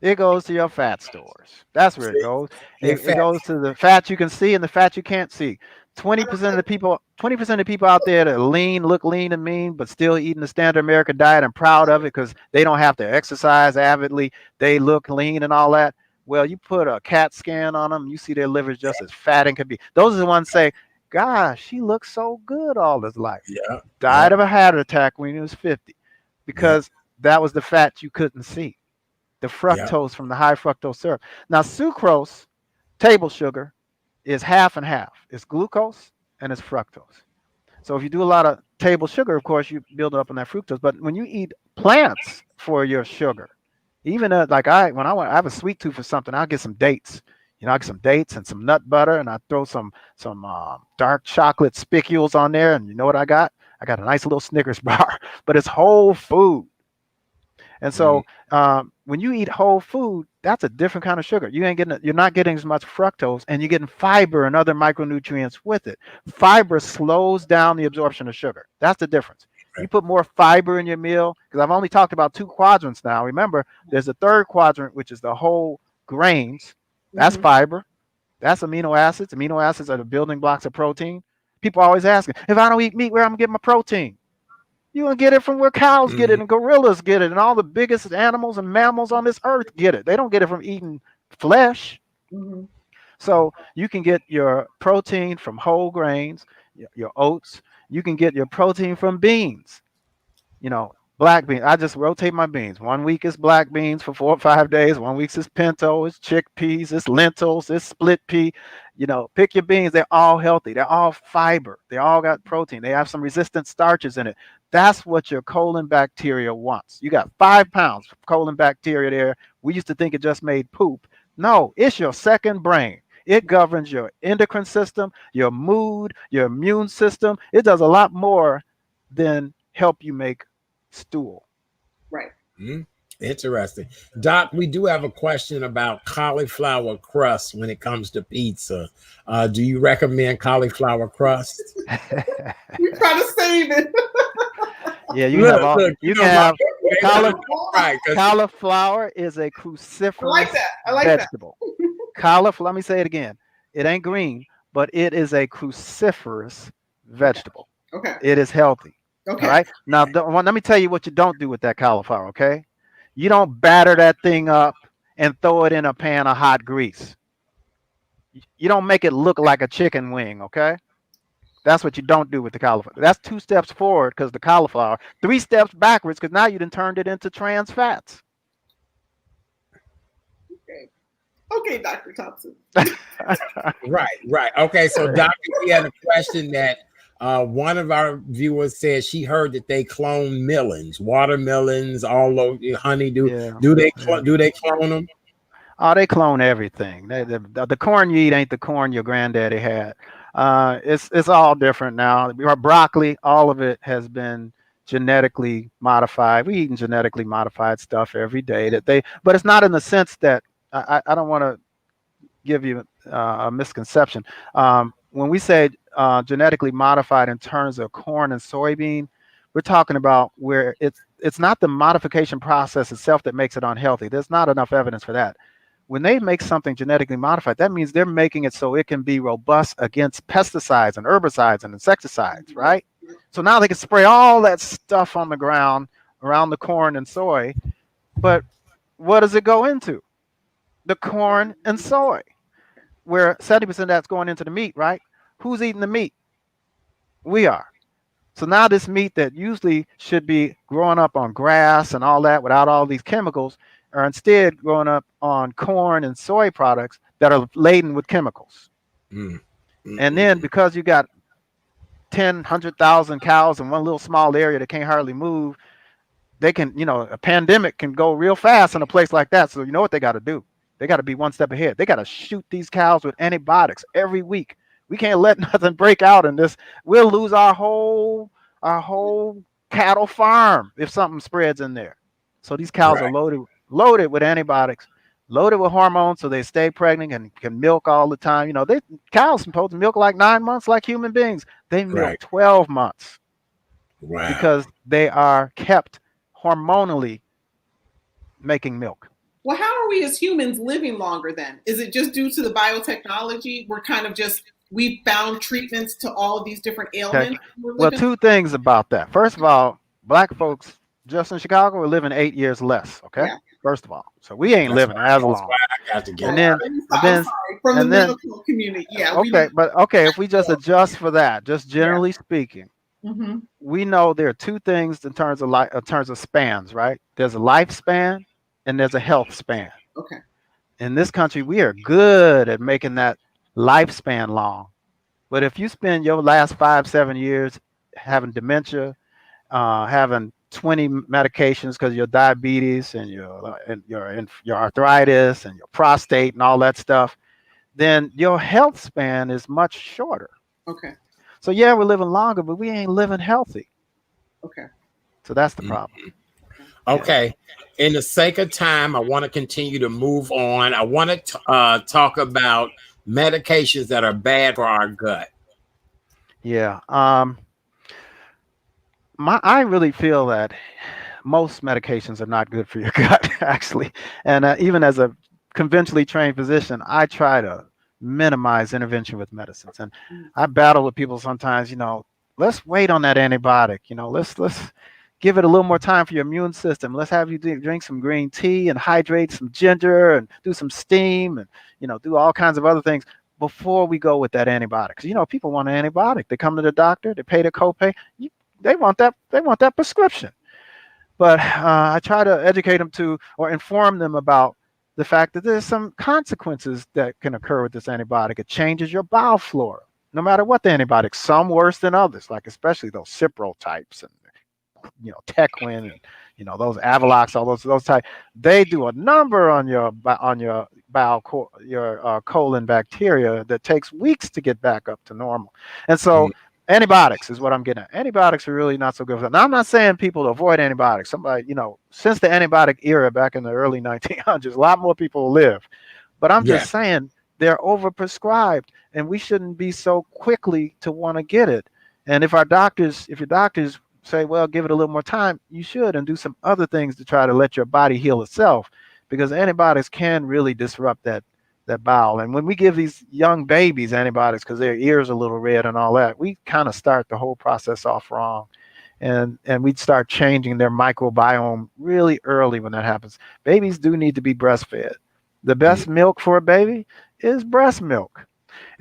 It goes to your fat stores. That's where it goes. It goes to the fat you can see and the fat you can't see. 20% of the people out there that are lean, look lean and mean, but still eating the standard American diet and proud of it because they don't have to exercise avidly. They look lean and all that. Well, you put a CAT scan on them, you see their liver's just as fat and can be. Those are the ones say, gosh, she looks so good all his life. Yeah. Died of a heart attack when he was 50 because that was the fat you couldn't see. The fructose from the high fructose syrup. Now, sucrose, table sugar, is half and half. It's glucose and it's fructose. So if you do a lot of table sugar, of course, you build up on that fructose. But when you eat plants for your sugar, even I have a sweet tooth for something, I'll get some dates. I get some dates and some nut butter, and I throw some dark chocolate spicules on there. And you know what I got? I got a nice little Snickers bar, but it's whole food. And so when you eat whole food, that's a different kind of sugar. You're not getting as much fructose, and you're getting fiber and other micronutrients with it. Fiber slows down the absorption of sugar. That's the difference. Right. You put more fiber in your meal, because I've only talked about 2 quadrants now. Remember, there's a 3rd quadrant, which is the whole grains. That's fiber. That's amino acids. Amino acids are the building blocks of protein. People always asking, if I don't eat meat, where am I getting my protein? You're going to get it from where cows get it and gorillas get it and all the biggest animals and mammals on this earth get it. They don't get it from eating flesh. So you can get your protein from whole grains, your oats. You can get your protein from beans. Black beans. I just rotate my beans. 1 week is black beans for 4 or 5 days. 1 week is pinto, it's chickpeas, it's lentils, it's split pea. Pick your beans. They're all healthy. They're all fiber. They all got protein. They have some resistant starches in it. That's what your colon bacteria wants. You got 5 pounds of colon bacteria there. We used to think it just made poop. No, it's your second brain. It governs your endocrine system, your mood, your immune system. It does a lot more than help you make stool. Right. Interesting. Doc, we do have a question about cauliflower crust when it comes to pizza. Do you recommend cauliflower crust? We try to save it. Yeah, cauliflower is a cruciferous vegetable. Cauliflower, let me say it again. It ain't green, but it is a cruciferous vegetable. Okay. It is healthy. Okay. All right. Now, let me tell you what you don't do with that cauliflower. Okay. You don't batter that thing up and throw it in a pan of hot grease. You don't make it look like a chicken wing. Okay. That's what you don't do with the cauliflower. That's 2 steps forward because the cauliflower, 3 steps backwards because now you done turned it into trans fats. Okay. Okay, Dr. Thompson. Right. Okay, so Doctor, we had a question that one of our viewers said she heard that they clone melons, watermelons, all over honeydew. Yeah. Do they clone them? Oh, they clone everything. The corn you eat ain't the corn your granddaddy had. It's all different now. Our broccoli, all of it has been genetically modified. We eating genetically modified stuff every day but it's not in the sense that I don't want to give you a misconception. When we say genetically modified in terms of corn and soybean, we're talking about where it's not the modification process itself that makes it unhealthy. There's not enough evidence for that. When they make something genetically modified, that means they're making it so it can be robust against pesticides and herbicides and insecticides, right? So now they can spray all that stuff on the ground around the corn and soy. But what does it go into? The corn and soy, where 70% of that's going into the meat, right? Who's eating the meat? We are. So now this meat that usually should be growing up on grass and all that without all these chemicals are instead growing up on corn and soy products that are laden with chemicals. And then because you got 100,000 cows in one little small area that can't hardly move, they can, a pandemic can go real fast in a place like that. So you know what they got to do? They got to be one step ahead. They got to shoot these cows with antibiotics every week. We can't let nothing break out in this. We'll lose our whole cattle farm if something spreads in there. So these cows are loaded with antibiotics, loaded with hormones, so they stay pregnant and can milk all the time. Cows supposed to milk like 9 months like human beings. They milk 12 months. Wow. Because they are kept hormonally making milk. Well, how are we as humans living longer then? Is it just due to the biotechnology? We're kind of we found treatments to all of these different ailments. Okay. Well, 2 things about that. First of all, Black folks just in Chicago are living 8 years less. Okay. Yeah. First of all, so we ain't living as long. And then from the medical community, if we just adjust for that, just generally speaking, we know there are 2 things in terms of spans, right? There's a lifespan and there's a health span. Okay. In this country, we are good at making that lifespan long, but if you spend your last 5-7 years having dementia, having 20 medications because your diabetes and your arthritis and your prostate and all that stuff, then your health span is much shorter. Okay. So yeah, we're living longer, but we ain't living healthy. Okay. So that's the problem. Okay. In the sake of time, I want to continue to move on. I want to talk about medications that are bad for our gut. Yeah. I really feel that most medications are not good for your gut, actually. And even as a conventionally trained physician, I try to minimize intervention with medicines. And I battle with people sometimes, let's wait on that antibiotic. Let's give it a little more time for your immune system. Let's have you drink some green tea and hydrate some ginger and do some steam and, do all kinds of other things before we go with that antibiotic. Because, people want an antibiotic. They come to the doctor, they pay the copay. They want that prescription. But I try to educate them or inform them about the fact that there's some consequences that can occur with this antibiotic. It changes your bowel flora, no matter what the antibiotic. Some worse than others, like especially those Cipro types and Tequin and those Avalox, all those types. They do a number on your bowel, your colon bacteria that takes weeks to get back up to normal. And so antibiotics is what I'm getting at. Antibiotics are really not so good for that. Now, I'm not saying people to avoid antibiotics. Somebody, since the antibiotic era back in the early 1900s, a lot more people live. But I'm just saying they're overprescribed, and we shouldn't be so quickly to want to get it. And if your doctors say, well, give it a little more time, you should, and do some other things to try to let your body heal itself, because antibiotics can really disrupt that bowel. And when we give these young babies antibiotics because their ears are a little red and all that, we kind of start the whole process off wrong. and we'd start changing their microbiome really early when that happens. Babies do need to be breastfed. The best milk for a baby is breast milk.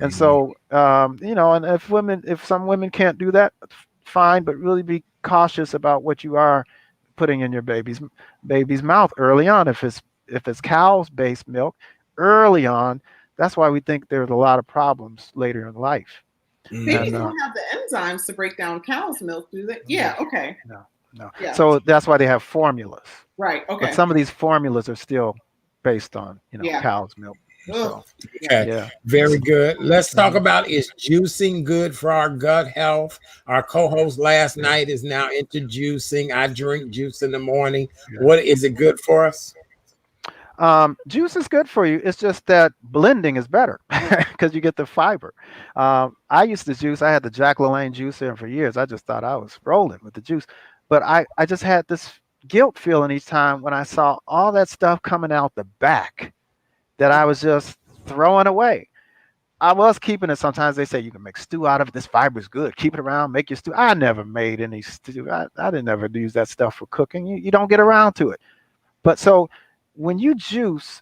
And so, and if some women can't do that, fine, but really be cautious about what you are putting in your baby's mouth early on. If it's cow's based milk early on, that's why we think there's a lot of problems later in life. Babies don't have the enzymes to break down cow's milk, do they? Yeah. Okay. No. Yeah. So that's why they have formulas. Right. Okay. But some of these formulas are still based on cow's milk. So, okay. Yeah. Very good. Let's talk about, is juicing good for our gut health? Our co-host last night is now into juicing. I drink juice in the morning. What is it good for us? Juice is good for you. It's just that blending is better because you get the fiber. I used to juice. I had the Jack LaLanne juicer for years. I just thought I was rolling with the juice. But I just had this guilt feeling each time when I saw all that stuff coming out the back that I was just throwing away. I was keeping it. Sometimes they say you can make stew out of it. This fiber is good. Keep it around. Make your stew. I never made any stew. I didn't ever use that stuff for cooking. You don't get around to it. But so when you juice,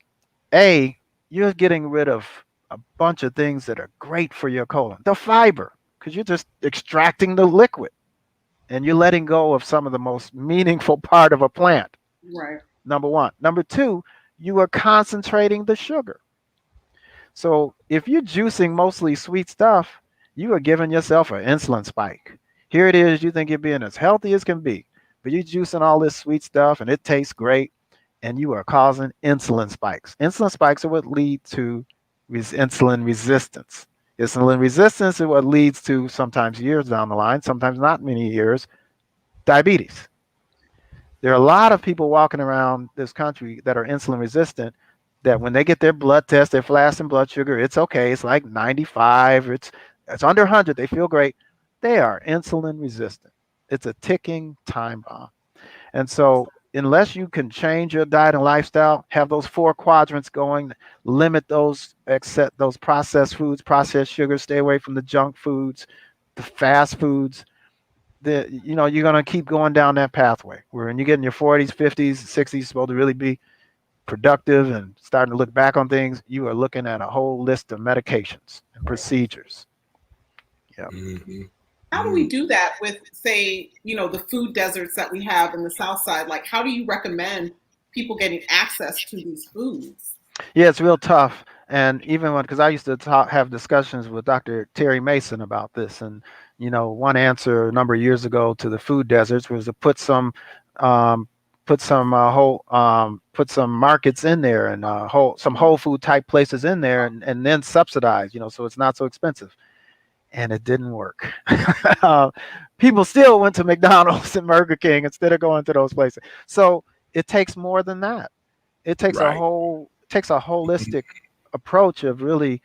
you're getting rid of a bunch of things that are great for your colon. The fiber, because you're just extracting the liquid and you're letting go of some of the most meaningful part of a plant. Right. Number one. Number two, you are concentrating the sugar. So if you're juicing mostly sweet stuff, you are giving yourself an insulin spike. Here it is, you think you're being as healthy as can be, but you're juicing all this sweet stuff and it tastes great, and you are causing insulin spikes. Insulin spikes are what lead to insulin resistance. Insulin resistance is what leads to, sometimes years down the line, sometimes not many years, diabetes. There are a lot of people walking around this country that are insulin resistant, that when they get their blood test, their fasting blood sugar, it's okay. It's like 95. It's under 100. They feel great. They are insulin resistant. It's a ticking time bomb. And so unless you can change your diet and lifestyle, have those 4 quadrants going, limit those, accept those processed foods, processed sugars, stay away from the junk foods, the fast foods, you're going to keep going down that pathway where when you get in your 40s, 50s, 60s, you're supposed to really be productive and starting to look back on things. You are looking at a whole list of medications and procedures. Yeah. How do we do that with, say, the food deserts that we have in the South Side? Like, how do you recommend people getting access to these foods? Yeah, it's real tough. And even because I used to have discussions with Dr. Terry Mason about this, and one answer a number of years ago to the food deserts was to put some markets in there and some whole food type places in there, and then subsidize, so it's not so expensive. And it didn't work. People still went to McDonald's and Burger King instead of going to those places. So it takes more than that. It takes a holistic approach of really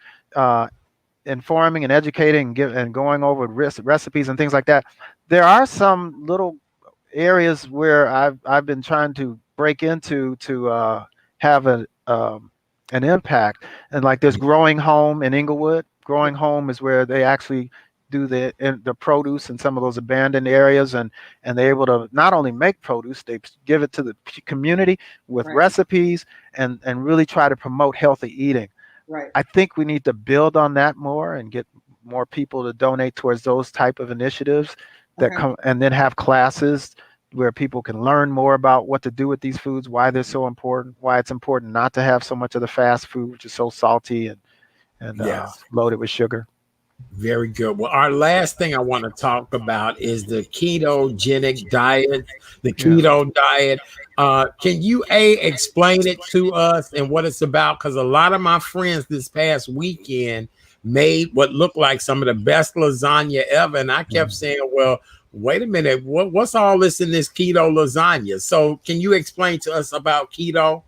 informing and educating and going over recipes and things like that. There are some little areas where I've been trying to break into to have an impact, and like there's Growing Home in Inglewood. Growing Home is where they actually do the produce in some of those abandoned areas, and they're able to not only make produce, they give it to the community with recipes and really try to promote healthy eating. Right. I think we need to build on that more and get more people to donate towards those type of initiatives that come, and then have classes where people can learn more about what to do with these foods, why they're so important, why it's important not to have so much of the fast food, which is so salty and loaded with sugar. Very good. Well, our last thing I want to talk about is the ketogenic diet, the keto diet. Can you explain it to us and what it's about? Because a lot of my friends this past weekend made what looked like some of the best lasagna ever. And I kept saying, well, wait a minute, what's all this in this keto lasagna? So can you explain to us about keto?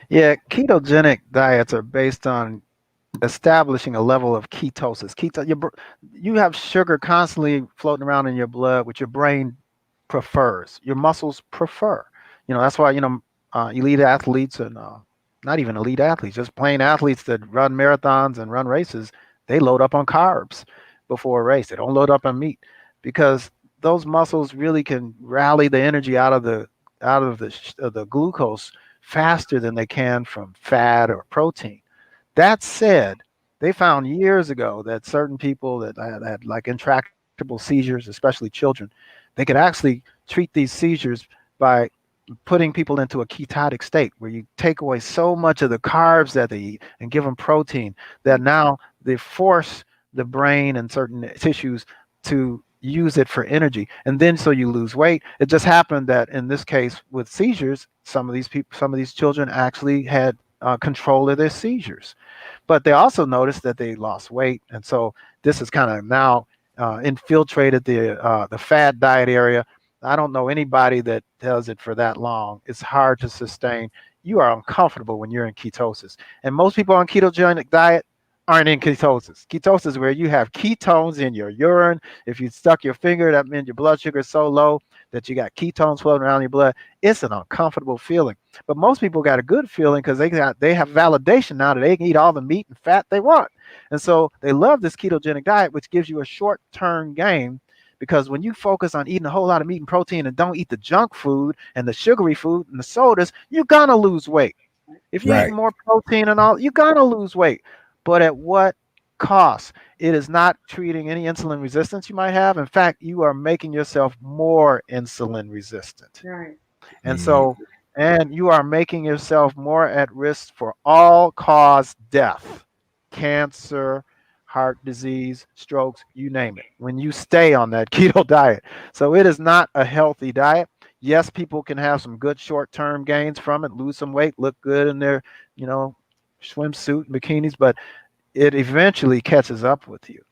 Yeah, ketogenic diets are based on establishing a level of ketosis. You have sugar constantly floating around in your blood, which your brain prefers, your muscles prefer. That's why elite athletes and not even elite athletes, just plain athletes that run marathons and run races, they load up on carbs before a race. They don't load up on meat because those muscles really can rally the energy out of the glucose faster than they can from fat or protein. That said, they found years ago that certain people that had like intractable seizures, especially children, they could actually treat these seizures by putting people into a ketotic state where you take away so much of the carbs that they eat and give them protein that now they force the brain and certain tissues to use it for energy, and then so you lose weight. It just happened that in this case with seizures, some of these children actually had control of their seizures, but they also noticed that they lost weight, and so this is kind of now infiltrated the fad diet area. I don't know anybody that does it for that long. It's hard to sustain. You are uncomfortable when you're in ketosis, and most people on ketogenic diet aren't in ketosis. Ketosis is where you have ketones in your urine. If you stuck your finger, that means your blood sugar is so low that you got ketones floating around your blood. It's an uncomfortable feeling. But most people got a good feeling because they have validation now that they can eat all the meat and fat they want. And so they love this ketogenic diet, which gives you a short-term gain, because when you focus on eating a whole lot of meat and protein and don't eat the junk food and the sugary food and the sodas, you're gonna lose weight. If you eat Right. more protein and all, you're gonna lose weight. But at what cost? It is not treating any insulin resistance you might have. In fact, you are making yourself more insulin resistant. Right. And so, and you are making yourself more at risk for all cause death, cancer, heart disease, strokes, you name it, when you stay on that keto diet. So it is not a healthy diet. Yes, people can have some good short-term gains from it, lose some weight, look good in their, you know, swimsuit, bikinis, but it eventually catches up with you.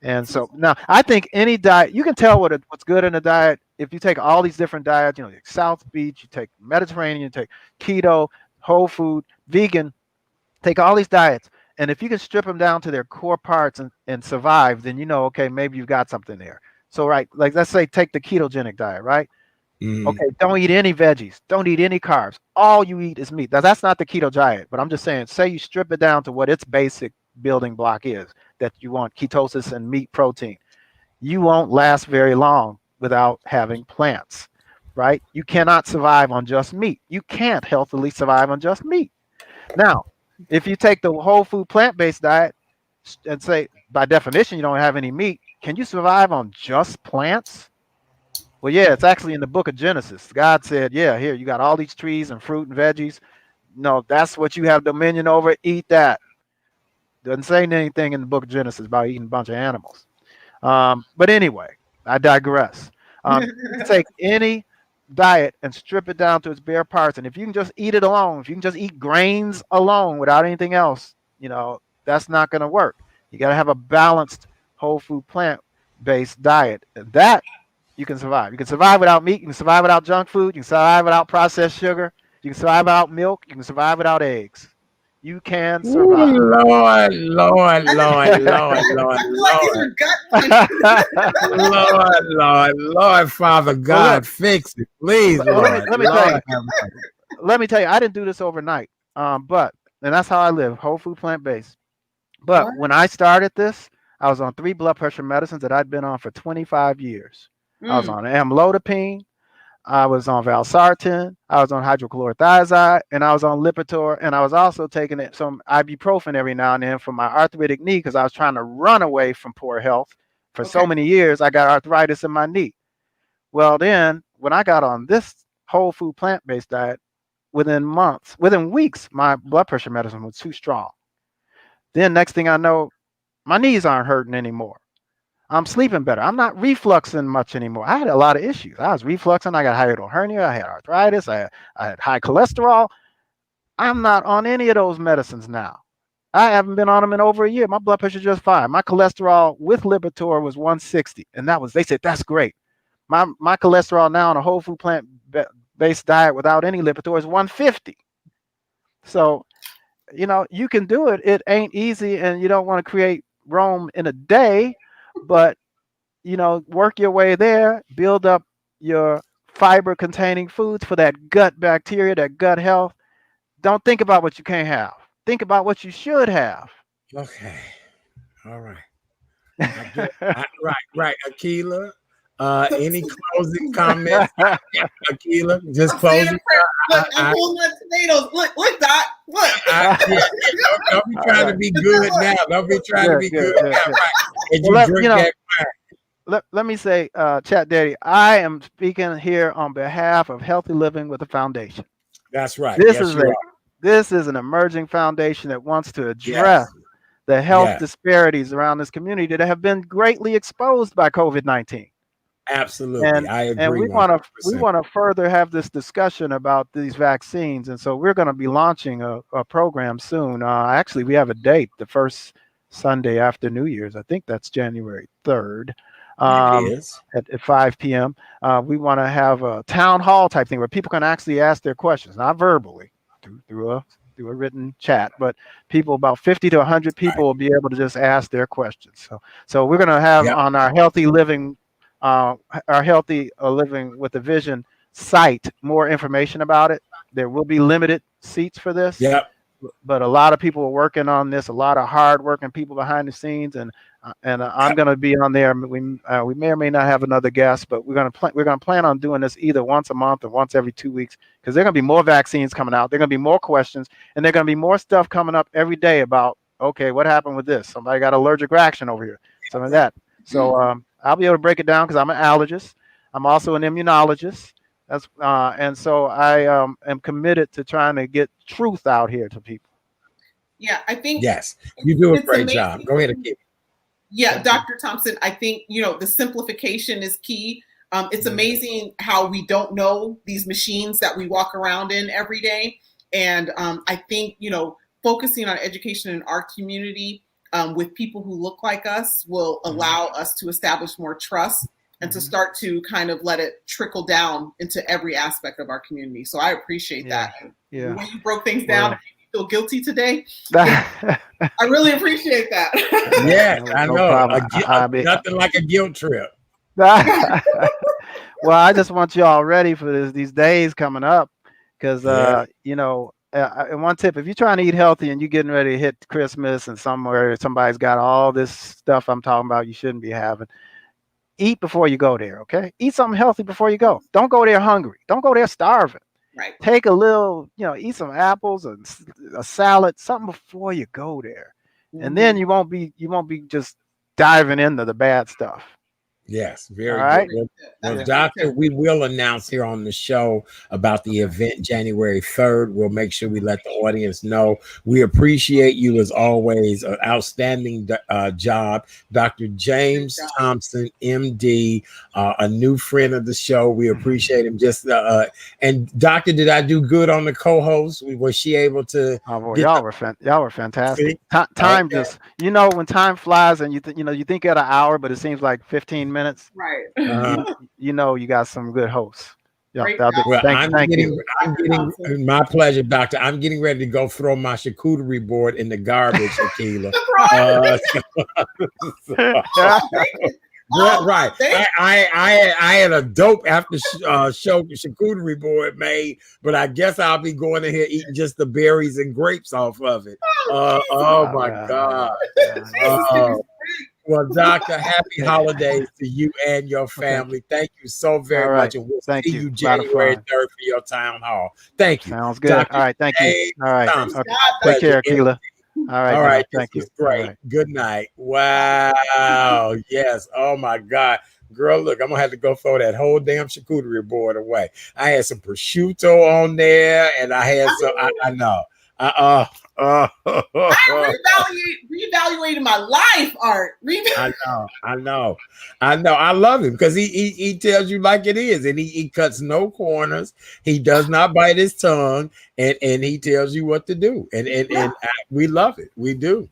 And so now I think any diet, you can tell what's good in a diet if you take all these different diets, you take South Beach, you take Mediterranean, you take keto, whole food, vegan, take all these diets. And if you can strip them down to their core parts and survive, then okay, maybe you've got something there. So, right, like let's say take the ketogenic diet, right? Okay, don't eat any veggies. Don't eat any carbs. All you eat is meat. Now, that's not the keto diet, but I'm just saying, say you strip it down to what its basic building block is, that you want ketosis and meat protein. You won't last very long without having plants, right? You cannot survive on just meat. You can't healthily survive on just meat. Now, if you take the whole food plant-based diet and say, by definition, you don't have any meat, can you survive on just plants? Well, yeah, it's actually in the book of Genesis. God said, yeah, here, you got all these trees and fruit and veggies. No, that's what you have dominion over. Eat that. Doesn't say anything in the book of Genesis about eating a bunch of animals. But anyway, I digress. You take any diet and strip it down to its bare parts. And if you can just eat it alone, if you can just eat grains alone without anything else, that's not going to work. You got to have a balanced whole food plant-based diet. And that you can survive. You can survive without meat. You can survive without junk food. You can survive without processed sugar. You can survive without milk. You can survive without eggs. You can Ooh, survive. Lord, Lord, Lord, Lord, Lord, I feel like these Lord, are gut punches. Lord, Father Well, God, look, fix it, please, well, let me Lord, let me tell Lord. you. Let me tell you, I didn't do this overnight. But and that's how I live, whole food plant based. But What? when I started this, I was on 3 blood pressure medicines that I'd been on for 25 years. I was Mm, on amlodipine, I was on valsartan, I was on hydrochlorothiazide, and I was on Lipitor, and I was also taking some ibuprofen every now and then for my arthritic knee because I was trying to run away from poor health. For okay. so many years, I got arthritis in my knee. Well, then when I got on this whole food plant based diet, within weeks, my blood pressure medicine was too strong. Then next thing I know, my knees aren't hurting anymore. I'm sleeping better. I'm not refluxing much anymore. I had a lot of issues. I was refluxing. I got hiatal hernia. I had arthritis. I had high cholesterol. I'm not on any of those medicines now. I haven't been on them in over a year. My blood pressure is just fine. My cholesterol with Lipitor was 160, and they said that's great. My cholesterol now on a whole food plant based diet without any Lipitor is 150. So you can do it. It ain't easy, and you don't want to create Rome in a day, but work your way there, build up your fiber containing foods for that gut bacteria, that gut health. Don't think about what you can't have. Think about what you should have. Okay, all right. I get right, Akila. Any closing comments, Akila? Just closing. Look, I'm pulling up tomatoes. Look, Doc. Look. Don't be trying to be good now. Don't be trying to be good now. Right. And you drink that wine. Let me say, Chat Daddy, I am speaking here on behalf of Healthy Living with the Foundation. That's right. This is an emerging foundation that wants to address the health disparities around this community that have been greatly exposed by COVID-19. Absolutely, I agree. And we want to further have this discussion about these vaccines, and so we're going to be launching a program soon. Actually, we have a date, the first Sunday after New Year's. I think that's January 3rd. It is at 5 p.m. We want to have a town hall type thing where people can actually ask their questions, not verbally through a written chat, but people, about 50 to 100 people, will be able to just ask their questions. So we're going to have on our Healthy Living with a Vision site more information about it. There will be limited seats for this. But a lot of people are working on this, a lot of hardworking people behind the scenes, and I'm going to be on there. We may or may not have another guest, but we're going to plan on doing this either once a month or once every 2 weeks, because there are going to be more vaccines coming out. There are going to be more questions, and there are going to be more stuff coming up every day about, okay, what happened with this? Somebody got an allergic reaction over here, some of that. So I'll be able to break it down because I'm an allergist. I'm also an immunologist. And so I am committed to trying to get truth out here to people. Yeah, I think you do a great job. Go ahead and keep. Yeah, Dr. Thompson, I think, the simplification is key. It's amazing how we don't know these machines that we walk around in every day. And I think, focusing on education in our community with people who look like us will allow us to establish more trust and to start to kind of let it trickle down into every aspect of our community. So I appreciate that. Yeah. When you broke things down, you feel guilty today. I really appreciate that. I know. Nothing like a guilt trip. Well, I just want you all ready for these days coming up, because and one tip: if you're trying to eat healthy and you're getting ready to hit Christmas and somewhere somebody's got all this stuff I'm talking about you shouldn't be having, eat before you go there. Okay, eat something healthy before you go. Don't go there hungry. Don't go there starving. Right. Take a little, eat some apples and a salad, something before you go there, and then you won't be just diving into the bad stuff. Yes, very good. Well, Doctor, we will announce here on the show about the event January 3rd. We'll make sure we let the audience know. We appreciate you as always. An outstanding job. Dr. James Thompson, MD, a new friend of the show. We appreciate him. And Doctor, did I do good on the co-host? Was she able to? Oh boy, y'all were fantastic. Time just, when time flies and you think at an hour, but it seems like 15 minutes. Right. You got some good hosts. Thank you. My pleasure, Doctor. I'm getting ready to go throw my charcuterie board in the garbage, Akila. Right. I had a dope after show charcuterie board made, but I guess I'll be going in here eating just the berries and grapes off of it. Oh my God. Well, Doctor, happy holidays to you and your family. Thank you so very much. And we'll see you January 3rd for your town hall. Thank you. Sounds good. Dr. All right. Thank you. All right. Okay. Take care, Akila. All right. Thank you. Great. Right. Good night. Wow. Yes. Oh my God. Girl, look, I'm gonna have to go throw that whole damn charcuterie board away. I had some prosciutto on there, and I had some. I know. I reevaluated my life, Art. I know. I love him because he tells you like it is, and he cuts no corners. He does not bite his tongue, and he tells you what to do. And we love it. We do.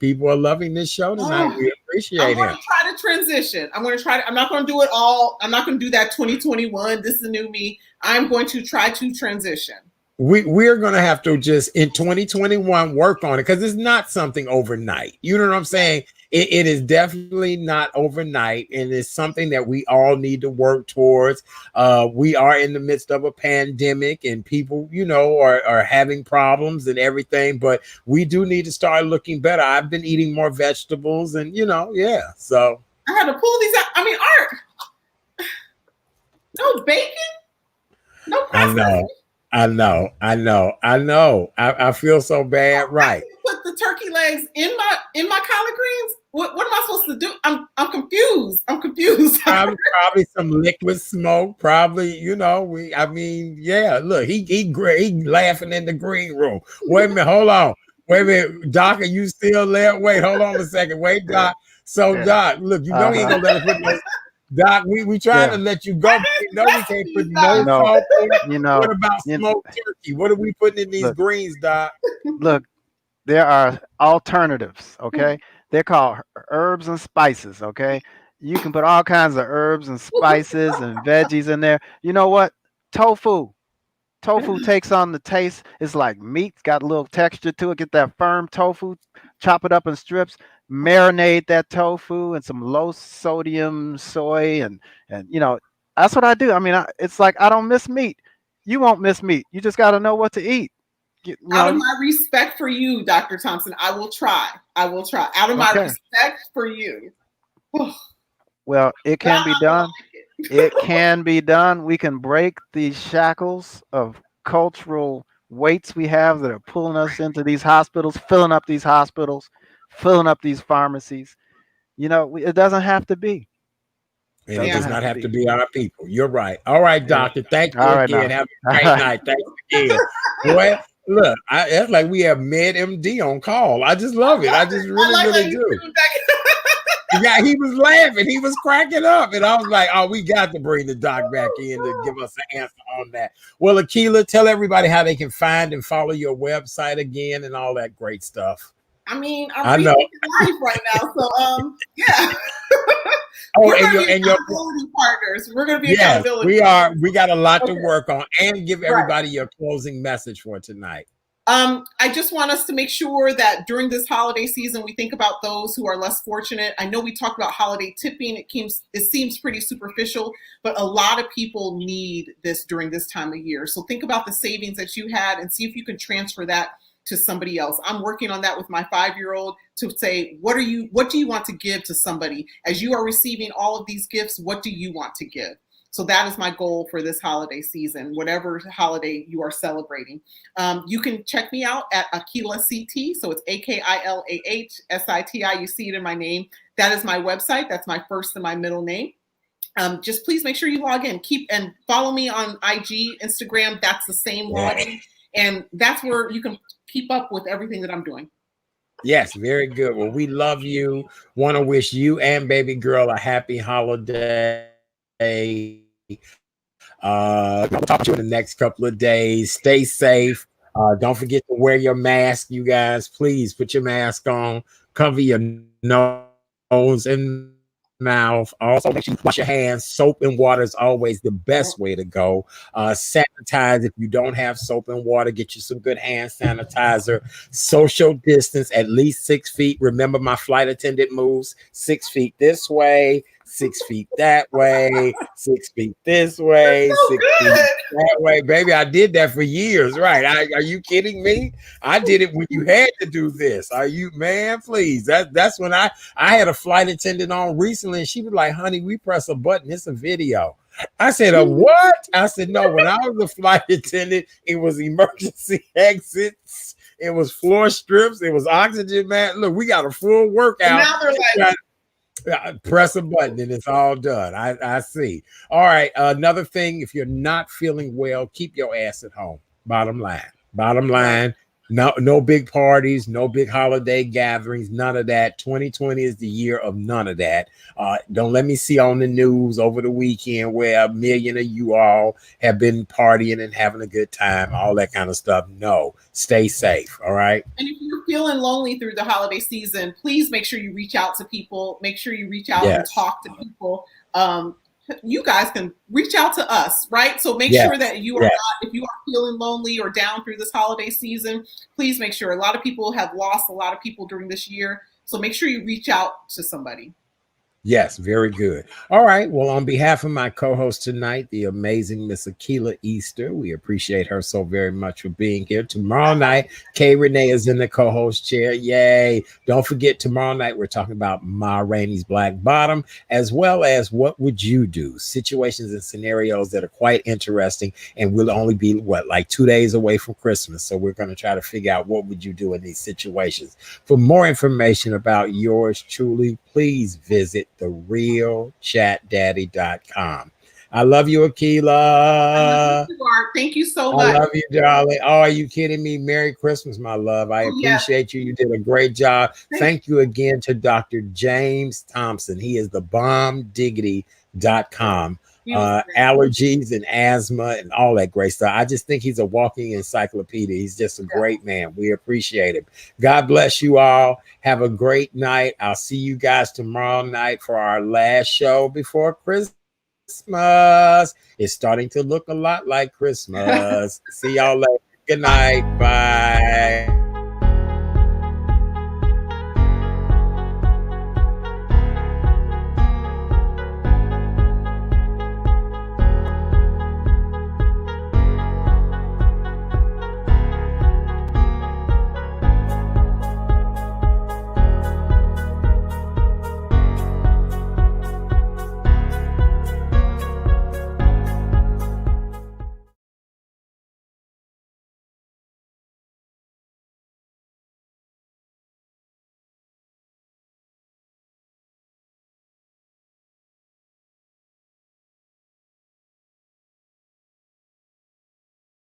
People are loving this show tonight. We appreciate it. I'm going to try to transition. I'm not going to do it all. I'm not going to do that 2021. This is the new me. I'm going to try to transition. We're going to have to just in 2021 work on it because it's not something overnight. You know what I'm saying? It is definitely not overnight, and it's something that we all need to work towards. We are in the midst of a pandemic, and people, are having problems and everything, but we do need to start looking better. I've been eating more vegetables and, So I had to pull these out. I mean, Art. No bacon? No I processed. know. I feel so bad. I Right. can put the turkey legs in my collard greens. What am I supposed to do? I'm confused. I'm confused. Probably some liquid smoke. Probably, I mean, yeah. Look, he laughing in the green room. Wait a minute, hold on. Wait a minute, Doc, are you still there? Wait, hold on a second. Wait, Yeah, Doc. So, yeah, Doc, look, you know he ain't gonna let us put no. Doc, we trying to yeah. let you I go, but did we the know we can't put recipes, no You Doc. know, salt on it. you What know, about you smoked turkey? What are we putting in these look, greens, Doc? look. There are alternatives. Okay, they're called herbs and spices. Okay, you can put all kinds of herbs and spices and veggies in there. You know what? Tofu. Tofu takes on the taste. It's like meat, got a little texture to it. Get that firm tofu, chop it up in strips, marinate that tofu in some low sodium soy, and that's what I do. I mean, it's like I don't miss meat. You won't miss meat. You just got to know what to eat. Out of my respect for you, Dr. Thompson, I will try. I will try. Out of my Okay. respect for you. God, Well, it can be I done. like it. It can be done. We can break these shackles of cultural weights we have that are pulling us into these hospitals, filling up these pharmacies. It doesn't have to be. And it Doesn't Yeah. does have not to have to be. be our people. You're right. All right, Yeah. doctor. Thank you All right again. now. Have a All great right. night. Thanks again. Boy, look, it's like we have Med MD on call. I just I love it. I love just it. I really, like really how you do. put it back. Yeah, he was laughing. He was cracking up. And I was like, oh, we got to bring the doc back in to give us an answer on that. Well, Akila, tell everybody how they can find and follow your website again and all that great stuff. I mean, I'm I know. rethinking life right now. So yeah. Oh, We're and gonna your be and your accountability partners. We're gonna be yes, accountability we are. partners. We got a lot to Okay. work on, and give Right. everybody your closing message for tonight. I just want us to make sure that during this holiday season, we think about those who are less fortunate. I know we talked about holiday tipping. It seems pretty superficial, but a lot of people need this during this time of year. So think about the savings that you had and see if you can transfer that to somebody else. I'm working on that with my 5-year-old to say, what do you want to give to somebody? As you are receiving all of these gifts, what do you want to give? So that is my goal for this holiday season, whatever holiday you are celebrating. You can check me out at Akila CT. So it's AKILAHSITI. You see it in my name. That is my website. That's my first and my middle name. Just please make sure you log in. Keep and follow me on IG, Instagram. That's the same login. And that's where you can keep up with everything that I'm doing. Yes, very good. Well, we love you. Want to wish you and baby girl a happy holiday. I'll talk to you in the next couple of days. Stay safe. Don't forget to wear your mask, you guys. Please put your mask on. Cover your nose and mouth. Also, make sure you wash your hands. Soap and water is always the best way to go. Sanitize if you don't have soap and water. Get you some good hand sanitizer. Social distance at least 6 feet. Remember my flight attendant moves: 6 feet this way, 6 feet that way, 6 feet this way, so 6 good. feet that way. Baby, I did that for years, right? Are you kidding me? I did it when you had to do this. Are you, man? Please. That's when I had a flight attendant on recently, and she was like, honey, we press a button, it's a video. I said, a what? I said, no, when I was a flight attendant, it was emergency exits, it was floor strips, it was oxygen, man. Look, we got a full workout. And now they're like, press a button and it's all done. I see. All right. Another thing, if you're not feeling well, keep your ass at home. Bottom line. No big parties, no big holiday gatherings, none of that. 2020 is the year of none of that. Don't let me see on the news over the weekend where a million of you all have been partying and having a good time, all that kind of stuff. No, stay safe. All right. and if you're feeling lonely through the holiday season, please make sure you reach out to people. Make sure you reach out and talk to people. You guys can reach out to us, right? So make sure that you are not, if you are feeling lonely or down through this holiday season, please make sure. A lot of people have lost a lot of people during this year. So make sure you reach out to somebody. Yes, very good. All right. Well, on behalf of my co-host tonight, the amazing Miss Akila Easter, we appreciate her so very much for being here. Tomorrow night, Kay Renee is in the co-host chair. Yay. Don't forget, tomorrow night, we're talking about Ma Rainey's Black Bottom, as well as what would you do? Situations and scenarios that are quite interesting. And we'll only be, like 2 days away from Christmas. So we're going to try to figure out what would you do in these situations. For more information about yours truly, please visit therealchatdaddy.com. I love you, Akila. I love you, Art. Thank you so much. I love you, darling. Oh, are you kidding me? Merry Christmas, my love. I appreciate you. You did a great job. Thank you again to Dr. James Thompson. He is the bombdiggity.com. Allergies and asthma and all that great stuff. I just think he's a walking encyclopedia. He's just a great man. We appreciate him. God bless you all. Have a great night. I'll see you guys tomorrow night for our last show before Christmas. It's starting to look a lot like Christmas. See y'all later. Good night. Bye.